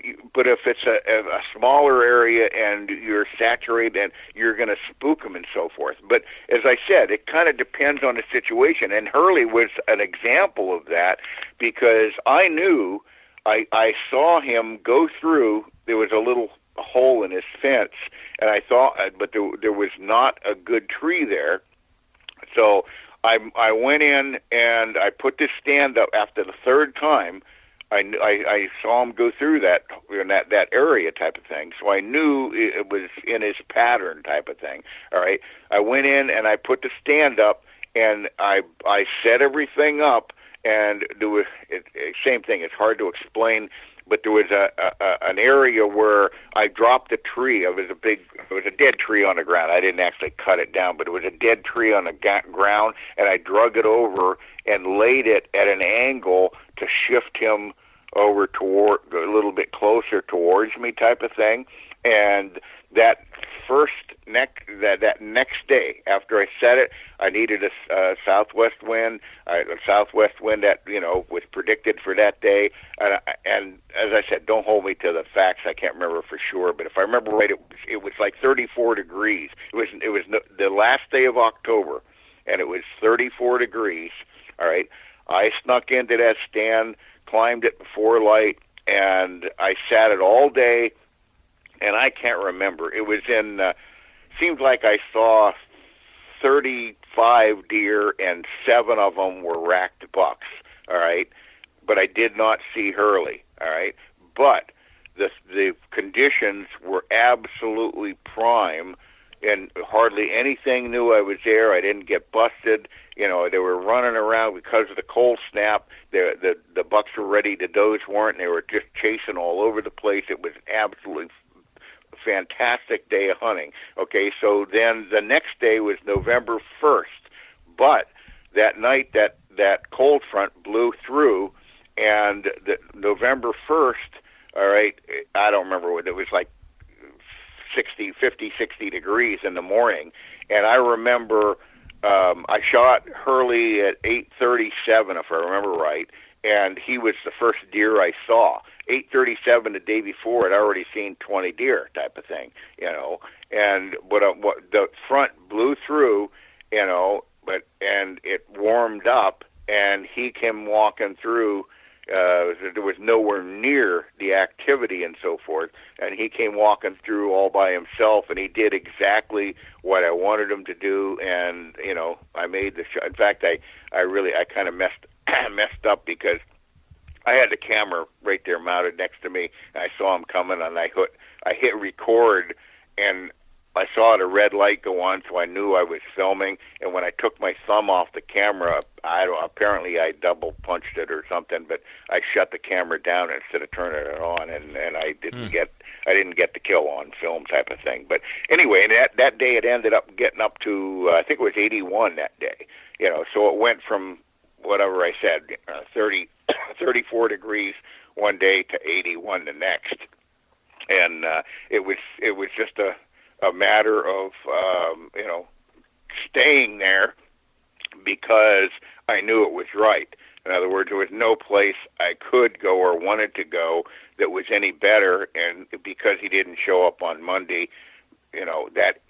G: it's a smaller area and you're saturated, and you're going to spook him and so forth. But as I said, it kind of depends on the situation. And Hurley was an example of that, because I knew I saw him go through. There was a little hole in his fence, and I thought, but there was not a good tree there. So I went in and I put this stand up. After the third time, I saw him go through that area type of thing. So I knew it was in his pattern type of thing. All right. I went in and I put the stand up, and I set everything up, and there was same thing. It's hard to explain. But there was an area where I dropped a tree. It was a dead tree on the ground. I didn't actually cut it down, but it was a dead tree on the ground, and I drug it over and laid it at an angle to shift him over toward a little bit closer towards me, type of thing. And that next day after I set it, I needed a southwest wind. A southwest wind that was predicted for that day. And as I said, don't hold me to the facts. I can't remember for sure, but if I remember right, it was like 34 degrees. It was the last day of October, and it was 34 degrees. All right, I snuck into that stand, climbed it before light, and I sat it all day. And I can't remember. It was seemed like I saw 35 deer, and 7 of them were racked bucks, all right? But I did not see Hurley, all right? But the conditions were absolutely prime, and hardly anything knew I was there. I didn't get busted. They were running around because of the cold snap. The bucks were ready. The does weren't. They were just chasing all over the place. It was absolutely fantastic day of hunting. Okay, so then the next day was November 1st, but that night that cold front blew through, and the November 1st, all right, I don't remember what it was, like 50, 60 degrees in the morning, and I remember I shot Hurley at 8:37, if I remember right, and he was the first deer I saw. 8:37 the day before, I'd already seen 20 deer, type of thing, And what the front blew through, and it warmed up, and he came walking through. There was nowhere near the activity and so forth, and he came walking through all by himself, and he did exactly what I wanted him to do, and I made the shot. In fact, I kind of messed messed up because I had the camera right there mounted next to me, and I saw him coming, and I hit record, and I saw the red light go on, so I knew I was filming. And when I took my thumb off the camera, apparently I double punched it or something, but I shut the camera down instead of turning it on, and I didn't get the kill on film type of thing. But anyway, and that day it ended up getting up to I think it was 81 that day. So it went from whatever I said, 34 degrees one day to 81 the next, and it was just a matter of staying there because I knew it was right. In other words, there was no place I could go or wanted to go that was any better, and because he didn't show up on Monday, that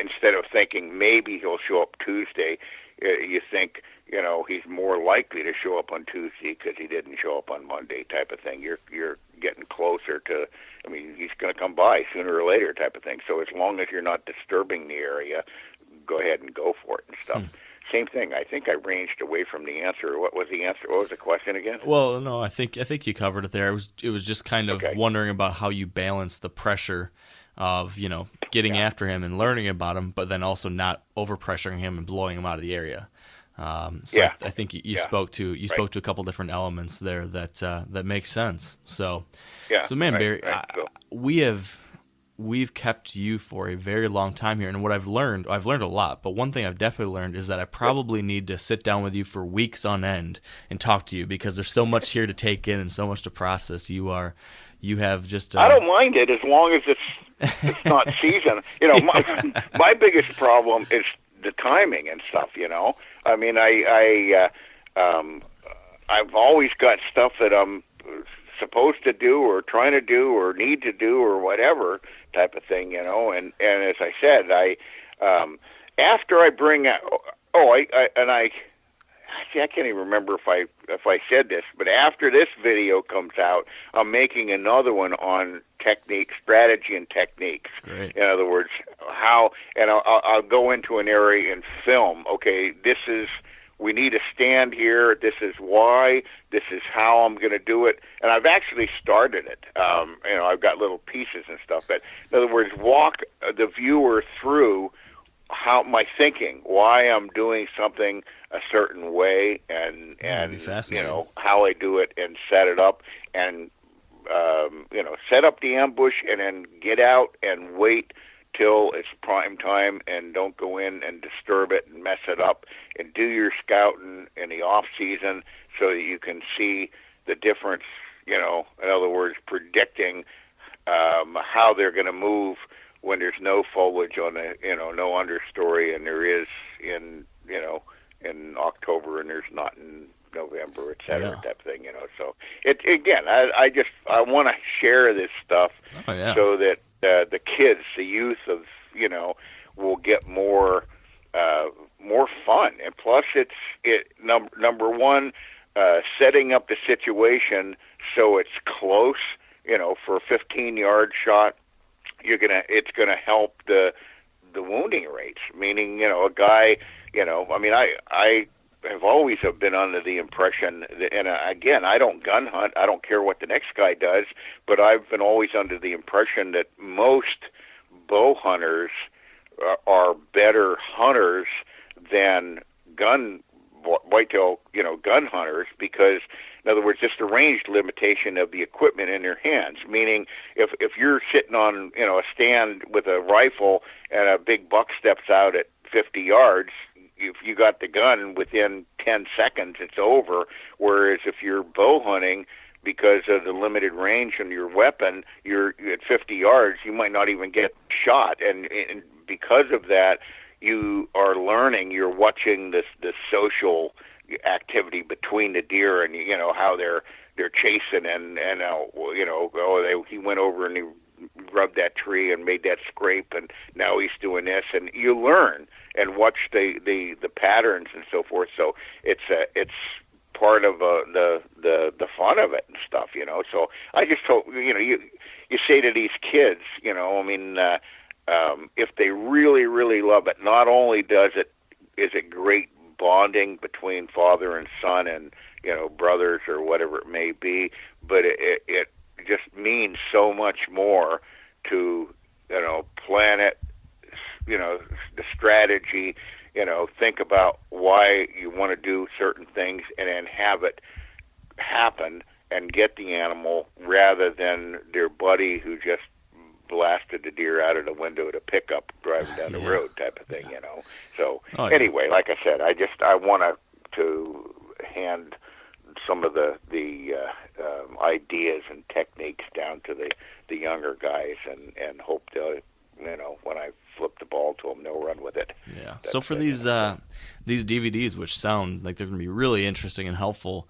G: instead of thinking maybe he'll show up Tuesday, you think he's more likely to show up on Tuesday because he didn't show up on Monday type of thing. You're getting closer to, he's going to come by sooner or later type of thing. So as long as you're not disturbing the area, go ahead and go for it and stuff. Same thing. I think I ranged away from the answer. What was the answer? What was the question again?
C: Well, no, I think you covered it there. It was just kind of wondering about how you balance the pressure of, getting after him and learning about him, but then also not overpressuring him and blowing him out of the area. I think you spoke to a couple different elements there that makes sense. So man, Barry, we've kept you for a very long time here, and what I've learned a lot, but one thing I've definitely learned is that I probably need to sit down with you for weeks on end and talk to you, because there's so much here to take in and so much to process. You have just
G: I don't mind it as long as it's not season. My biggest problem is the timing and stuff. I've always got stuff that I'm supposed to do or trying to do or need to do or whatever type of thing, and as I said, after I bring out, I can't even remember if I said this, but after this video comes out, I'm making another one on strategy and techniques.
C: Great.
G: In other words, I'll go into an area and film. Okay, we need to stand here. This is why. This is how I'm going to do it. And I've actually started it. I've got little pieces and stuff. But in other words, walk the viewer through how my thinking, why I'm doing something a certain way, and how I do it, and set it up, and set up the ambush, and then get out and wait till it's prime time, and don't go in and disturb it and mess it up, and do your scouting in the off season so that you can see the difference. In other words, predicting how they're going to move when there's no foliage on no understory, and there is in October, and there's not in November, et cetera, type of thing, So I want to share this stuff so that the kids, the youth of, will get more fun. And plus number one, setting up the situation so it's close, for a 15-yard shot, it's gonna help the wounding rates. Meaning, a guy, I have always been under the impression that, and again, I don't gun hunt. I don't care what the next guy does, but I've been always under the impression that most bow hunters are better hunters than whitetail, gun hunters, because, in other words, just the range limitation of the equipment in their hands. Meaning, if you're sitting on, a stand with a rifle and a big buck steps out at 50 yards, if you got the gun within 10 seconds, it's over. Whereas if you're bow hunting, because of the limited range on your weapon, you're at 50 yards, you might not even get shot. And because of that, you are learning, you're watching this social activity between the deer, and how they're chasing, and he went over and he rubbed that tree and made that scrape, and now he's doing this, and you learn and watch the patterns and so forth. So it's part of the fun of it and stuff, So I just hope you say to these kids, if they really, really love it, not only is it great bonding between father and son and, brothers or whatever it may be, but it just means so much more to, plan it, the strategy, think about why you want to do certain things and then have it happen and get the animal rather than their buddy who just blasted the deer out of the window of the pickup driving down the road type of thing, So anyway, like I said, I want to hand some of the ideas and techniques down to the younger guys and hope they'll, when I flip the ball to them, they'll run with it.
C: Yeah. So for these DVDs, which sound like they're going to be really interesting and helpful,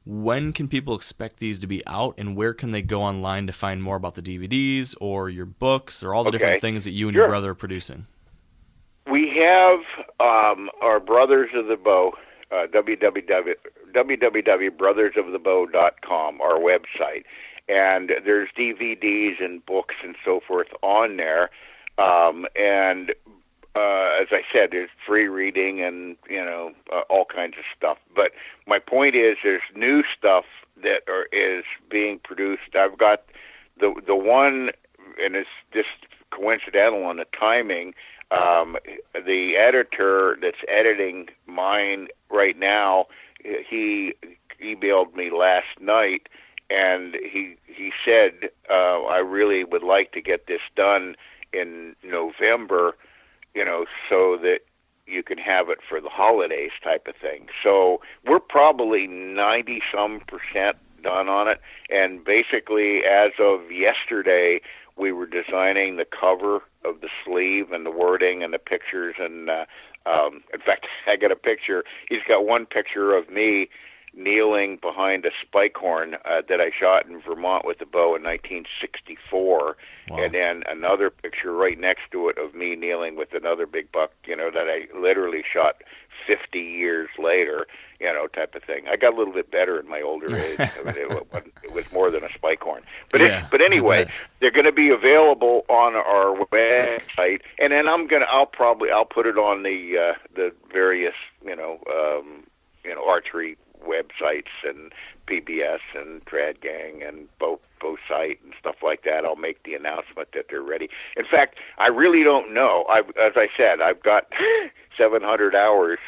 C: when can people expect these to be out, and where can they go online to find more about the DVDs or your books or all the different things that you and your brother are producing?
G: We have our Brothers of the Bow, www.brothersofthebow.com, our website. And there's DVDs and books and so forth on there. And as I said, there's free reading and, all kinds of stuff. But my point is there's new stuff that is being produced. I've got the one, and it's just coincidental on the timing, the editor that's editing mine right now, he emailed me last night, and he said, I really would like to get this done in November, so that you can have it for the holidays type of thing. So we're probably 90-some% done on it. And basically, as of yesterday, we were designing the cover of the sleeve and the wording and the pictures. And in fact, I got a picture. He's got one picture of me kneeling behind a spike horn that I shot in Vermont with a bow in 1964. Wow. And then another picture right next to it of me kneeling with another big buck, that I literally shot 50 years later, type of thing. I got a little bit better in my older age. It was more than a spike horn. But anyway, they're going to be available on our website, and then I'll put it on the various, archery websites and PBS and Trad Gang and Bow Site and stuff like that. I'll make the announcement that they're ready. In fact, I really don't know. As I said, I've got 700 hours,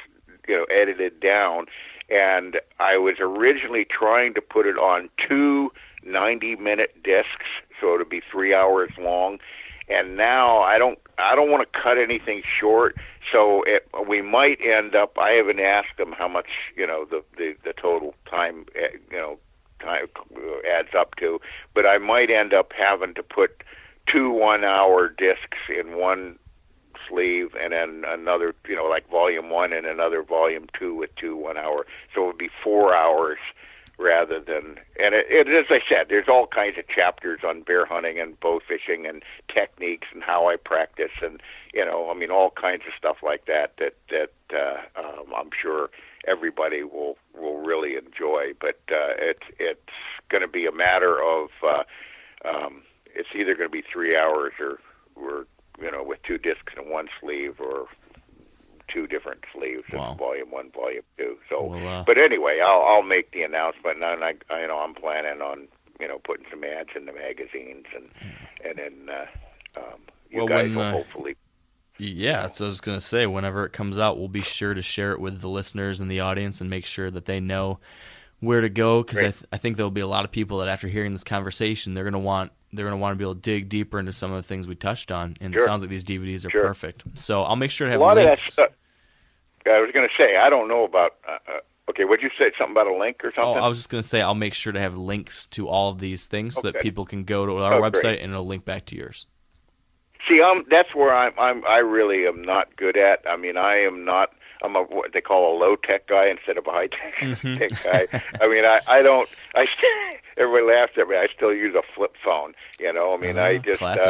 G: edited down, and I was originally trying to put it on 2 90-minute discs, so it'll be 3 hours long. And now I don't want to cut anything short, so we might end up. I haven't asked them how much the total time time adds up to, but I might end up having to put 2 1-hour discs in one sleeve and then another, like volume 1 and another volume 2 with 2 1-hour. So it would be 4 hours rather than, and it, as I said, there's all kinds of chapters on bear hunting and bow fishing and techniques and how I practice and, all kinds of stuff like that I'm sure everybody will really enjoy. But it's going to be a matter of, it's either going to be 3 hours or with 2 discs in one sleeve or 2 different sleeves, wow. Volume 1, Volume 2. So, but anyway, I'll make the announcement, and I'm planning on putting some ads in the magazines, and then you guys will hopefully.
C: Yeah, so I was going to say, whenever it comes out, we'll be sure to share it with the listeners and the audience, and make sure that they know where to go, because I think there'll be a lot of people that after hearing this conversation, they're going to want to be able to dig deeper into some of the things we touched on, and it sounds like these DVDs are perfect. So I'll make sure to have links.
G: Of that stuff, I was going to say, I don't know about, okay, what'd you say, something about a link or something?
C: Oh, I was just going to say, I'll make sure to have links to all of these things so that people can go to our website and it'll link back to yours.
G: See, that's where I really am not good at. I mean, I'm what they call a low-tech guy instead of a high-tech guy. I mean, everybody laughs at me. I still use a flip phone, I mean, I just, I've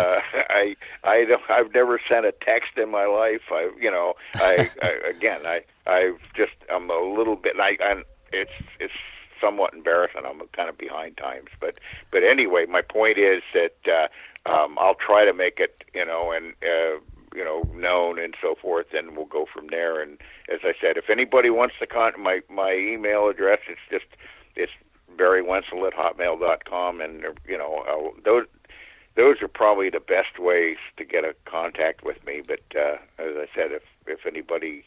G: never sent a text in my life. I'm a little bit, and it's somewhat embarrassing. I'm kind of behind times. But anyway, my point is that, I'll try to make it, known and so forth, and we'll go from there. And as I said, if anybody wants to my email address, it's barrywensel@hotmail.com, and those are probably the best ways to get a contact with me. But as I said, if anybody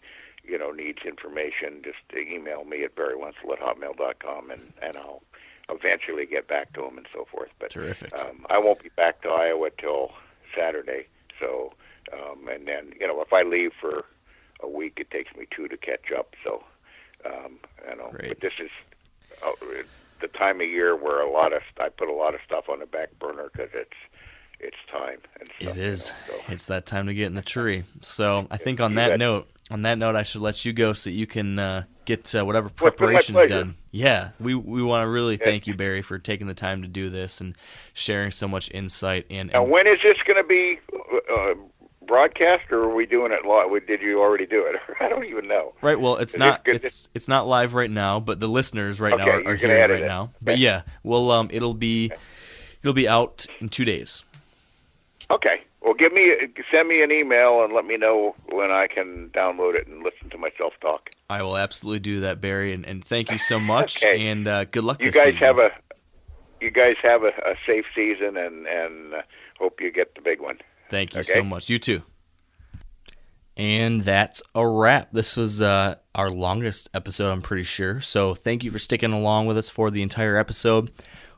G: needs information, just email me at barrywensel@hotmail.com, and I'll eventually get back to them and so forth. But
C: terrific.
G: I won't be back to Iowa till Saturday. So, and then if I leave for a week, it takes me 2 to catch up. So,
C: Great.
G: But this is the time of year where I put a lot of stuff on the back burner because it's time. And stuff,
C: it is.
G: So.
C: It's that time to get in the tree. So I think on that note, I should let you go so you can get whatever preparations done. Yeah, we want to really thank you, Barry, for taking the time to do this and sharing so much insight. And
G: now, when is this going to be broadcast, or are we doing it live? Did you already do it? I don't even know.
C: Right. Well, it's not live right now, but the listeners now are hearing right now. Okay. But yeah, well, it'll be out in 2 days.
G: Okay. Well, send me an email and let me know when I can download it and listen to myself talk.
C: I will absolutely do that, Barry, and thank you so much.
G: Okay.
C: And good luck.
G: You
C: this
G: guys
C: season.
G: have a safe season, and hope you get the big one.
C: Thank you so much. You too. And that's a wrap. This was our longest episode, I'm pretty sure. So thank you for sticking along with us for the entire episode.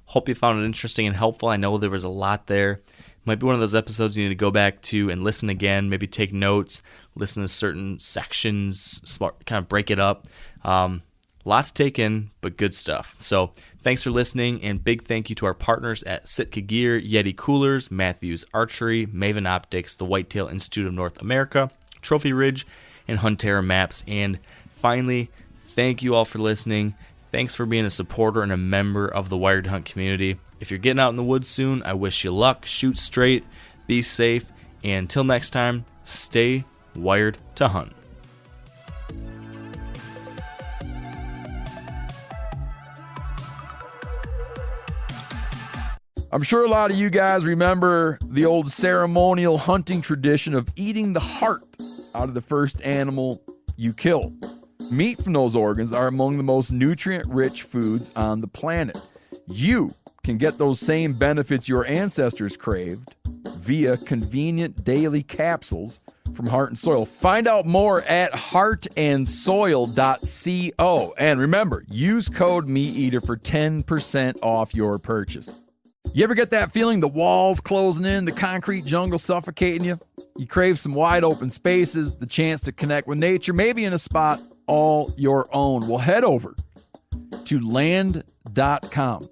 C: Hope you found it interesting and helpful. I know there was a lot there. Might be one of those episodes you need to go back to and listen again, maybe take notes, listen to certain sections, kind of break it up. Lot to take in, but good stuff. So thanks for listening, and big thank you to our partners at Sitka Gear, Yeti Coolers, Matthews Archery, Maven Optics, the Whitetail Institute of North America, Trophy Ridge, and Huntera Maps. And finally, thank you all for listening. Thanks for being a supporter and a member of the Wired to Hunt community. If you're getting out in the woods soon, I wish you luck. Shoot straight, be safe, and until next time, stay wired to hunt.
A: I'm sure a lot of you guys remember the old ceremonial hunting tradition of eating the heart out of the first animal you kill. Meat from those organs are among the most nutrient-rich foods on the planet. You can get those same benefits your ancestors craved via convenient daily capsules from Heart and Soil. Find out more at heartandsoil.co. And remember, use code MeatEater for 10% off your purchase. You ever get that feeling the walls closing in, the concrete jungle suffocating you? You crave some wide open spaces, the chance to connect with nature, maybe in a spot all your own. Well, head over to land.com.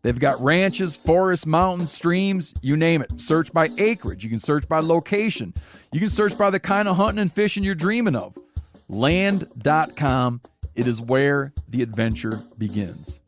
A: They've got ranches, forests, mountains, streams, you name it. Search by acreage. You can search by location. You can search by the kind of hunting and fishing you're dreaming of. Land.com. It is where the adventure begins.